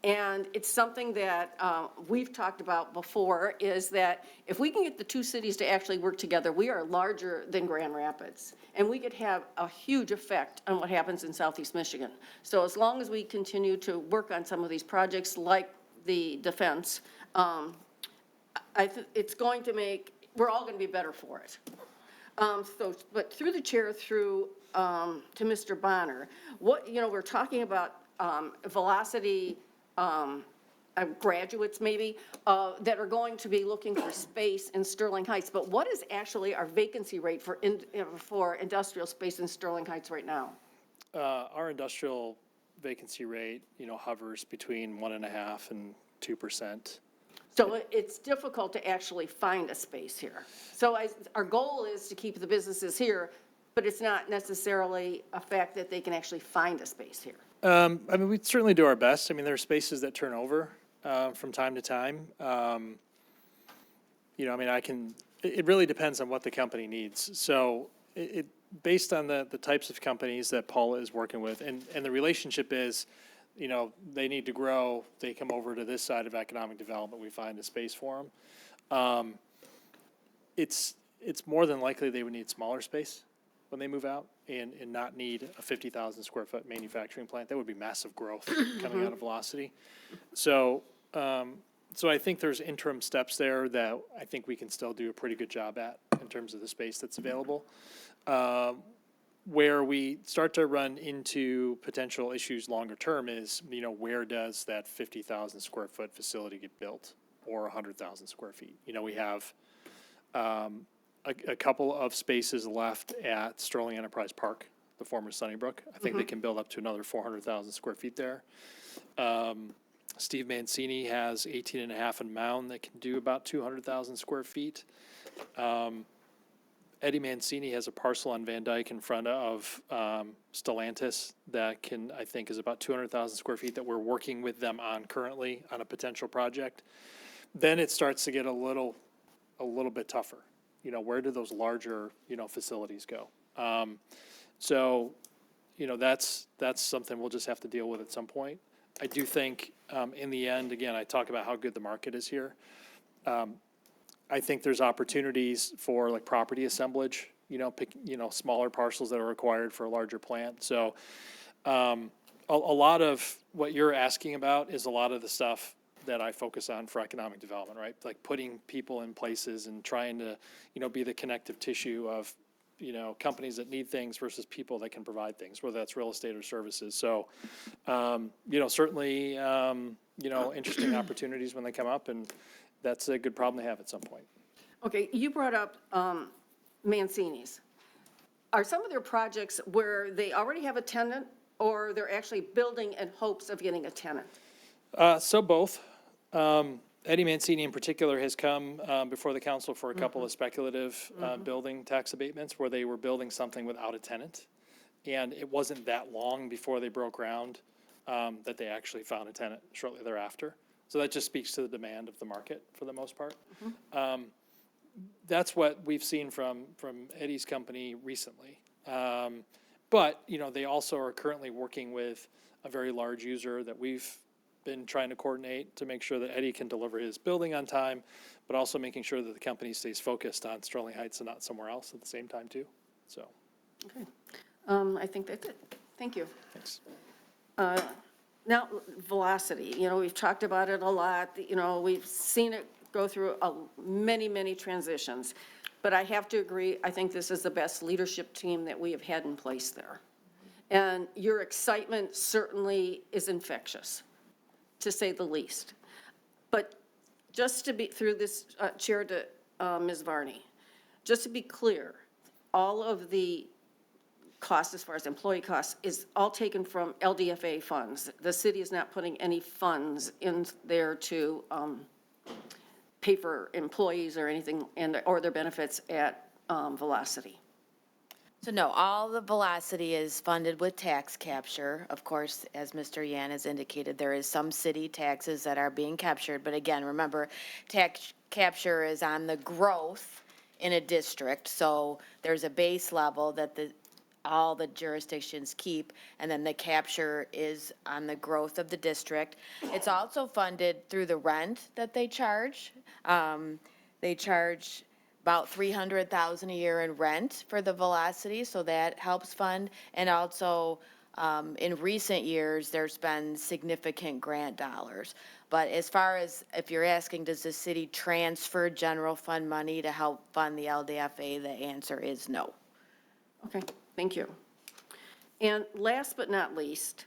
And it's something that we've talked about before, is that if we can get the 2 cities to actually work together, we are larger than Grand Rapids. And we could have a huge effect on what happens in Southeast Michigan. So as long as we continue to work on some of these projects like the defense, it's going to we're all going to be better for it. But through the chair, to Mr. Bonner, we're talking about velocity graduates maybe that are going to be looking for space in Sterling Heights. But what is actually our vacancy rate for industrial space in Sterling Heights right now? Our industrial vacancy rate, hovers between 1.5% and 2%. So it's difficult to actually find a space here. So our goal is to keep the businesses here, but it's not necessarily a fact that they can actually find a space here. We certainly do our best. There are spaces that turn over from time to time. It really depends on what the company needs. So based on the types of companies that Paula is working with, and the relationship is, they need to grow, they come over to this side of economic development, we find a space for them. It's more than likely they would need smaller space when they move out and not need a 50,000 square foot manufacturing plant. That would be massive growth coming out of Velocity. So, so I think there's interim steps there that I think we can still do a pretty good job at in terms of the space that's available. Where we start to run into potential issues longer term is, where does that 50,000 square foot facility get built, or 100,000 square feet? We have a couple of spaces left at Sterling Enterprise Park, the former Sunnybrook. I think they can build up to another 400,000 square feet there. Steve Mancini has 18 and a half in Mound that can do about 200,000 square feet. Eddie Mancini has a parcel on Van Dyke in front of Stellantis that I think is about 200,000 square feet that we're working with them on currently on a potential project. Then it starts to get a little bit tougher. Where do those larger, facilities go? So, that's something we'll just have to deal with at some point. I do think, in the end, again, I talk about how good the market is here. I think there's opportunities for like property assemblage, smaller parcels that are required for a larger plant. So, a lot of what you're asking about is a lot of the stuff that I focus on for economic development, right? Like putting people in places and trying to, be the connective tissue of, companies that need things versus people that can provide things, whether that's real estate or services. So, certainly, interesting opportunities when they come up, and that's a good problem to have at some point. Okay, you brought up Mancini's. Are some of their projects where they already have a tenant, or they're actually building in hopes of getting a tenant? So both. Eddie Mancini in particular has come before the council for a couple of speculative building tax abatements where they were building something without a tenant. And it wasn't that long before they broke ground that they actually found a tenant shortly thereafter. So that just speaks to the demand of the market for the most part. That's what we've seen from Eddie's company recently. But, they also are currently working with a very large user that we've been trying to coordinate to make sure that Eddie can deliver his building on time, but also making sure that the company stays focused on Sterling Heights and not somewhere else at the same time too. So. Okay. I think that's it. Thank you. Thanks. Now, Velocity, we've talked about it a lot. We've seen it go through many, many transitions. But I have to agree, I think this is the best leadership team that we have had in place there. And your excitement certainly is infectious, to say the least. But just to be, through this chair to Ms. Varney, just to be clear, all of the costs as far as employee costs is all taken from LDFA funds. The city is not putting any funds in there to pay for employees or anything, or their benefits at Velocity. So no, all the Velocity is funded with tax capture. Of course, as Mr. Yan has indicated, there is some city taxes that are being captured. But again, remember, tax capture is on the growth in a district. So there's a base level that all the jurisdictions keep, and then the capture is on the growth of the district. It's also funded through the rent that they charge. They charge about $300,000 a year in rent for the Velocity, so that helps fund. And also, in recent years, there's been significant grant dollars. But as far as, if you're asking, does the city transfer general fund money to help fund the LDFA, the answer is no. Okay, thank you. And last but not least,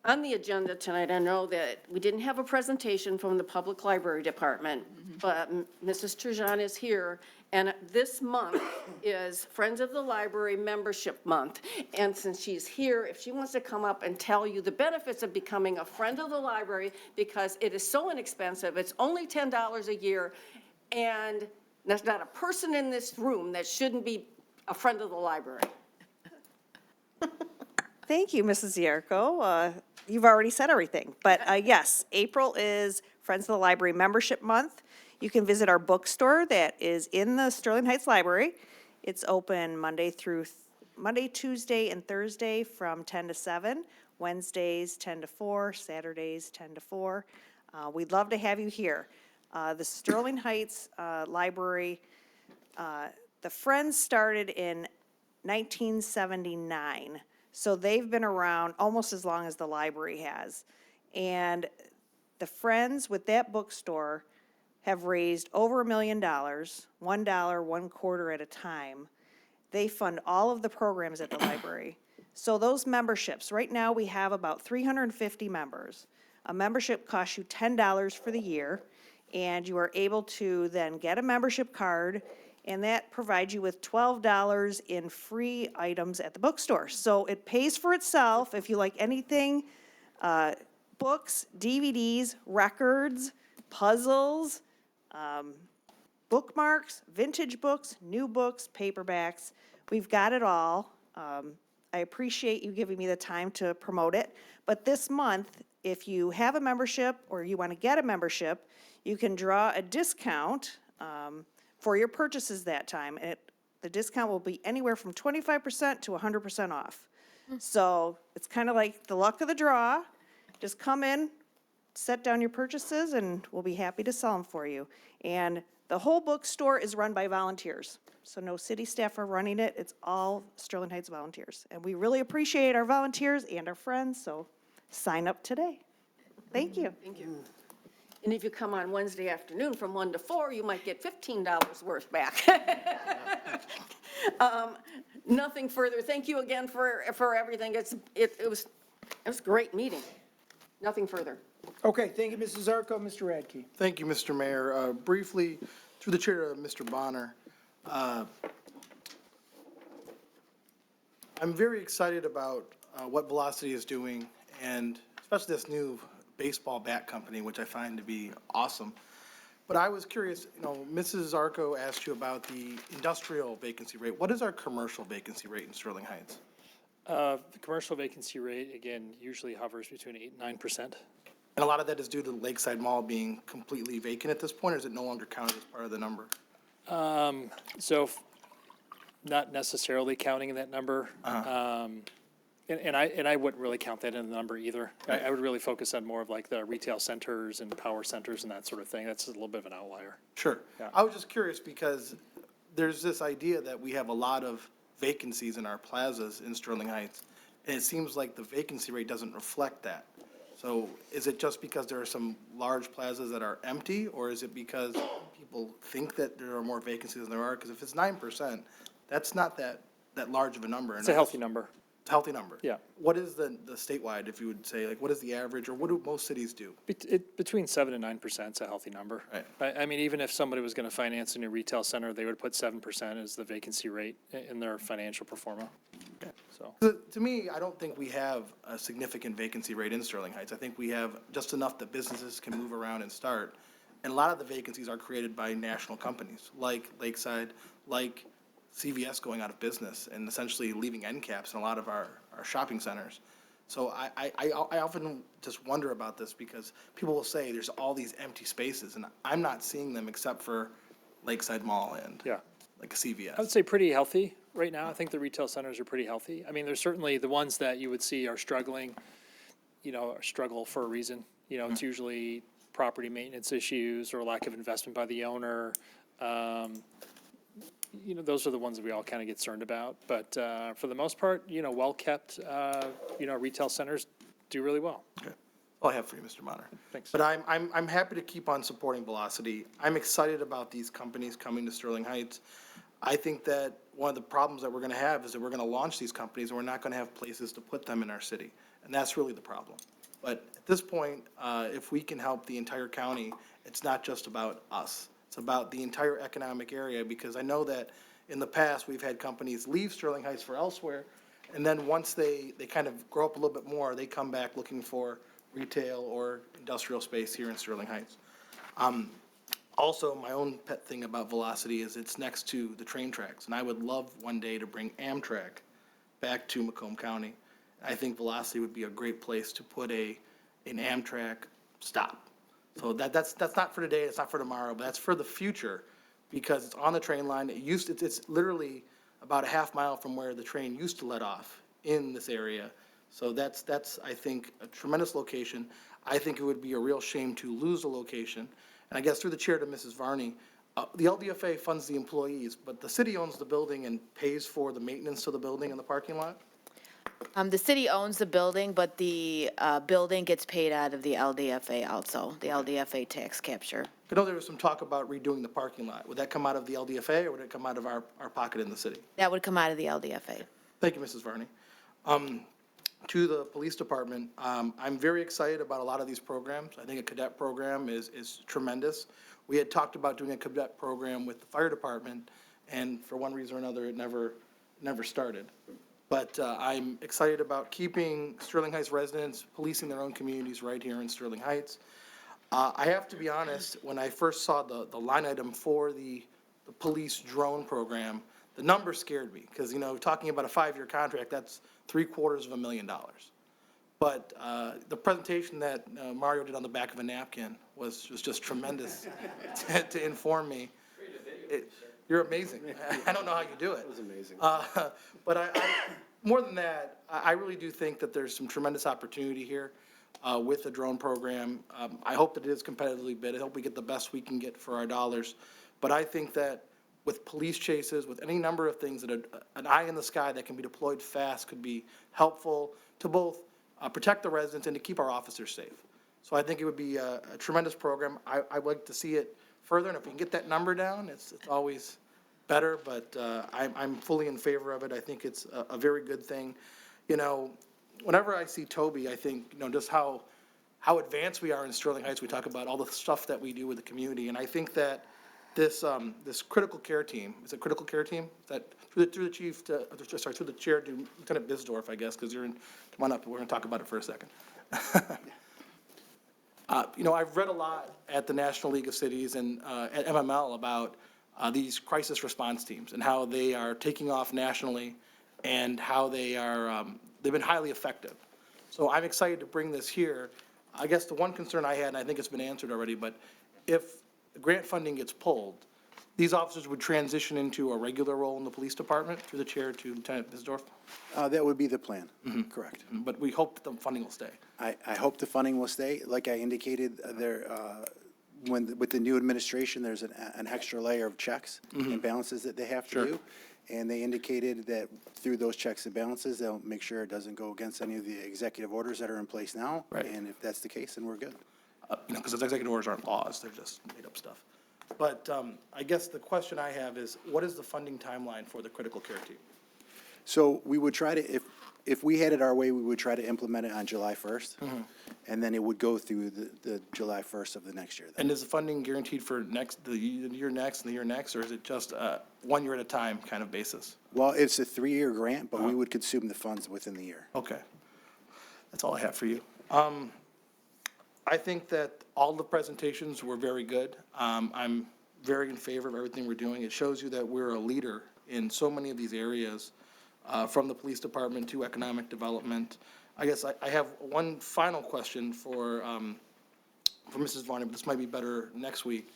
on the agenda tonight, I know that we didn't have a presentation from the Public Library Department, but Mrs. Turgeon is here, and this month is Friends of the Library Membership Month. And since she's here, if she wants to come up and tell you the benefits of becoming a friend of the library, because it is so inexpensive, it's only $10 a year, and there's not a person in this room that shouldn't be a friend of the library. Thank you, Mrs. Yarko. You've already said everything. But yes, April is Friends of the Library Membership Month. You can visit our bookstore that is in the Sterling Heights Library. It's open Monday, Tuesday, and Thursday from 10 to 7, Wednesdays 10 to 4, Saturdays 10 to 4. We'd love to have you here. The Sterling Heights Library, the Friends started in 1979, so they've been around almost as long as the library has. And the Friends with that bookstore have raised over $1 million, $1, 1/4 at a time. They fund all of the programs at the library. So those memberships, right now we have about 350 members. A membership costs you $10 for the year, and you are able to then get a membership card, and that provides you with $12 in free items at the bookstore. So it pays for itself if you like anything, books, DVDs, records, puzzles, bookmarks, vintage books, new books, paperbacks. We've got it all. I appreciate you giving me the time to promote it. But this month, if you have a membership or you want to get a membership, you can draw a discount for your purchases that time. And the discount will be anywhere from 25% to 100% off. So it's kind of like the luck of the draw. Just come in, set down your purchases, and we'll be happy to sell them for you. And the whole bookstore is run by volunteers. So no city staff are running it. It's all Sterling Heights volunteers. And we really appreciate our volunteers and our friends, so sign up today. Thank you. Thank you. And if you come on Wednesday afternoon from 1 to 4, you might get $15 worth back. Nothing further. Thank you again for everything. It was a great meeting. Nothing further. Okay, thank you, Mrs. Zarko. Mr. Radke. Thank you, Mr. Mayor. Briefly, through the chair to Mr. Bonner, I'm very excited about what Velocity is doing, and especially this new baseball bat company, which I find to be awesome. But I was curious, Mrs. Zarko asked you about the industrial vacancy rate. What is our commercial vacancy rate in Sterling Heights? The commercial vacancy rate, again, usually hovers between 8% and 9%. And a lot of that is due to Lakeside Mall being completely vacant at this point, or is it no longer counted as part of the number? Not necessarily counting in that number. And I wouldn't really count that in the number either. I would really focus on more of like the retail centers and power centers and that sort of thing. That's a little bit of an outlier. Sure. Yeah. I was just curious because there's this idea that we have a lot of vacancies in our plazas in Sterling Heights, and it seems like the vacancy rate doesn't reflect that. So is it just because there are some large plazas that are empty, or is it because people think that there are more vacancies than there are? Because if it's 9%, that's not that large of a number. It's a healthy number. It's a healthy number. Yeah. What is the statewide, if you would say, like, what is the average, or what do most cities do? Between 7% and 9% is a healthy number. Right. I mean, even if somebody was going to finance a new retail center, they would put 7% as the vacancy rate in their financial pro forma. Okay. So. To me, I don't think we have a significant vacancy rate in Sterling Heights. I think we have just enough that businesses can move around and start. And a lot of the vacancies are created by national companies, like Lakeside, like CVS going out of business and essentially leaving end caps in a lot of our shopping centers. So I often just wonder about this because people will say there's all these empty spaces, and I'm not seeing them except for Lakeside Mall and like a CVS. I would say pretty healthy right now. I think the retail centers are pretty healthy. I mean, there's certainly the ones that you would see are struggling, struggle for a reason. It's usually property maintenance issues or lack of investment by the owner. Those are the ones that we all kind of get concerned about. But for the most part, well-kept, retail centers do really well. Okay. All I have for you, Mr. Bonner. Thanks. But I'm happy to keep on supporting Velocity. I'm excited about these companies coming to Sterling Heights. I think that one of the problems that we're going to have is that we're going to launch these companies and we're not going to have places to put them in our city. And that's really the problem. But at this point, if we can help the entire county, it's not just about us. It's about the entire economic area, because I know that in the past, we've had companies leave Sterling Heights for elsewhere, and then once they kind of grow up a little bit more, they come back looking for retail or industrial space here in Sterling Heights. Also, my own pet thing about Velocity is it's next to the train tracks, and I would love one day to bring Amtrak back to Macomb County. I think Velocity would be a great place to put an Amtrak stop. So that's not for today, it's not for tomorrow, but that's for the future, because it's on the train line. It's literally about a half mile from where the train used to let off in this area. So that's, I think, a tremendous location. I think it would be a real shame to lose the location. And I guess through the chair to Mrs. Varney, the LDFA funds the employees, but the city owns the building and pays for the maintenance to the building and the parking lot? The city owns the building, but the building gets paid out of the LDFA also, the LDFA tax capture. I know there was some talk about redoing the parking lot. Would that come out of the LDFA or would it come out of our pocket in the city? That would come out of the LDFA. Thank you, Mrs. Varney. To the police department, I'm very excited about a lot of these programs. I think a cadet program is tremendous. We had talked about doing a cadet program with the fire department, and for one reason or another, it never started. But I'm excited about keeping Sterling Heights residents policing their own communities right here in Sterling Heights. I have to be honest, when I first saw the line item for the police drone program, the number scared me, because, talking about a 5-year contract, that's $750,000. But the presentation that Mario did on the back of a napkin was just tremendous to inform me. You're amazing. I don't know how you do it. It was amazing. But I more than that, I really do think that there's some tremendous opportunity here with the drone program. I hope that it is competitively bid. I hope we get the best we can get for our dollars. But I think that with police chases, with any number of things, that an eye in the sky that can be deployed fast could be helpful to both protect the residents and to keep our officers safe. So I think it would be a tremendous program. I'd like to see it further, and if we can get that number down, it's always better, but I'm fully in favor of it. I think it's a very good thing. Whenever I see Toby, I think, just how advanced we are in Sterling Heights. We talk about all the stuff that we do with the community, and I think that this critical care team, is it critical care team? Is that through the chief to, sorry, through the chair to Lieutenant Bisdorf, I guess, because come on up, we're gonna talk about it for a second. I've read a lot at the National League of Cities and at MML about these crisis response teams and how they are taking off nationally and how they've been highly effective. So I'm excited to bring this here. I guess the one concern I had, and I think it's been answered already, but if the grant funding gets pulled, these officers would transition into a regular role in the police department through the chair to Lieutenant Bisdorf? That would be the plan, correct. But we hope the funding will stay. I hope the funding will stay. Like I indicated, with the new administration, there's an extra layer of checks and balances that they have to do. And they indicated that through those checks and balances, they'll make sure it doesn't go against any of the executive orders that are in place now. Right. And if that's the case, then we're good. Because those executive orders aren't laws, they're just made up stuff. But I guess the question I have is, what is the funding timeline for the critical care team? So we would try to, if we had it our way, we would try to implement it on July 1st. And then it would go through the July 1st of the next year. And is the funding guaranteed for the year next and the year next, or is it just 1 year at a time kind of basis? Well, it's a 3-year grant, but we would consume the funds within the year. Okay. That's all I have for you. I think that all the presentations were very good. I'm very in favor of everything we're doing. It shows you that we're a leader in so many of these areas, from the police department to economic development. I guess I have one final question for Mrs. Varney, but this might be better next week.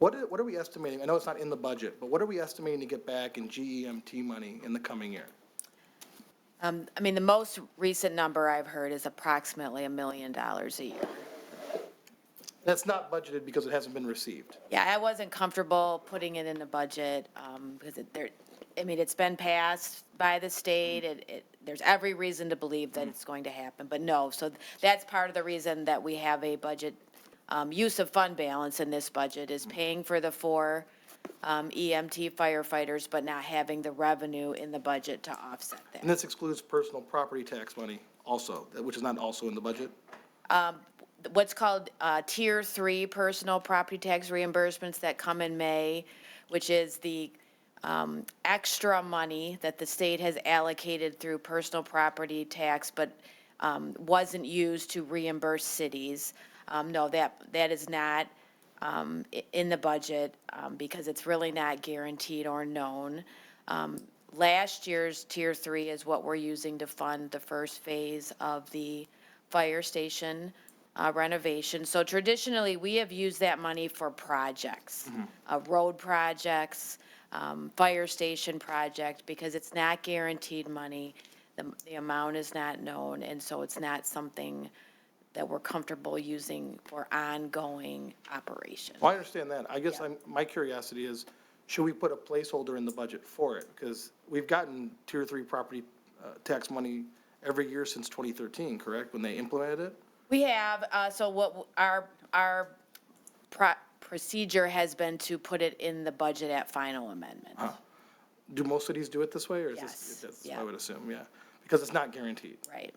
What are we estimating? I know it's not in the budget, but what are we estimating to get back in GEMT money in the coming year? The most recent number I've heard is approximately $1 million a year. That's not budgeted because it hasn't been received. Yeah, I wasn't comfortable putting it in the budget, because it's been passed by the state. There's every reason to believe that it's going to happen, but no. So that's part of the reason that we have a budget, use of fund balance in this budget, is paying for the 4 EMT firefighters, but not having the revenue in the budget to offset that. And this excludes personal property tax money also, which is not also in the budget? What's called Tier 3 personal property tax reimbursements that come in May, which is the extra money that the state has allocated through personal property tax, but wasn't used to reimburse cities. No, that is not in the budget because it's really not guaranteed or known. Last year's Tier 3 is what we're using to fund the first phase of the fire station renovation. So traditionally, we have used that money for projects, road projects, fire station project, because it's not guaranteed money. the amount is not known, and so it's not something that we're comfortable using for ongoing operation. Well, I understand that. I guess my curiosity is, should we put a placeholder in the budget for it? Because we've gotten Tier 3 property tax money every year since 2013, correct, when they implemented it? We have, so what our procedure has been to put it in the budget at final amendment. Do most cities do it this way, or is Yes, this, that's, yeah. I would assume, yeah, because it's not guaranteed. Right.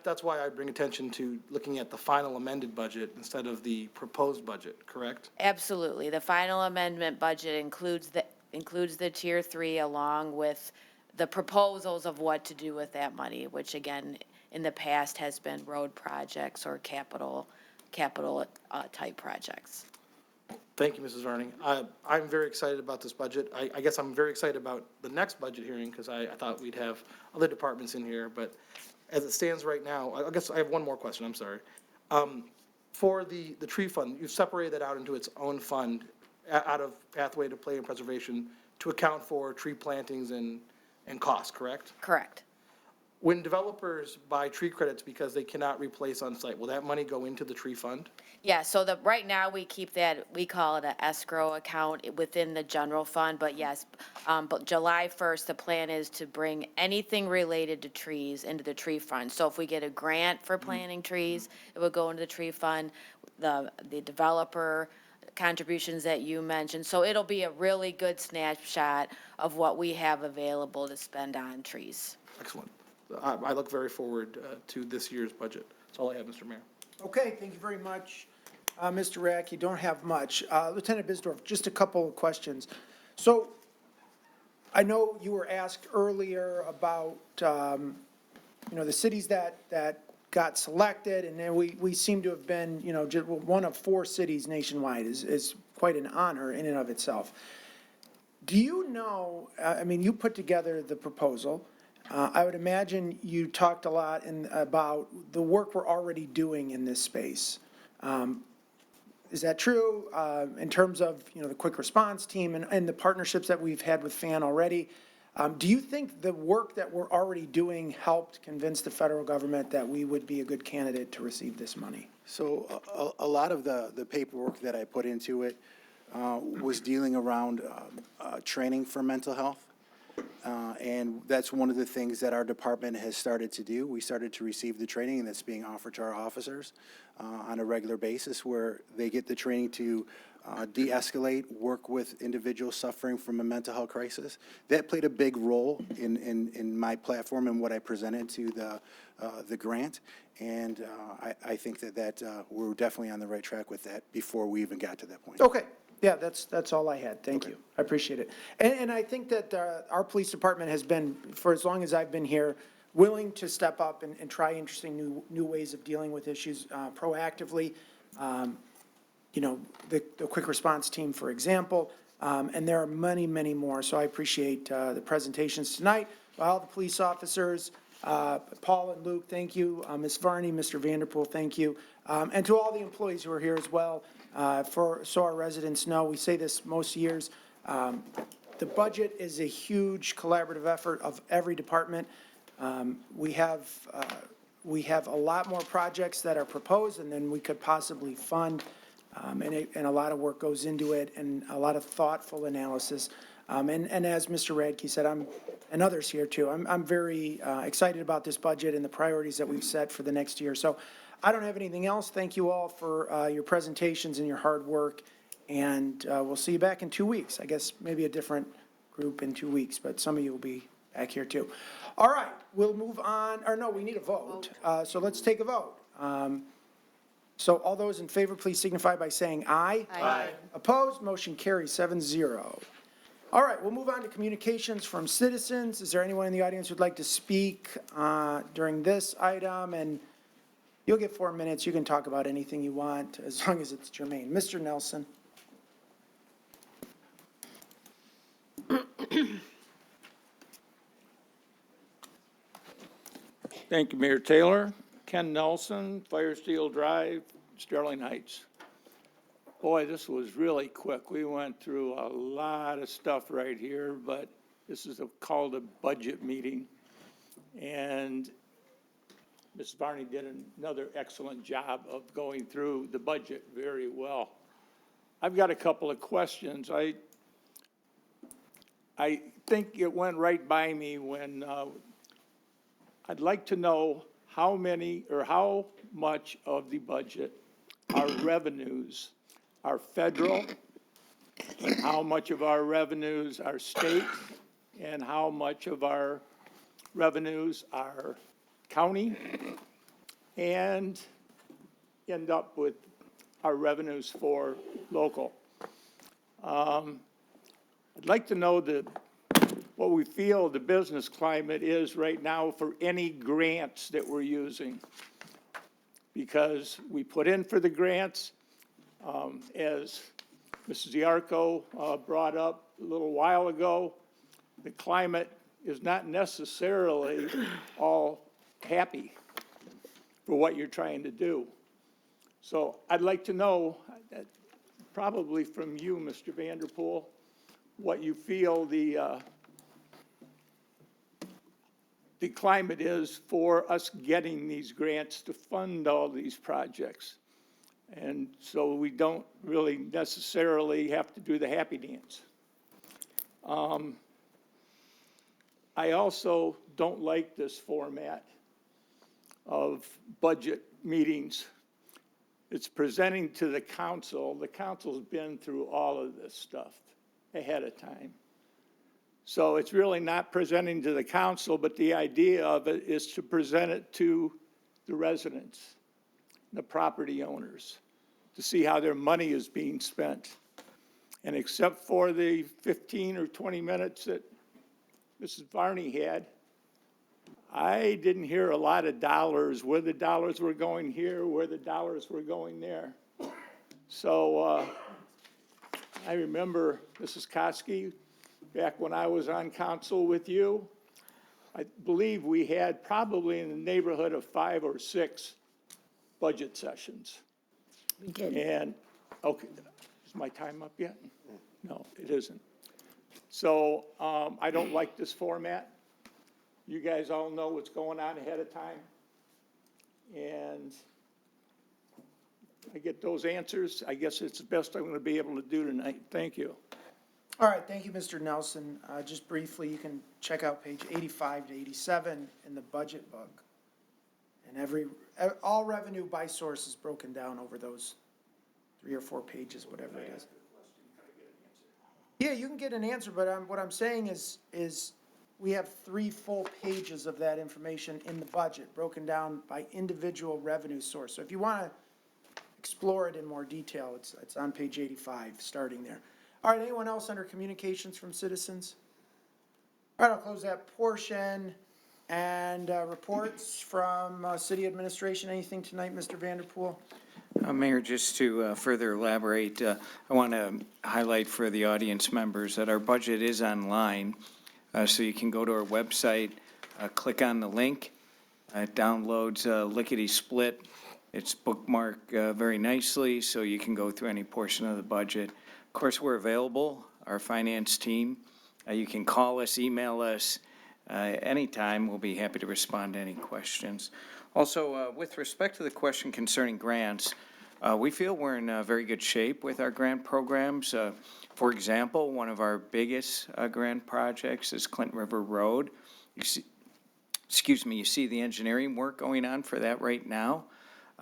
That's why I bring attention to looking at the final amended budget instead of the proposed budget, correct? Absolutely. The final amendment budget includes the Tier 3 along with the proposals of what to do with that money, which again, in the past has been road projects or capital type projects. Thank you, Mrs. Varning. I'm very excited about this budget. I guess I'm very excited about the next budget hearing because I thought we'd have other departments in here, but as it stands right now, I guess I have one more question, I'm sorry. For the tree fund, you've separated that out into its own fund out of Pathway to Play and Preservation to account for tree plantings and costs, correct? Correct. When developers buy tree credits because they cannot replace on site, will that money go into the tree fund? Yeah, so right now we keep that, we call it an escrow account within the general fund, but yes, but July 1st, the plan is to bring anything related to trees into the tree fund. So if we get a grant for planting trees, it would go into the tree fund, the developer contributions that you mentioned. So it'll be a really good snapshot of what we have available to spend on trees. Excellent. I look very forward to this year's budget. That's all I have, Mr. Mayor. Okay, thank you very much, Mr. Rack. You don't have much. Lieutenant Bisdorf, just a couple of questions. So I know you were asked earlier about, the cities that got selected, and then we seem to have been, just one of 4 cities nationwide is quite an honor in and of itself. Do you know, you put together the proposal. I would imagine you talked a lot about the work we're already doing in this space. Is that true in terms of, the quick response team and the partnerships that we've had with FAN already? Do you think the work that we're already doing helped convince the federal government that we would be a good candidate to receive this money? So a lot of the paperwork that I put into it was dealing around training for mental health. And that's one of the things that our department has started to do. We started to receive the training that's being offered to our officers on a regular basis, where they get the training to de-escalate, work with individuals suffering from a mental health crisis. That played a big role in my platform and what I presented to the grant. And I think that we're definitely on the right track with that before we even got to that point. Okay. Yeah, that's all I had. Thank you. I appreciate it. And I think that our police department has been, for as long as I've been here, willing to step up and try interesting new ways of dealing with issues proactively. The quick response team, for example, and there are many, many more. So I appreciate the presentations tonight by all the police officers. Paul and Luke, thank you. Ms. Varney, Mr. Vanderpool, thank you. And to all the employees who are here as well. So our residents know, we say this most years, the budget is a huge collaborative effort of every department. We have a lot more projects that are proposed and then we could possibly fund, and a lot of work goes into it and a lot of thoughtful analysis. And as Mr. Radke said, and others here too, I'm very excited about this budget and the priorities that we've set for the next year. So I don't have anything else. Thank you all for your presentations and your hard work. And we'll see you back in 2 weeks. I guess maybe a different group in 2 weeks, but some of you will be back here too. All right, we'll move on. Or no, we need a vote. So let's take a vote. So all those in favor, please signify by saying aye. Aye. Opposed? Motion carries 7-0. All right, we'll move on to communications from citizens. Is there anyone in the audience who'd like to speak during this item? And you'll get 4 minutes. You can talk about anything you want as long as it's germane. Mr. Nelson. Thank you, Mayor Taylor. Ken Nelson, Fire Steel Drive, Sterling Heights. Boy, this was really quick. We went through a lot of stuff right here, but this is called a budget meeting. And Ms. Varney did another excellent job of going through the budget very well. I've got a couple of questions. I think it went right by me when, I'd like to know how many or how much of the budget our revenues are federal, and how much of our revenues are state, and how much of our revenues are county, and end up with our revenues for local. I'd like to know what we feel the business climate is right now for any grants that we're using. Because we put in for the grants, as Mrs. Yarko brought up a little while ago, the climate is not necessarily all happy for what you're trying to do. So I'd like to know, probably from you, Mr. Vanderpool, what you feel the climate is for us getting these grants to fund all these projects. And so we don't really necessarily have to do the happy dance. I also don't like this format of budget meetings. It's presenting to the council. The council's been through all of this stuff ahead of time. So it's really not presenting to the council, but the idea of it is to present it to the residents, the property owners, to see how their money is being spent. And except for the 15 or 20 minutes that Mrs. Varney had, I didn't hear a lot of dollars, where the dollars were going here, where the dollars were going there. So I remember, Mrs. Koski, back when I was on council with you, I believe we had probably in the neighborhood of 5 or 6 budget sessions. We did. And, okay, is my time up yet? No, it isn't. So I don't like this format. You guys all know what's going on ahead of time. And I get those answers. I guess it's the best I'm going to be able to do tonight. Thank you. All right, thank you, Mr. Nelson. Just briefly, you can check out page 85 to 87 in the budget book. And all revenue by source is broken down over those 3 or 4 pages, whatever it is. Yeah, you can get an answer, but what I'm saying is we have 3 full pages of that information in the budget, broken down by individual revenue source. So if you want to explore it in more detail, it's on page 85, starting there. All right, anyone else under communications from citizens? All right, I'll close that portion. And reports from city administration. Anything tonight, Mr. Vanderpool? Mayor, just to further elaborate, I want to highlight for the audience members that our budget is online. So you can go to our website, click on the link. It downloads lickety-split. It's bookmarked very nicely, so you can go through any portion of the budget. Of course, we're available, our finance team. You can call us, email us. Anytime, we'll be happy to respond to any questions. Also, with respect to the question concerning grants, we feel we're in very good shape with our grant programs. For example, one of our biggest grant projects is Clinton River Road. You see the engineering work going on for that right now.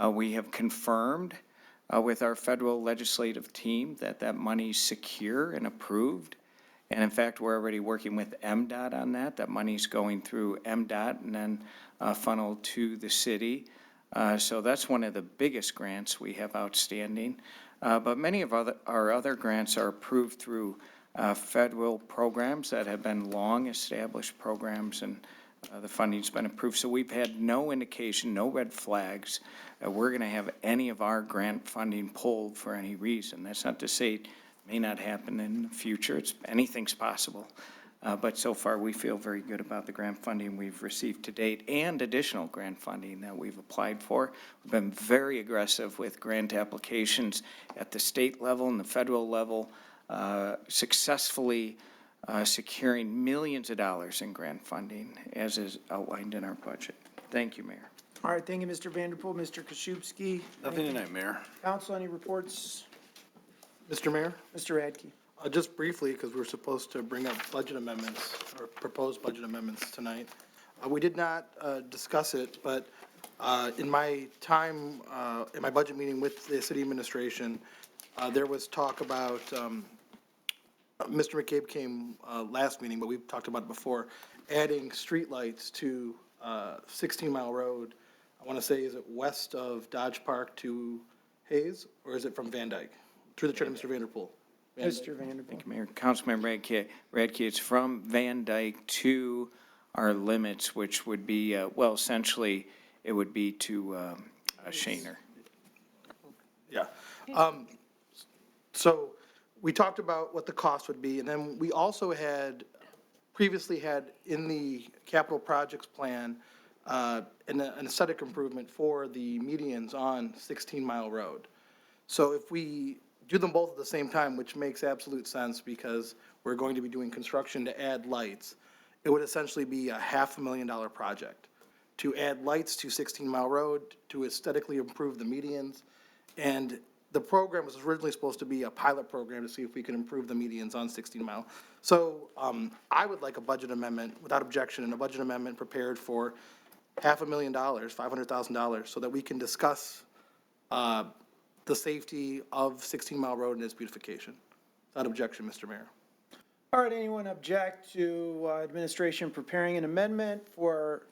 We have confirmed with our federal legislative team that money's secure and approved. And in fact, we're already working with MDOT on that. That money's going through MDOT and then funneled to the city. So that's one of the biggest grants we have outstanding. But many of our other grants are approved through federal programs that have been long-established programs, and the funding's been approved. So we've had no indication, no red flags, that we're going to have any of our grant funding pulled for any reason. That's not to say it may not happen in the future. Anything's possible. But so far, we feel very good about the grant funding we've received to date and additional grant funding that we've applied for. We've been very aggressive with grant applications at the state level and the federal level, successfully securing millions of dollars in grant funding, as is outlined in our budget. Thank you, Mayor. All right, thank you, Mr. Vanderpool. Mr. Koszybski? Nothing tonight, Mayor. Council, any reports? Mr. Mayor? Mr. Radke? Just briefly, because we're supposed to bring up budget amendments, or proposed budget amendments tonight. We did not discuss it, but in my time, in my budget meeting with the city administration, there was talk about, Mr. McCabe came last meeting, but we've talked about it before, adding streetlights to 16 Mile Road. I want to say, is it west of Dodge Park to Hayes, or is it from Van Dyke? Through the chair to Mr. Vanderpool. Mr. Vanderpool? Thank you, Mayor. Councilmember Radke, it's from Van Dyke to our limits, which would be, well, essentially, it would be to Shaner. Yeah. So we talked about what the cost would be, and then we also had, previously had in the capital projects plan, an aesthetic improvement for the medians on 16 Mile Road. So if we do them both at the same time, which makes absolute sense because we're going to be doing construction to add lights, it would essentially be a $500,000 project to add lights to 16 Mile Road, to aesthetically improve the medians. And the program was originally supposed to be a pilot program to see if we could improve the medians on 16 Mile. So I would like a budget amendment without objection, and a budget amendment prepared for $500,000, $500,000, so that we can discuss the safety of 16 Mile Road and its beautification. Without objection, Mr. Mayor. All right, anyone object to administration preparing an amendment for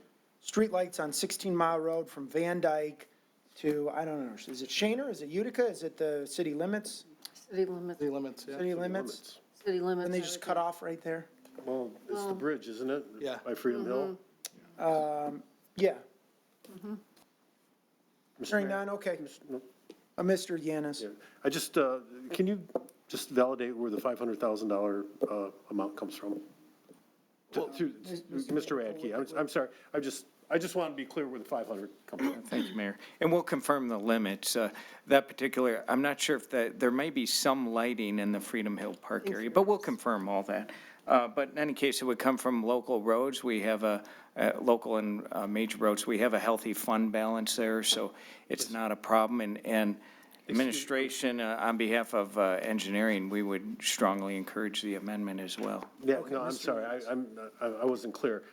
streetlights on 16 Mile Road from Van Dyke to, I don't know, is it Shaner? Is it Utica? Is it the city limits? City limits. City limits, yeah. City limits? City limits. And they just cut off right there? Well, it's the bridge, isn't it? Yeah. By Freedom Hill? Yeah. Mr. Hearing Mayor? none, okay. No. Mr. Yanis? Yeah. I just, can you just validate where the $500,000 amount comes from? Mr. Radke, I'm sorry, I just want to be clear where the 500 comes from. Thank you, Mayor. And we'll confirm the limits. That particular, I'm not sure if there may be some lighting in the Freedom Hill Park area, but we'll confirm all that. But in any case, it would come from local roads. We have local and major roads. We have a healthy fund balance there, so it's not a problem. And administration, on behalf of engineering, we would strongly encourage the amendment as well. Yeah, no, I'm sorry, I wasn't clear.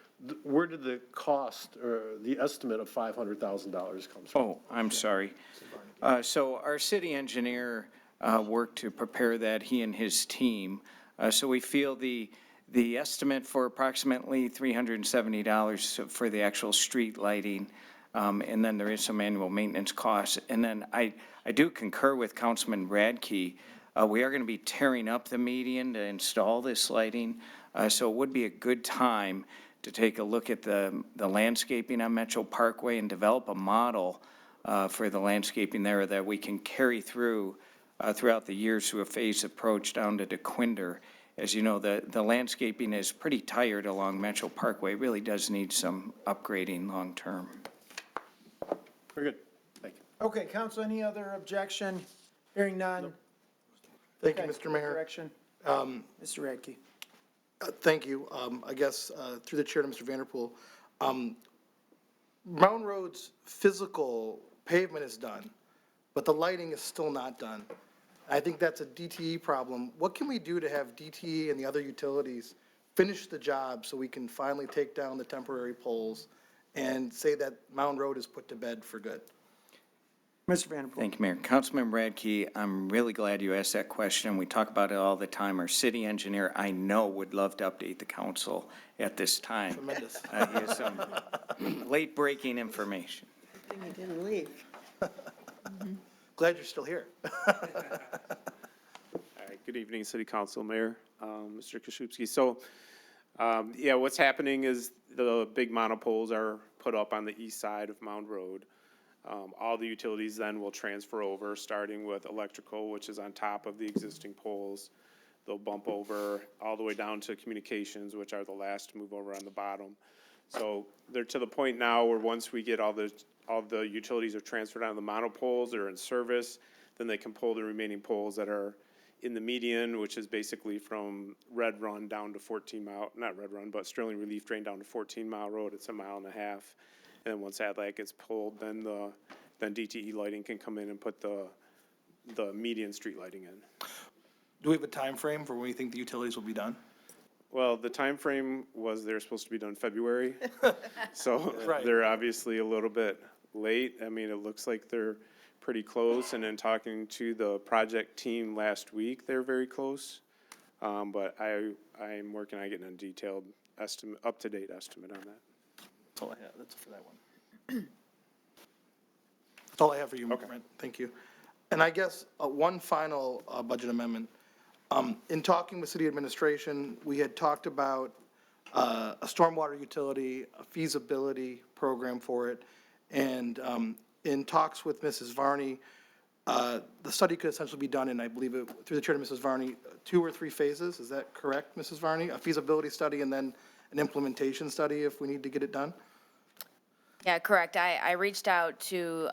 Where did the cost or the estimate of $500,000 come from? Oh, I'm sorry. So our city engineer worked to prepare that, he and his team. So we feel the estimate for approximately $370 for the actual street lighting, and then there is some annual maintenance costs. And then I do concur with Councilman Radke. We are going to be tearing up the median to install this lighting, so it would be a good time to take a look at the landscaping on Metro Parkway and develop a model for the landscaping there that we can carry through throughout the years through a phased approach down to DeQuinder. As you know, the landscaping is pretty tired along Metro Parkway. It really does need some upgrading long-term. Very good, thank you. Okay, council, any other objection? Hearing none? Thank you, Okay, Mr. Mayor. Correction. Mr. Radke? Thank you. I guess through the chair to Mr. Vanderpool, Mountain Road's physical pavement is done, but the lighting is still not done. I think that's a DTE problem. What can we do to have DTE and the other utilities finish the job so we can finally take down the temporary poles and say that Mountain Road is put to bed for good? Mr. Vanderpool? Thank you, Mayor. Councilman Radke, I'm really glad you asked that question. We talk about it all the time. Our city engineer, I know, would love to update the council at this time. Tremendous. He has some late-breaking information. Good thing you didn't leave. Glad you're still here. All right, good evening, City Council, Mayor, Mr. Koszybski. So, yeah, what's happening is the big monopoles are put up on the east side of Mound Road. All the utilities then will transfer over, starting with electrical, which is on top of the existing poles. They'll bump over all the way down to communications, which are the last to move over on the bottom. So they're to the point now where once we get all the utilities are transferred on the monopoles, they're in service, then they can pull the remaining poles that are in the median, which is basically from Red Run down to 14 Mile, not Red Run, but Sterling Relief Drain down to 14 Mile Road, it's 1.5 miles. And then once that light gets pulled, then DTE lighting can come in and put the median street lighting in. Do we have a time frame for when we think the utilities will be done? Well, the time frame was they're supposed to be done February, so Right. they're obviously a little bit late. I mean, it looks like they're pretty close, and then talking to the project team last week, they're very close. But I'm working on getting a detailed estimate, up-to-date estimate on that. That's all I have, that's for that one. That's all I have for you, Brent, thank you. And I guess one final budget amendment. In talking with city administration, we had talked about a stormwater utility, a feasibility program for it, and in talks with Mrs. Varney, the study could essentially be done in, I believe, through the chair to Mrs. Varney, 2 or 3 phases. Is that correct, Mrs. Varney? A feasibility study and then an implementation study if we need to get it done? Yeah, correct. I reached out to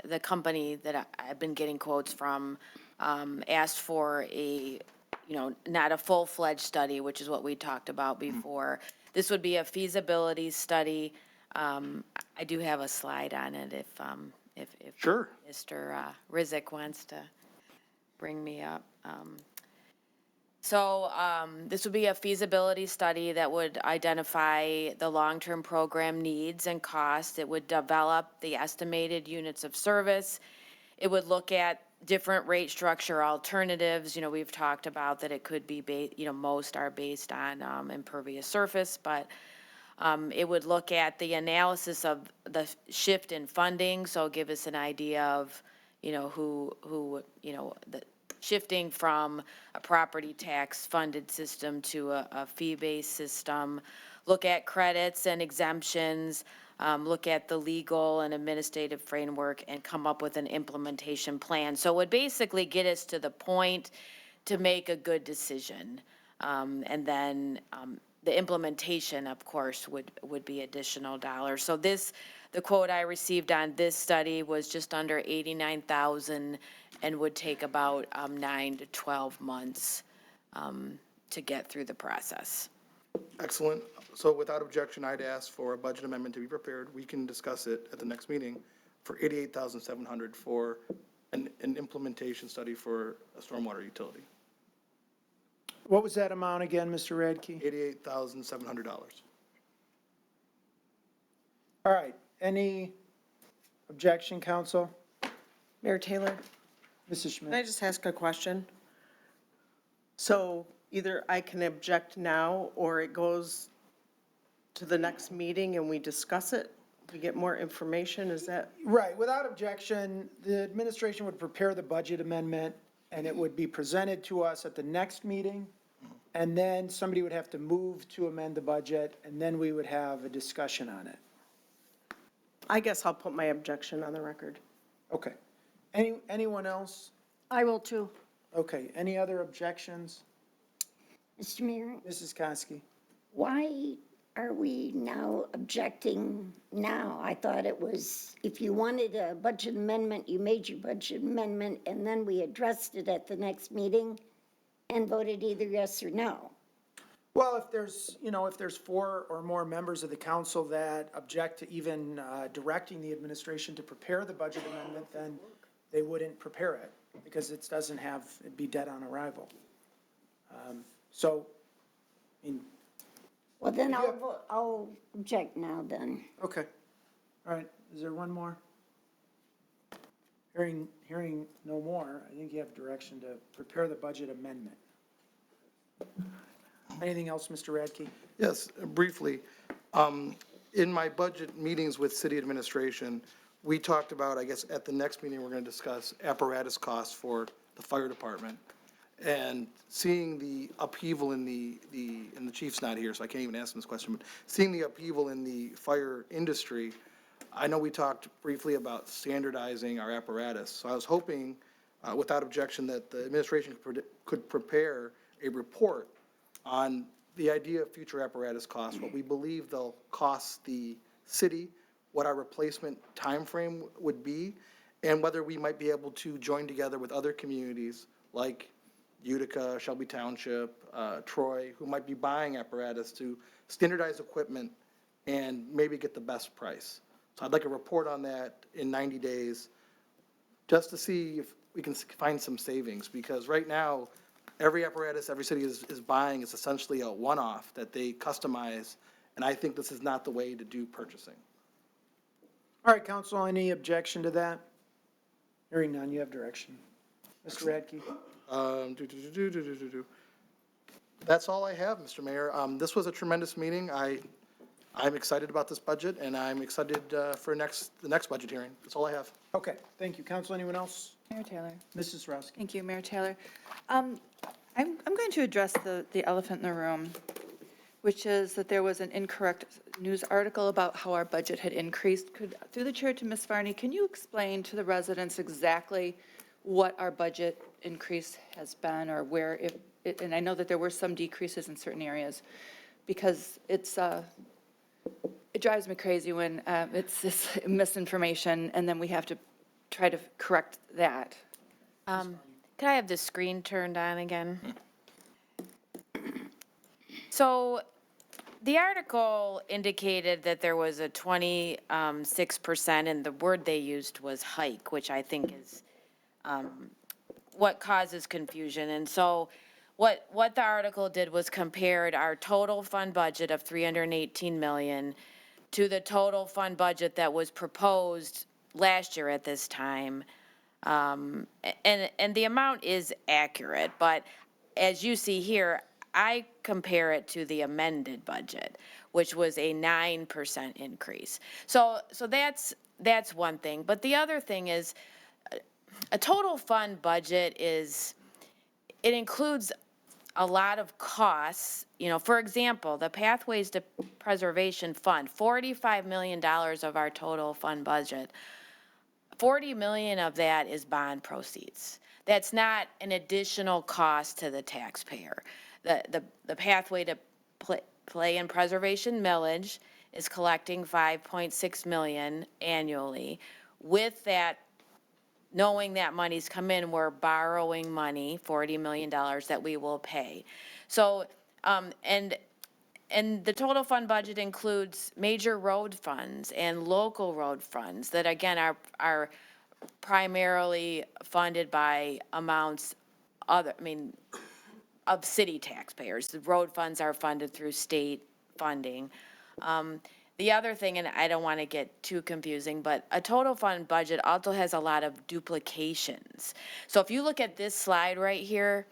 the company that I've been getting quotes from, asked for not a full-fledged study, which is what we talked about before. This would be a feasibility study. I do have a slide on it if Sure. Mr. Rizek wants to bring me up. So this would be a feasibility study that would identify the long-term program needs and costs. It would develop the estimated units of service. It would look at different rate structure alternatives. We've talked about that it could be, most are based on impervious surface, but it would look at the analysis of the shift in funding, so give us an idea of, the shifting from a property tax funded system to a fee-based system, look at credits and exemptions, look at the legal and administrative framework, and come up with an implementation plan. So it would basically get us to the point to make a good decision. And then the implementation, of course, would be additional dollars. So the quote I received on this study was just under $89,000 and would take about 9 to 12 months to get through the process. Excellent. So without objection, I'd ask for a budget amendment to be prepared. We can discuss it at the next meeting for $88,700 for an implementation study for a stormwater utility. What was that amount again, Mr. Radke? $88,700. All right, any objection, council? Mayor Taylor, Mrs. can I Schmidt? just ask a question? So either I can object now, or it goes to the next meeting and we discuss it? We get more information, is that? Right, without objection, the administration would prepare the budget amendment, and it would be presented to us at the next meeting, and then somebody would have to move to amend the budget, and then we would have a discussion on it. I guess I'll put my objection on the record. Okay. Anyone else? I will too. Okay, any other objections? Mr. Mayor, Mrs. Kosky? why are we now objecting now? I thought it was, if you wanted a budget amendment, you made your budget amendment, and then we addressed it at the next meeting and voted either yes or no. Well, if there's 4 or more members of the council that object to even directing the administration to prepare the budget amendment, then they wouldn't prepare it, because it doesn't have, it'd be dead on arrival. Well, then I'll object now then. Okay. All right, is there one more? Hearing no more, I think you have direction to prepare the budget amendment. Anything else, Mr. Radke? Yes, briefly. In my budget meetings with city administration, we talked about, I guess, at the next meeting, we're going to discuss apparatus costs for the fire department. And seeing the upheaval and the chief's not here, so I can't even ask him this question, but seeing the upheaval in the fire industry, I know we talked briefly about standardizing our apparatus. So I was hoping, without objection, that the administration could prepare a report on the idea of future apparatus costs, what we believe they'll cost the city, what our replacement timeframe would be, and whether we might be able to join together with other communities like Utica, Shelby Township, Troy, who might be buying apparatus to standardize equipment and maybe get the best price. So I'd like a report on that in 90 days, just to see if we can find some savings, because right now, every apparatus every city is buying is essentially a one-off that they customize, and I think this is not the way to do purchasing. All right, council, any objection to that? Hearing none, you have direction. Mr. Radke? That's all I have, Mr. Mayor. This was a tremendous meeting. I'm excited about this budget, and I'm excited for the next budget hearing. That's all I have. Okay, thank you. Council, anyone else? Mayor Taylor. Mrs. Sarowski? Thank you, Mayor Taylor. I'm going to address the elephant in the room, which is that there was an incorrect news article about how our budget had increased. Through the chair to Ms. Varney, can you explain to the residents exactly what our budget increase has been, or where and I know that there were some decreases in certain areas, because it drives me crazy when it's this misinformation, and then we have to try to correct that. Can I have the screen turned on again? So the article indicated that there was a 26%, and the word they used was hike, which I think is what causes confusion. And so what the article did was compared our total fund budget of 318 million to the total fund budget that was proposed last year at this time. And the amount is accurate, but as you see here, I compare it to the amended budget, which was a 9% increase. So that's one thing. But the other thing is, a total fund budget it includes a lot of costs. You know, for example, the Pathways to Preservation Fund, $45 million of our total fund budget. 40 million of that is bond proceeds. That's not an additional cost to the taxpayer. The Pathway to Play and Preservation millage is collecting 5.6 million annually. With that, knowing that money's come in, we're borrowing money, $40 million that we will pay. So, and the total fund budget includes major road funds and local road funds that, again, are primarily funded by amounts of city taxpayers. The road funds are funded through state funding. The other thing, and I don't want to get too confusing, but a total fund budget also has a lot of duplications. So if you look at this slide right here,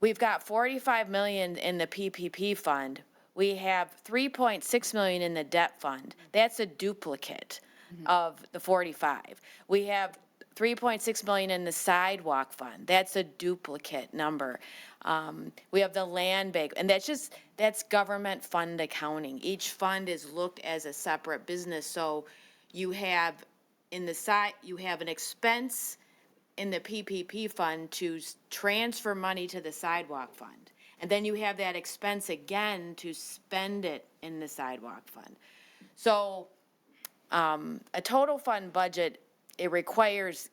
we've got 45 million in the PPP fund. We have 3.6 million in the debt fund. That's a duplicate of the 45. We have 3.6 million in the sidewalk fund. That's a duplicate number. We have the land bank, and that's government fund accounting. Each fund is looked as a separate business. So you have you have an expense in the PPP fund to transfer money to the sidewalk fund. And then you have that expense again to spend it in the sidewalk fund. So a total fund budget, it requires,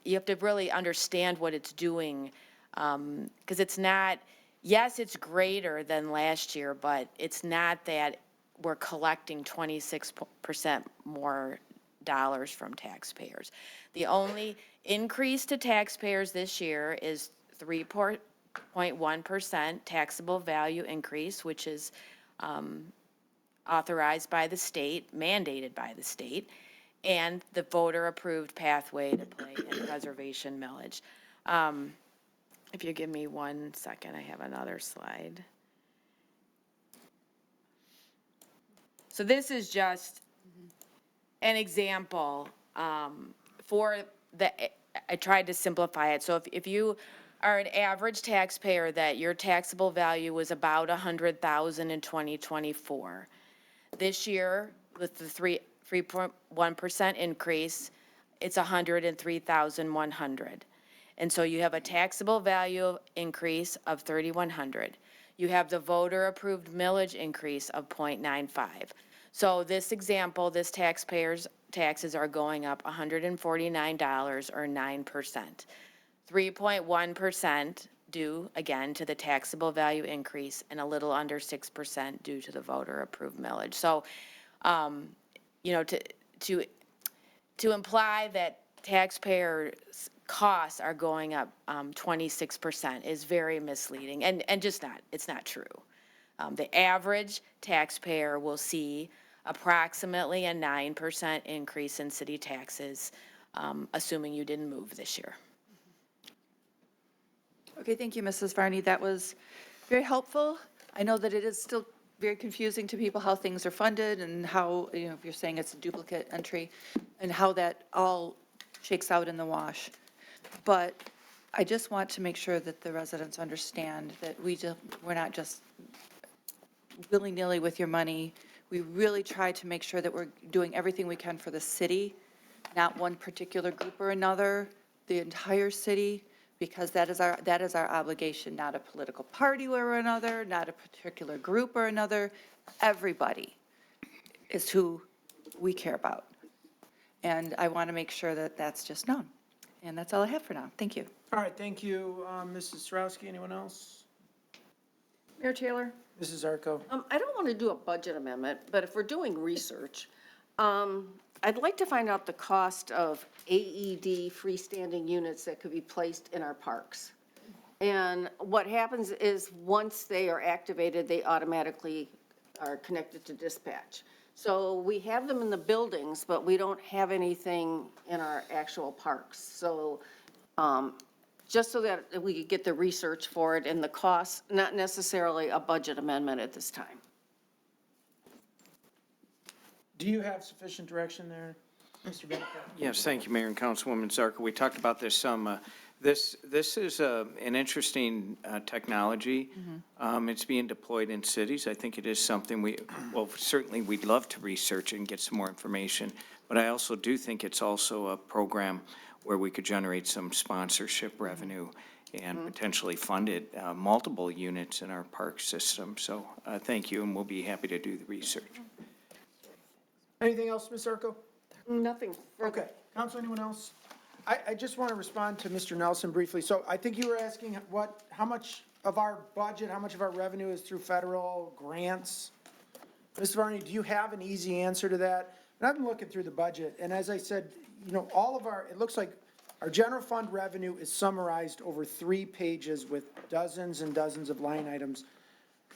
you have to really understand what it's doing, because it's not, yes, it's greater than last year, but it's not that we're collecting 26% more dollars from taxpayers. The only increase to taxpayers this year is 3.1% taxable value increase, which is authorized by the state, mandated by the state, and the voter-approved Pathway to Play and Preservation millage. If you give me 1 second, I have another slide. So this is just an example for I tried to simplify it. So if you are an average taxpayer that your taxable value was about $100,000 in 2024, this year with the 3.1% increase, it's $103,100. And so you have a taxable value increase of $3,100. You have the voter-approved millage increase of 0.95. So this example, this taxpayer's taxes are going up $149 or 9%. 3.1% due, again, to the taxable value increase, and a little under 6% due to the voter-approved millage. So, you know, to imply that taxpayers' costs are going up 26% is very misleading, and just not, it's not true. The average taxpayer will see approximately a 9% increase in city taxes, assuming you didn't move this year. Okay, thank you, Mrs. Varney. That was very helpful. I know that it is still very confusing to people how things are funded and how, you know, if you're saying it's a duplicate entry, and how that all shakes out in the wash. But I just want to make sure that the residents understand that we're not just willy-nilly with your money. We really try to make sure that we're doing everything we can for the city, not one particular group or another, the entire city, because that is our obligation, not a political party or another, not a particular group or another. Everybody is who we care about. And I want to make sure that that's just known. And that's all I have for now. Thank you. All right, thank you, Mrs. Sarowski. Anyone else? Mayor Taylor? Mrs. Zarko? I don't want to do a budget amendment, but if we're doing research, I'd like to find out the cost of AED freestanding units that could be placed in our parks. And what happens is, once they are activated, they automatically are connected to dispatch. So we have them in the buildings, but we don't have anything in our actual parks. So just so that we could get the research for it and the cost, not necessarily a budget amendment at this time. Do you have sufficient direction there, Mr. Bennett? Yes, thank you, Mayor and Councilwoman Zarko. We talked about this some. This is an interesting technology. It's being deployed in cities. I think it is something certainly we'd love to research and get some more information. But I also do think it's also a program where we could generate some sponsorship revenue and potentially fund it, multiple units in our park system. So thank you, and we'll be happy to do the research. Anything else, Ms. Zarko? Nothing. Okay. Council, anyone else? I just want to respond to Mr. Nelson briefly. So I think you were asking how much of our budget, how much of our revenue is through federal grants? Mr. Varney, do you have an easy answer to that? And I've been looking through the budget, and as I said, you know, it looks like our general fund revenue is summarized over 3 pages with dozens and dozens of line items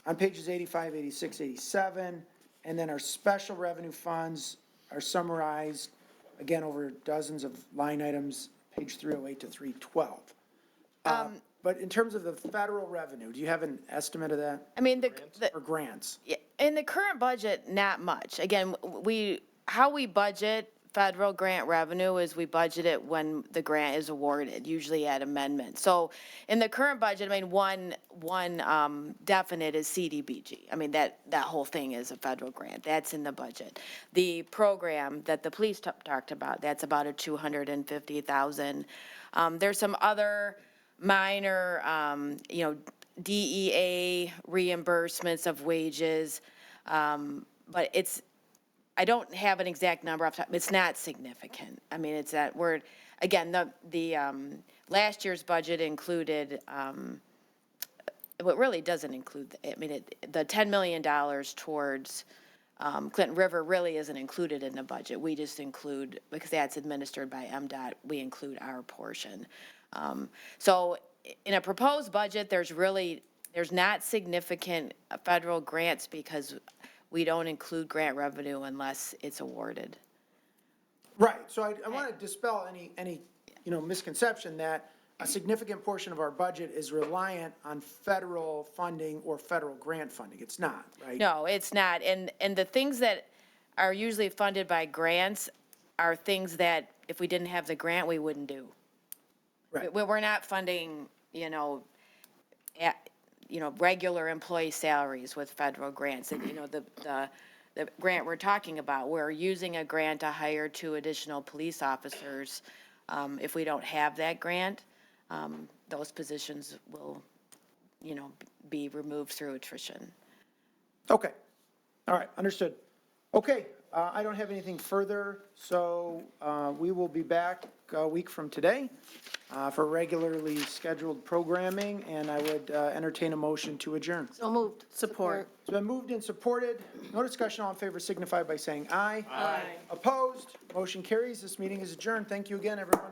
on pages 85, 86, 87. And then our special revenue funds are summarized, again, over dozens of line items, page 308 to 312. But in terms of the federal revenue, do you have an estimate of that? I mean, Or grants? in the current budget, not much. Again, how we budget federal grant revenue is we budget it when the grant is awarded, usually at amendment. So in the current budget, I mean, one definite is CDBG. I mean, that whole thing is a federal grant. That's in the budget. The program that the police talked about, that's about a $250,000. There's some other minor, DEA reimbursements of wages, but I don't have an exact number off the top. It's not significant. I mean, it's that word, again, the last year's budget included, what really doesn't include, the $10 million towards Clinton River really isn't included in the budget. We just include, because that's administered by MDOT, we include our portion. So in a proposed budget, there's not significant federal grants because we don't include grant revenue unless it's awarded. Right, so I want to dispel any misconception that a significant portion of our budget is reliant on federal funding or federal grant funding. It's not, right? No, it's not. And the things that are usually funded by grants are things that if we didn't have the grant, we wouldn't do. Right. We're not funding, regular employee salaries with federal grants. And, the grant we're talking about, we're using a grant to hire 2 additional police officers. If we don't have that grant, those positions will, be removed through attrition. Okay, all right, understood. Okay, I don't have anything further, so we will be back a week from today for regularly scheduled programming, and I would entertain a motion to adjourn. So moved. Support. It's been moved and supported. No discussion. All in favor signify by saying aye. Aye. Opposed? Motion carries. This meeting is adjourned. Thank you again, everyone.